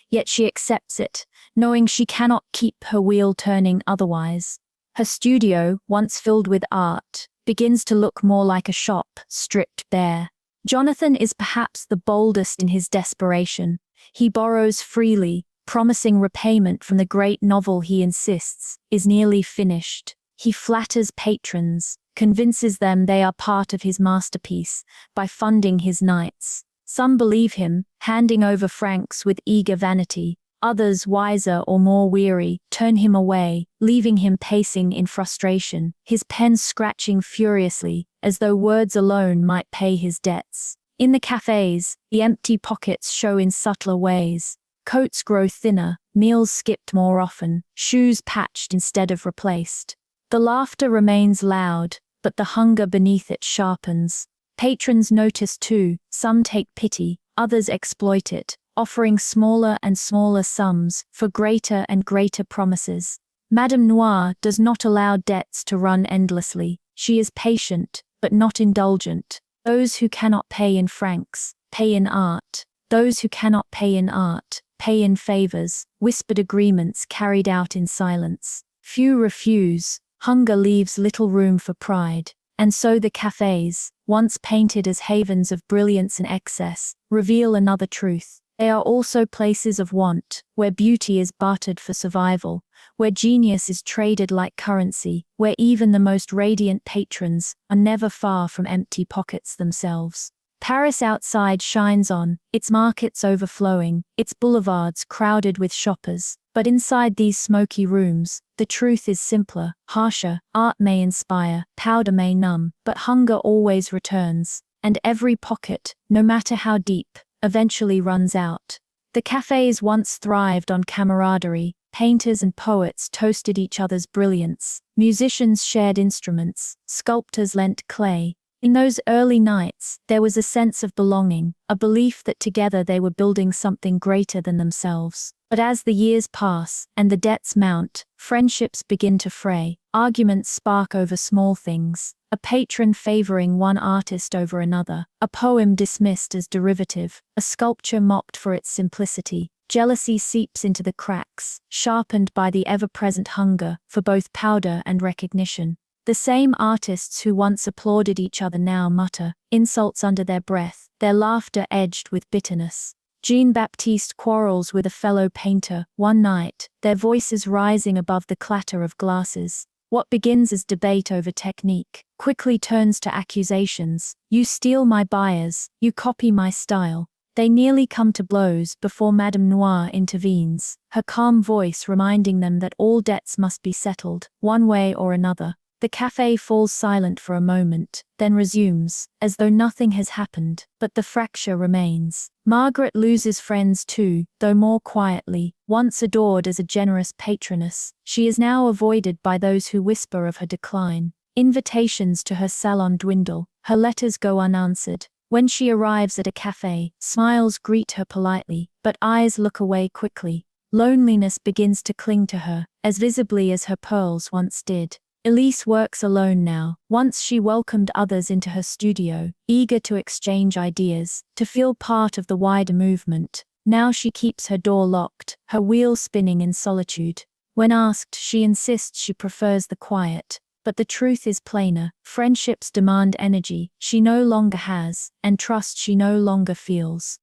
yet she accepts it, knowing she cannot keep her wheel turning otherwise. Her studio, once filled with art, begins to look more like a shop, stripped bare. Jonathan is perhaps the boldest in his desperation. He borrows freely, promising repayment from the great novel he insists is nearly finished. He flatters patrons, convinces them they are part of his masterpiece by funding his nights. Some believe him, handing over francs with eager vanity. Others, wiser or more weary, turn him away, leaving him pacing in frustration, his pen scratching furiously, as though words alone might pay his debts. In the cafes, the empty pockets show in subtler ways. Coats grow thinner, meals skipped more often, shoes patched instead of replaced. The laughter remains loud, but the hunger beneath it sharpens. Patrons notice too, some take pity, others exploit it, offering smaller and smaller sums for greater and greater promises. Madame Noir does not allow debts to run endlessly. She is patient, but not indulgent. Those who cannot pay in francs, pay in art. Those who cannot pay in art, pay in favors, whispered agreements carried out in silence. Few refuse, hunger leaves little room for pride. And so the cafes, once painted as havens of brilliance and excess, reveal another truth. They are also places of want, where beauty is bartered for survival, where genius is traded like currency, where even the most radiant patrons are never far from empty pockets themselves. Paris outside shines on, its markets overflowing, its boulevards crowded with shoppers. But inside these smoky rooms, the truth is simpler, harsher. Art may inspire, powder may numb, but hunger always returns, and every pocket, no matter how deep, eventually runs out. The cafes once thrived on camaraderie. Painters and poets toasted each other's brilliance. Musicians shared instruments. Sculptors lent clay. In those early nights, there was a sense of belonging, a belief that together they were building something greater than themselves. But as the years pass, and the debts mount, friendships begin to fray, arguments spark over small things, a patron favoring one artist over another, a poem dismissed as derivative, a sculpture mocked for its simplicity. Jealousy seeps into the cracks, sharpened by the ever-present hunger for both powder and recognition. The same artists who once applauded each other now mutter insults under their breath, their laughter edged with bitterness. Jean-Baptiste quarrels with a fellow painter one night, their voices rising above the clatter of glasses. What begins as debate over technique quickly turns to accusations. You steal my buyers, you copy my style. They nearly come to blows before Madame Noir intervenes, her calm voice reminding them that all debts must be settled, one way or another. The café falls silent for a moment, then resumes, as though nothing has happened, but the fracture remains. Margaret loses friends too, though more quietly. Once adored as a generous patroness, she is now avoided by those who whisper of her decline. Invitations to her salon dwindle, her letters go unanswered. When she arrives at a café, smiles greet her politely, but eyes look away quickly. Loneliness begins to cling to her, as visibly as her pearls once did. Elise works alone now. Once she welcomed others into her studio, eager to exchange ideas, to feel part of the wider movement. Now she keeps her door locked, her wheel spinning in solitude. When asked, she insists she prefers the quiet. But the truth is plainer. Friendships demand energy she no longer has, and trust she no longer feels.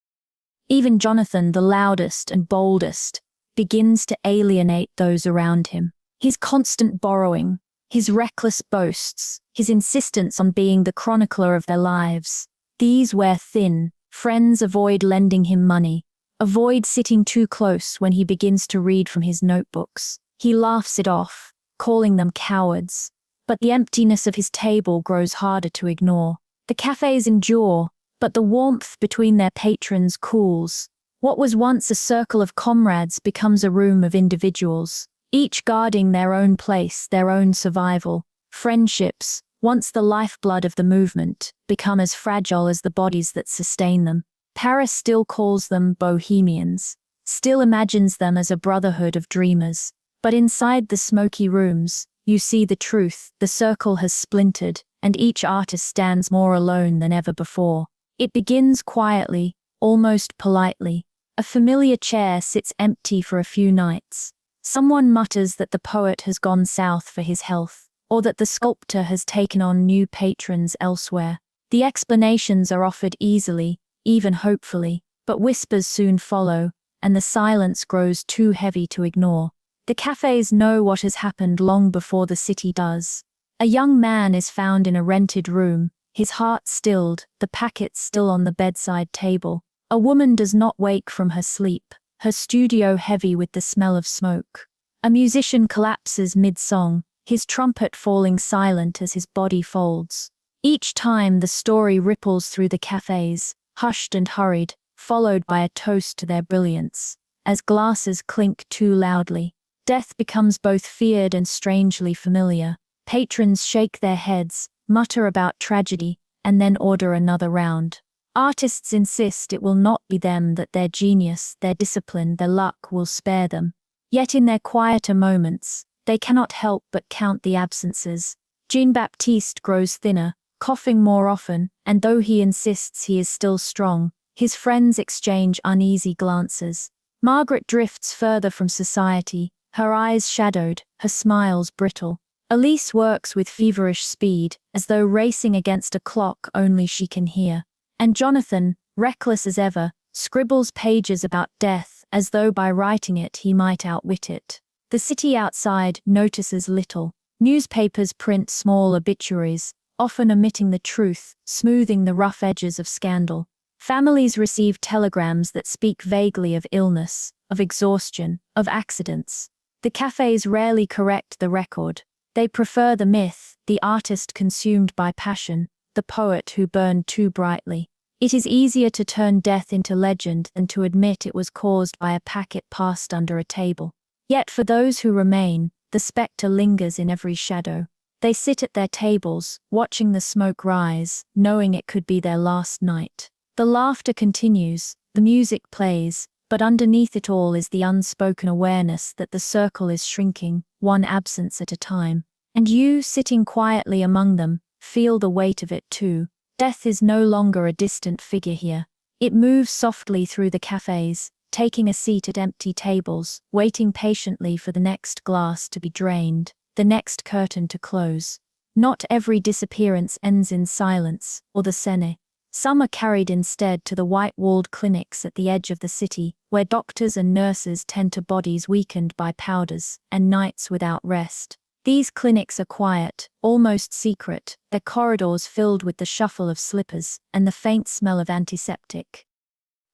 Even Jonathan, the loudest and boldest, begins to alienate those around him. His constant borrowing, his reckless boasts, his insistence on being the chronicler of their lives. These wear thin. Friends avoid lending him money, avoid sitting too close when he begins to read from his notebooks. He laughs it off, calling them cowards. But the emptiness of his table grows harder to ignore. The cafes endure, but the warmth between their patrons cools. What was once a circle of comrades becomes a room of individuals, each guarding their own place, their own survival. Friendships, once the lifeblood of the movement, become as fragile as the bodies that sustain them. Paris still calls them bohemians, still imagines them as a brotherhood of dreamers. But inside the smoky rooms, you see the truth. The circle has splintered, and each artist stands more alone than ever before. It begins quietly, almost politely. A familiar chair sits empty for a few nights. Someone mutters that the poet has gone south for his health, or that the sculptor has taken on new patrons elsewhere. The explanations are offered easily, even hopefully, but whispers soon follow, and the silence grows too heavy to ignore. The cafes know what has happened long before the city does. A young man is found in a rented room, his heart stilled, the packets still on the bedside table. A woman does not wake from her sleep, her studio heavy with the smell of smoke. A musician collapses mid-song, his trumpet falling silent as his body folds. Each time the story ripples through the cafes, hushed and hurried, followed by a toast to their brilliance. As glasses clink too loudly, death becomes both feared and strangely familiar. Patrons shake their heads, mutter about tragedy, and then order another round. Artists insist it will not be them, that their genius, their discipline, their luck will spare them. Yet in their quieter moments, they cannot help but count the absences. Jean-Baptiste grows thinner, coughing more often, and though he insists he is still strong, his friends exchange uneasy glances. Margaret drifts further from society, her eyes shadowed, her smiles brittle. Elise works with feverish speed, as though racing against a clock only she can hear. And Jonathan, reckless as ever, scribbles pages about death as though by writing it he might outwit it. The city outside notices little. Newspapers print small obituaries, often omitting the truth, smoothing the rough edges of scandal. Families receive telegrams that speak vaguely of illness, of exhaustion, of accidents. The cafes rarely correct the record. They prefer the myth, the artist consumed by passion, the poet who burned too brightly. It is easier to turn death into legend than to admit it was caused by a packet passed under a table. Yet for those who remain, the spectre lingers in every shadow. They sit at their tables, watching the smoke rise, knowing it could be their last night. The laughter continues, the music plays, but underneath it all is the unspoken awareness that the circle is shrinking, one absence at a time. And you, sitting quietly among them, feel the weight of it too. Death is no longer a distant figure here. It moves softly through the cafes, taking a seat at empty tables, waiting patiently for the next glass to be drained, the next curtain to close. Not every disappearance ends in silence, or the scene. Some are carried instead to the white-walled clinics at the edge of the city, where doctors and nurses tend to bodies weakened by powders, and nights without rest. These clinics are quiet, almost secret, their corridors filled with the shuffle of slippers and the faint smell of antiseptic.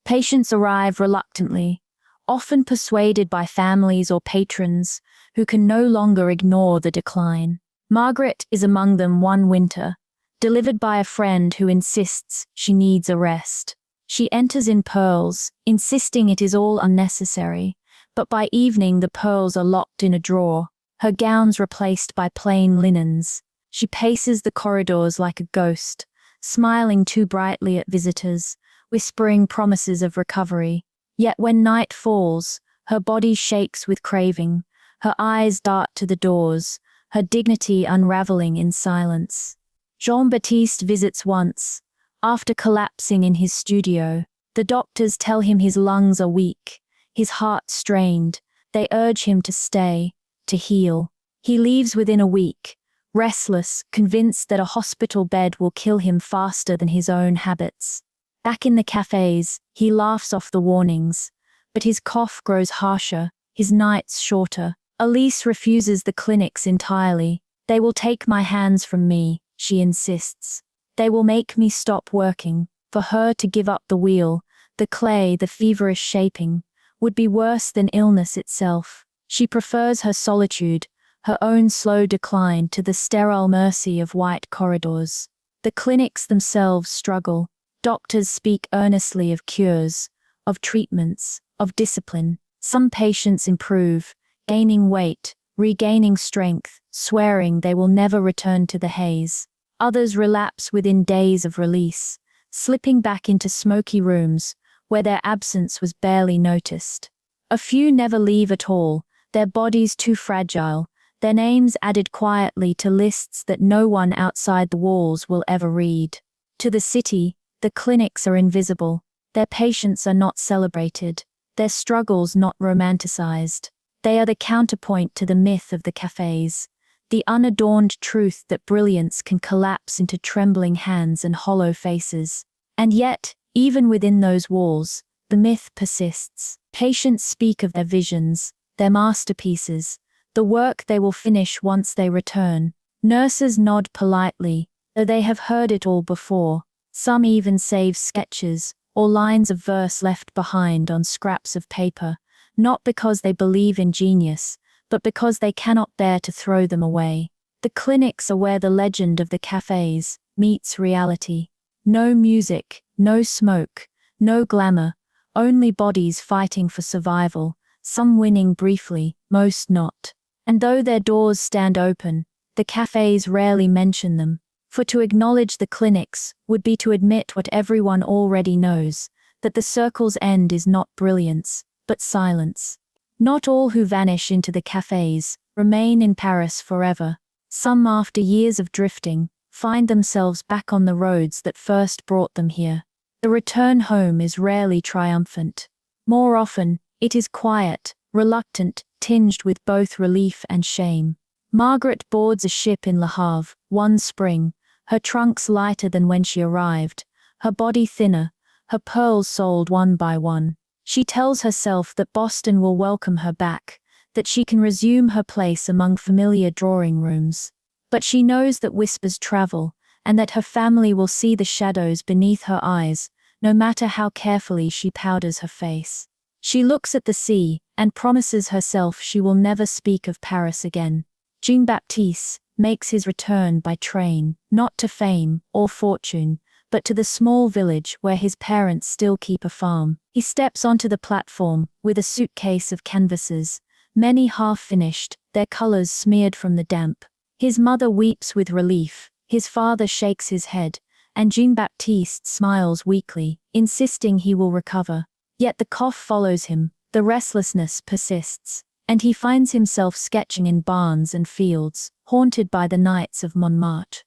Patients arrive reluctantly, often persuaded by families or patrons who can no longer ignore the decline. Margaret is among them one winter, delivered by a friend who insists she needs a rest. She enters in pearls, insisting it is all unnecessary, but by evening the pearls are locked in a drawer, her gowns replaced by plain linens. She paces the corridors like a ghost, smiling too brightly at visitors, whispering promises of recovery. Yet when night falls, her body shakes with craving, her eyes dart to the doors, her dignity unraveling in silence. Jean-Baptiste visits once. After collapsing in his studio, the doctors tell him his lungs are weak, his heart strained. They urge him to stay, to heal. He leaves within a week, restless, convinced that a hospital bed will kill him faster than his own habits. Back in the cafes, he laughs off the warnings, but his cough grows harsher, his nights shorter. Elise refuses the clinics entirely. They will take my hands from me, she insists. They will make me stop working. For her to give up the wheel, the clay, the feverish shaping, would be worse than illness itself. She prefers her solitude, her own slow decline, to the sterile mercy of white corridors. The clinics themselves struggle. Doctors speak earnestly of cures, of treatments, of discipline. Some patients improve, gaining weight, regaining strength, swearing they will never return to the haze. Others relapse within days of release, slipping back into smoky rooms where their absence was barely noticed. A few never leave at all, their bodies too fragile, their names added quietly to lists that no one outside the walls will ever read. To the city, the clinics are invisible, their patients are not celebrated, their struggles not romanticized. They are the counterpoint to the myth of the cafes, the unadorned truth that brilliance can collapse into trembling hands and hollow faces. And yet, even within those walls, the myth persists. Patients speak of their visions, their masterpieces, the work they will finish once they return. Nurses nod politely, though they have heard it all before. Some even save sketches or lines of verse left behind on scraps of paper, not because they believe in genius, but because they cannot bear to throw them away. The clinics are where the legend of the cafes meets reality. No music, no smoke, no glamour, only bodies fighting for survival, some winning briefly, most not. And though their doors stand open, the cafes rarely mention them. For to acknowledge the clinics would be to admit what everyone already knows, that the circle's end is not brilliance, but silence. Not all who vanish into the cafés remain in Paris forever. Some, after years of drifting, find themselves back on the roads that first brought them here. The return home is rarely triumphant. More often, it is quiet, reluctant, tinged with both relief and shame. Margaret boards a ship in Le Havre, one spring, her trunks lighter than when she arrived, her body thinner, her pearls sold one by one. She tells herself that Boston will welcome her back, that she can resume her place among familiar drawing rooms. But she knows that whispers travel, and that her family will see the shadows beneath her eyes, no matter how carefully she powders her face. She looks at the sea, and promises herself she will never speak of Paris again. Jean-Baptiste makes his return by train, not to fame or fortune, but to the small village where his parents still keep a farm. He steps onto the platform with a suitcase of canvases, many half-finished, their colors smeared from the damp. His mother weeps with relief, his father shakes his head, and Jean-Baptiste smiles weakly, insisting he will recover. Yet the cough follows him, the restlessness persists, and he finds himself sketching in barns and fields, haunted by the nights of Montmartre.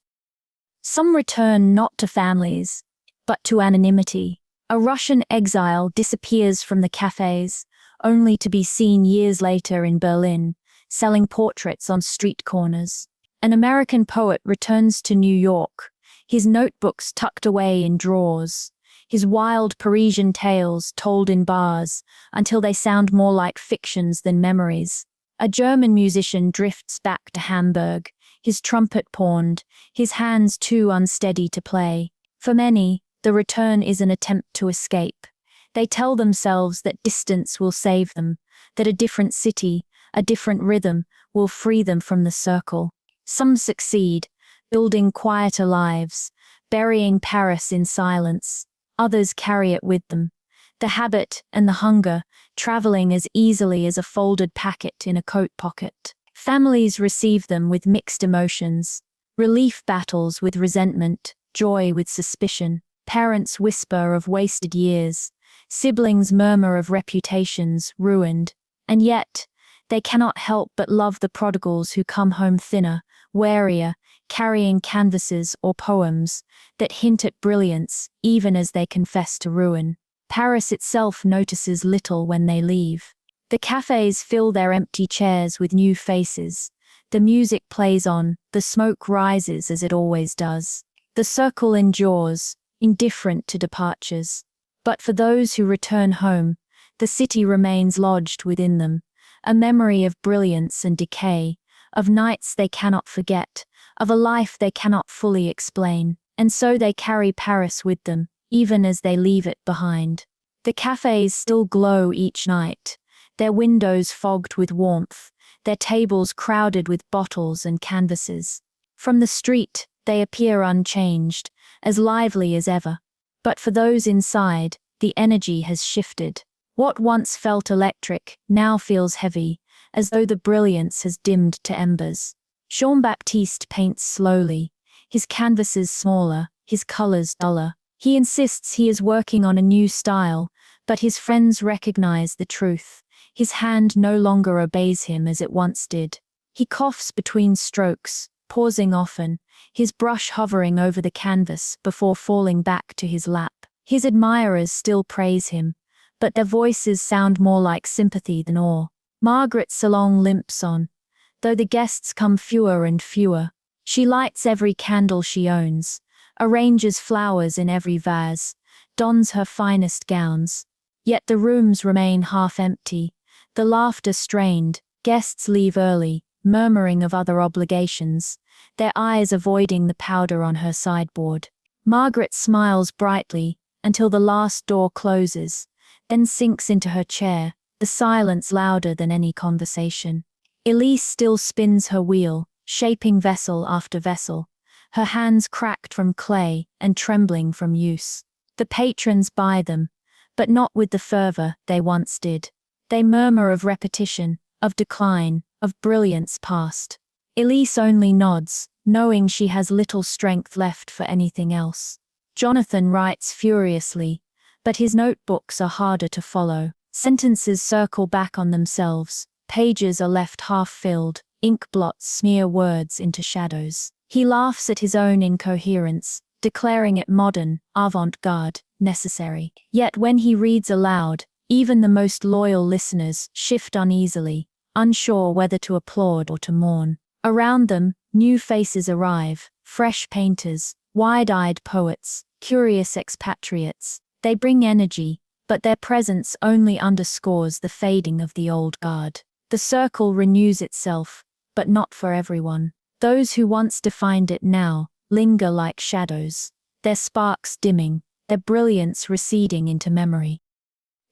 Some return not to families, but to anonymity. A Russian exile disappears from the cafés, only to be seen years later in Berlin, selling portraits on street corners. An American poet returns to New York, his notebooks tucked away in drawers, his wild Parisian tales told in bars until they sound more like fictions than memories. A German musician drifts back to Hamburg, his trumpet pawned, his hands too unsteady to play. For many, the return is an attempt to escape. They tell themselves that distance will save them, that a different city, a different rhythm, will free them from the circle. Some succeed, building quieter lives, burying Paris in silence. Others carry it with them. The habit and the hunger, traveling as easily as a folded packet in a coat pocket. Families receive them with mixed emotions. Relief battles with resentment, joy with suspicion. Parents whisper of wasted years. Siblings murmur of reputations ruined. And yet, they cannot help but love the prodigals who come home thinner, warier, carrying canvases or poems that hint at brilliance even as they confess to ruin. Paris itself notices little when they leave. The cafés fill their empty chairs with new faces. The music plays on, the smoke rises as it always does. The circle endures, indifferent to departures. But for those who return home, the city remains lodged within them, a memory of brilliance and decay, of nights they cannot forget, of a life they cannot fully explain, and so they carry Paris with them, even as they leave it behind. The cafés still glow each night, their windows fogged with warmth, their tables crowded with bottles and canvases. From the street, they appear unchanged, as lively as ever. But for those inside, the energy has shifted. What once felt electric now feels heavy, as though the brilliance has dimmed to embers. Jean-Baptiste paints slowly, his canvases smaller, his colors duller. He insists he is working on a new style, but his friends recognize the truth. His hand no longer obeys him as it once did. He coughs between strokes, pausing often, his brush hovering over the canvas before falling back to his lap. His admirers still praise him, but their voices sound more like sympathy than awe. Margaret's salon limps on, though the guests come fewer and fewer. She lights every candle she owns, arranges flowers in every vase, dons her finest gowns. Yet the rooms remain half empty, the laughter strained, guests leave early, murmuring of other obligations, their eyes avoiding the powder on her sideboard. Margaret smiles brightly until the last door closes, then sinks into her chair, the silence louder than any conversation. Elise still spins her wheel, shaping vessel after vessel, her hands cracked from clay and trembling from use. The patrons buy them, but not with the fervor they once did. They murmur of repetition, of decline, of brilliance past. Elise only nods, knowing she has little strength left for anything else. Jonathan writes furiously, but his notebooks are harder to follow. Sentences circle back on themselves, pages are left half-filled, ink blots smear words into shadows. He laughs at his own incoherence, declaring it modern, avant-garde, necessary. Yet when he reads aloud, even the most loyal listeners shift uneasily, unsure whether to applaud or to mourn. Around them, new faces arrive, fresh painters, wide-eyed poets, curious expatriates. They bring energy, but their presence only underscores the fading of the old guard. The circle renews itself, but not for everyone. Those who once defined it now linger like shadows, their sparks dimming, their brilliance receding into memory.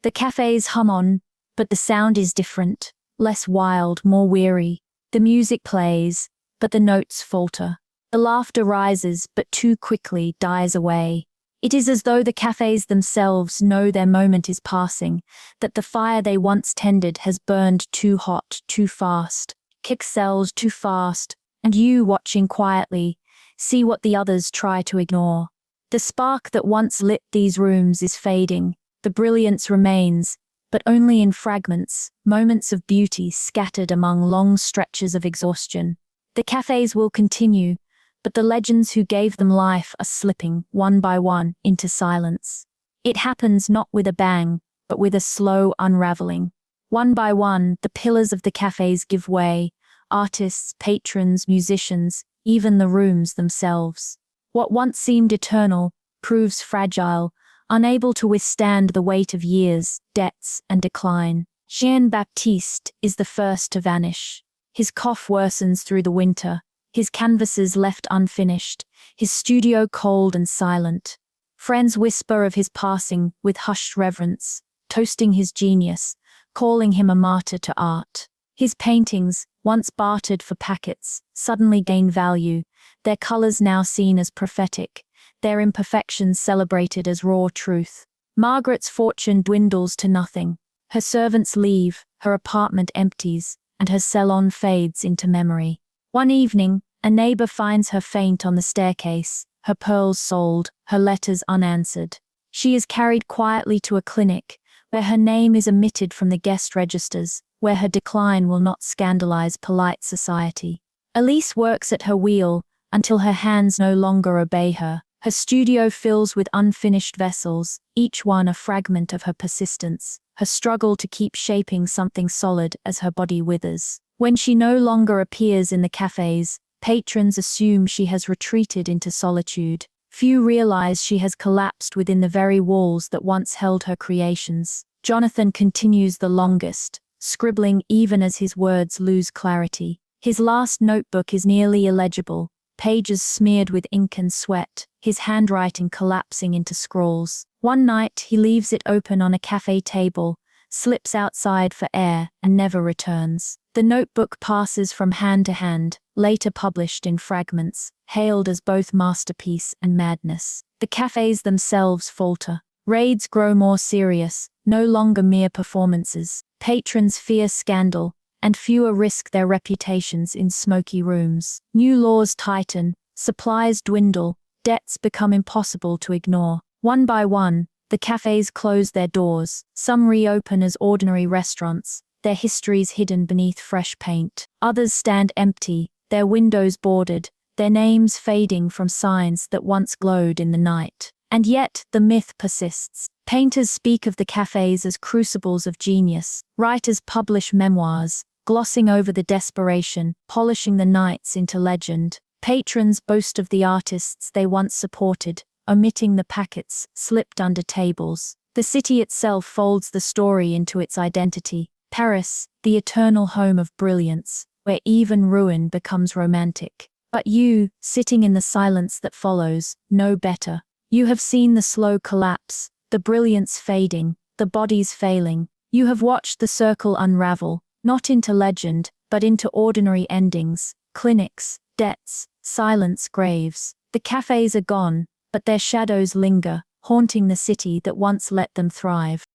The cafes hum on, but the sound is different, less wild, more weary. The music plays, but the notes falter. The laughter rises, but too quickly dies away. It is as though the cafes themselves know their moment is passing, that the fire they once tended has burned too hot, too fast, kick-selled too fast, and you, watching quietly, see what the others try to ignore. The spark that once lit these rooms is fading, the brilliance remains, but only in fragments, moments of beauty scattered among long stretches of exhaustion. The cafes will continue, but the legends who gave them life are slipping, one by one, into silence. It happens not with a bang, but with a slow unraveling. One by one, the pillars of the cafes give way, artists, patrons, musicians, even the rooms themselves. What once seemed eternal proves fragile, unable to withstand the weight of years, debts, and decline. Jean-Baptiste is the first to vanish. His cough worsens through the winter, his canvases left unfinished, his studio cold and silent. Friends whisper of his passing with hushed reverence, toasting his genius, calling him a martyr to art. His paintings, once bartered for packets, suddenly gain value, their colors now seen as prophetic, their imperfections celebrated as raw truth. Margaret's fortune dwindles to nothing. Her servants leave, her apartment empties, and her salon fades into memory. One evening, a neighbor finds her faint on the staircase, her pearls sold, her letters unanswered. She is carried quietly to a clinic, where her name is omitted from the guest registers, where her decline will not scandalize polite society. Elise works at her wheel, until her hands no longer obey her. Her studio fills with unfinished vessels, each one a fragment of her persistence, her struggle to keep shaping something solid as her body withers. When she no longer appears in the cafes, patrons assume she has retreated into solitude. Few realize she has collapsed within the very walls that once held her creations. Jonathan continues the longest, scribbling even as his words lose clarity. His last notebook is nearly illegible, pages smeared with ink and sweat, his handwriting collapsing into scrawls. One night he leaves it open on a cafe table, slips outside for air, and never returns. The notebook passes from hand to hand, later published in fragments, hailed as both masterpiece and madness. The cafes themselves falter. Raids grow more serious, no longer mere performances. Patrons fear scandal, and fewer risk their reputations in smoky rooms. New laws tighten, supplies dwindle, debts become impossible to ignore. One by one, the cafes close their doors. Some reopen as ordinary restaurants, their histories hidden beneath fresh paint. Others stand empty, their windows boarded, their names fading from signs that once glowed in the night. And yet, the myth persists. Painters speak of the cafes as crucibles of genius. Writers publish memoirs, glossing over the desperation, polishing the nights into legend. Patrons boast of the artists they once supported, omitting the packets slipped under tables. The city itself folds the story into its identity. Paris, the eternal home of brilliance, where even ruin becomes romantic. But you, sitting in the silence that follows, know better. You have seen the slow collapse, the brilliance fading, the bodies failing. You have watched the circle unravel, not into legend, but into ordinary endings, clinics, debts, silence, graves. The cafes are gone, but their shadows linger, haunting the city that once let them thrive.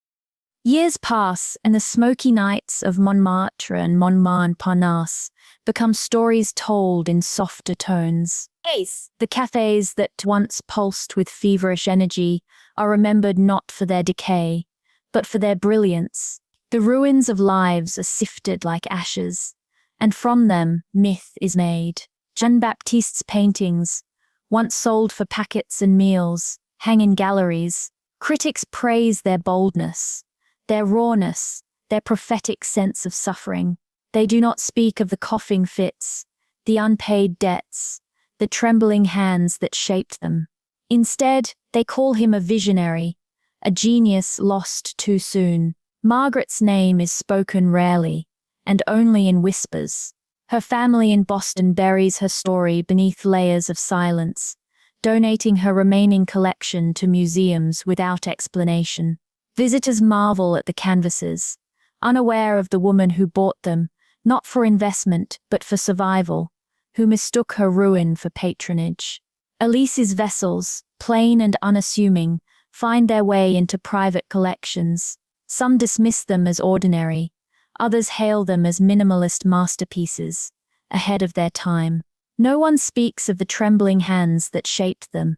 Years pass, and the smoky nights of Montmartre and Montparnasse become stories told in softer tones. The cafes that once pulsed with feverish energy are remembered not for their decay, but for their brilliance. The ruins of lives are sifted like ashes, and from them myth is made. Jean-Baptiste's paintings, once sold for packets and meals, hang in galleries. Critics praise their boldness, their rawness, their prophetic sense of suffering. They do not speak of the coughing fits, the unpaid debts, the trembling hands that shaped them. Instead, they call him a visionary, a genius lost too soon. Margaret's name is spoken rarely, and only in whispers. Her family in Boston buries her story beneath layers of silence, donating her remaining collection to museums without explanation. Visitors marvel at the canvases, unaware of the woman who bought them, not for investment but for survival, who mistook her ruin for patronage. Elise's vessels, plain and unassuming, find their way into private collections. Some dismiss them as ordinary, others hail them as minimalist masterpieces, ahead of their time. No one speaks of the trembling hands that shaped them,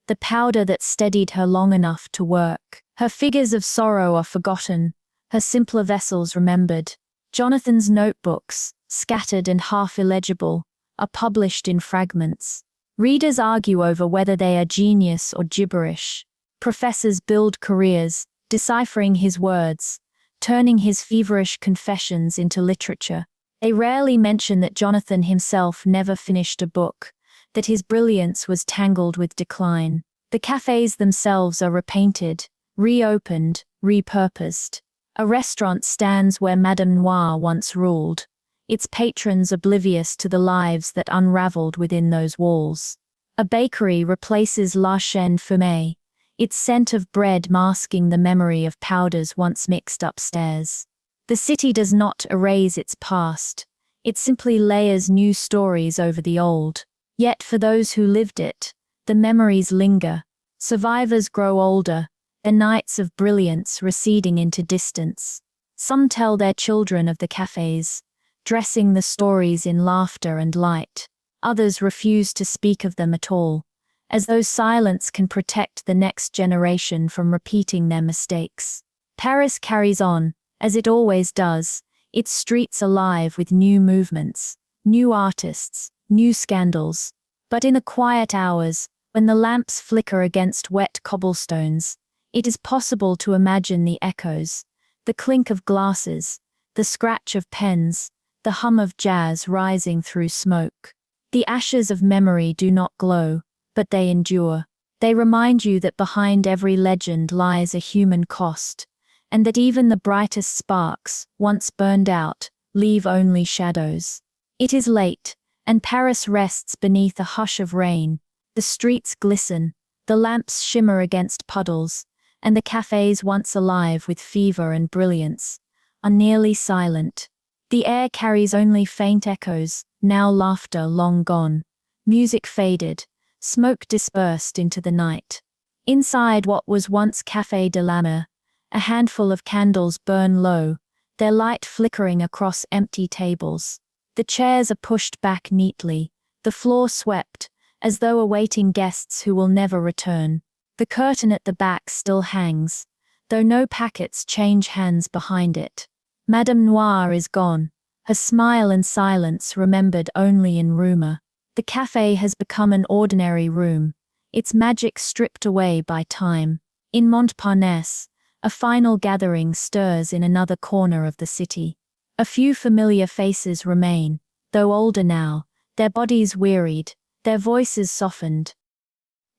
the powder that steadied her long enough to work. Her figures of sorrow are forgotten, her simpler vessels remembered. Jonathan's notebooks, scattered and half illegible, are published in fragments. Readers argue over whether they are genius or gibberish. Professors build careers, deciphering his words, turning his feverish confessions into literature. They rarely mention that Jonathan himself never finished a book, that his brilliance was tangled with decline. The cafes themselves are repainted, reopened, repurposed. A restaurant stands where Madame Noir once ruled, its patrons oblivious to the lives that unraveled within those walls. A bakery replaces La Chaîne Fumée, its scent of bread masking the memory of powders once mixed upstairs. The city does not erase its past, it simply layers new stories over the old. Yet for those who lived it, the memories linger. Survivors grow older, their nights of brilliance receding into distance. Some tell their children of the cafes, dressing the stories in laughter and light. Others refuse to speak of them at all, as though silence can protect the next generation from repeating their mistakes. Paris carries on, as it always does, its streets alive with new movements, new artists, new scandals. But in the quiet hours, when the lamps flicker against wet cobblestones, it is possible to imagine the echoes, the clink of glasses, the scratch of pens, the hum of jazz rising through smoke. The ashes of memory do not glow, but they endure. They remind you that behind every legend lies a human cost, and that even the brightest sparks, once burned out, leave only shadows. It is late, and Paris rests beneath a hush of rain. The streets glisten, the lamps shimmer against puddles, and the cafes once alive with fever and brilliance are nearly silent. The air carries only faint echoes, now laughter long gone, music faded, smoke dispersed into the night. Inside what was once Café de la Mer, a handful of candles burn low, their light flickering across empty tables. The chairs are pushed back neatly, the floor swept, as though awaiting guests who will never return. The curtain at the back still hangs, though no packets change hands behind it. Madame Noir is gone, her smile and silence remembered only in rumor. The café has become an ordinary room, its magic stripped away by time. In Montparnasse, a final gathering stirs in another corner of the city. A few familiar faces remain, though older now, their bodies wearied, their voices softened.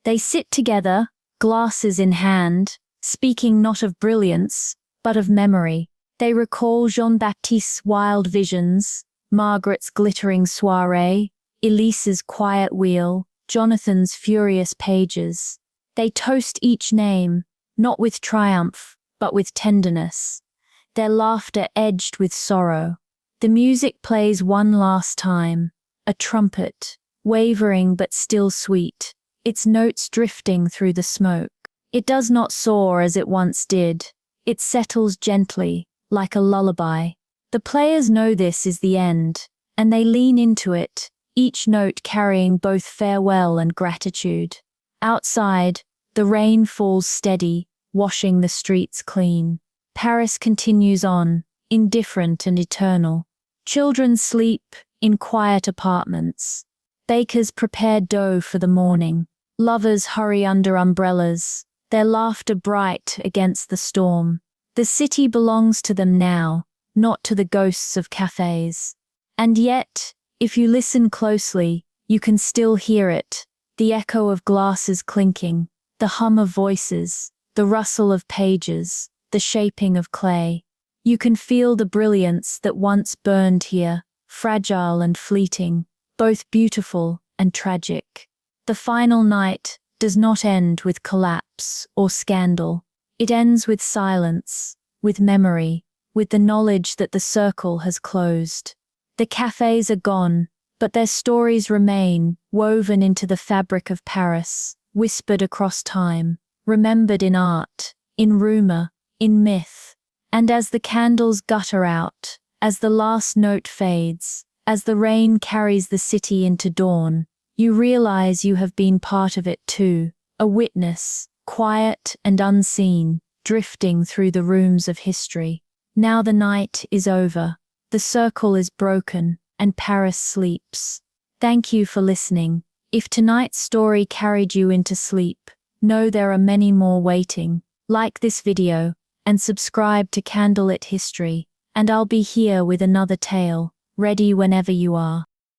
They sit together, glasses in hand, speaking not of brilliance, but of memory. They recall Jean-Baptiste's wild visions, Margaret's glittering soirée, Elise's quiet wheel, Jonathan's furious pages. They toast each name, not with triumph, but with tenderness, their laughter edged with sorrow. The music plays one last time, a trumpet, wavering but still sweet, its notes drifting through the smoke. It does not soar as it once did. It settles gently, like a lullaby. The players know this is the end, and they lean into it, each note carrying both farewell and gratitude. Outside, the rain falls steady, washing the streets clean. Paris continues on, indifferent and eternal. Children sleep in quiet apartments. Bakers prepare dough for the morning. Lovers hurry under umbrellas, their laughter bright against the storm. The city belongs to them now, not to the ghosts of cafes. And yet, if you listen closely, you can still hear it, the echo of glasses clinking, the hum of voices, the rustle of pages, the shaping of clay. You can feel the brilliance that once burned here, fragile and fleeting, both beautiful and tragic. The final night does not end with collapse or scandal. It ends with silence, with memory, with the knowledge that the circle has closed. The cafes are gone, but their stories remain, woven into the fabric of Paris, whispered across time, remembered in art, in rumor, in myth. And as the candles gutter out, as the last note fades, as the rain carries the city into dawn, you realize you have been part of it too, a witness, quiet and unseen, drifting through the rooms of history. Now the night is over, the circle is broken, and Paris sleeps. Thank you for listening. If tonight's story carried you into sleep, know there are many more waiting. Like this video, and subscribe to Candlelit History, and I'll be here with another tale, ready whenever you are.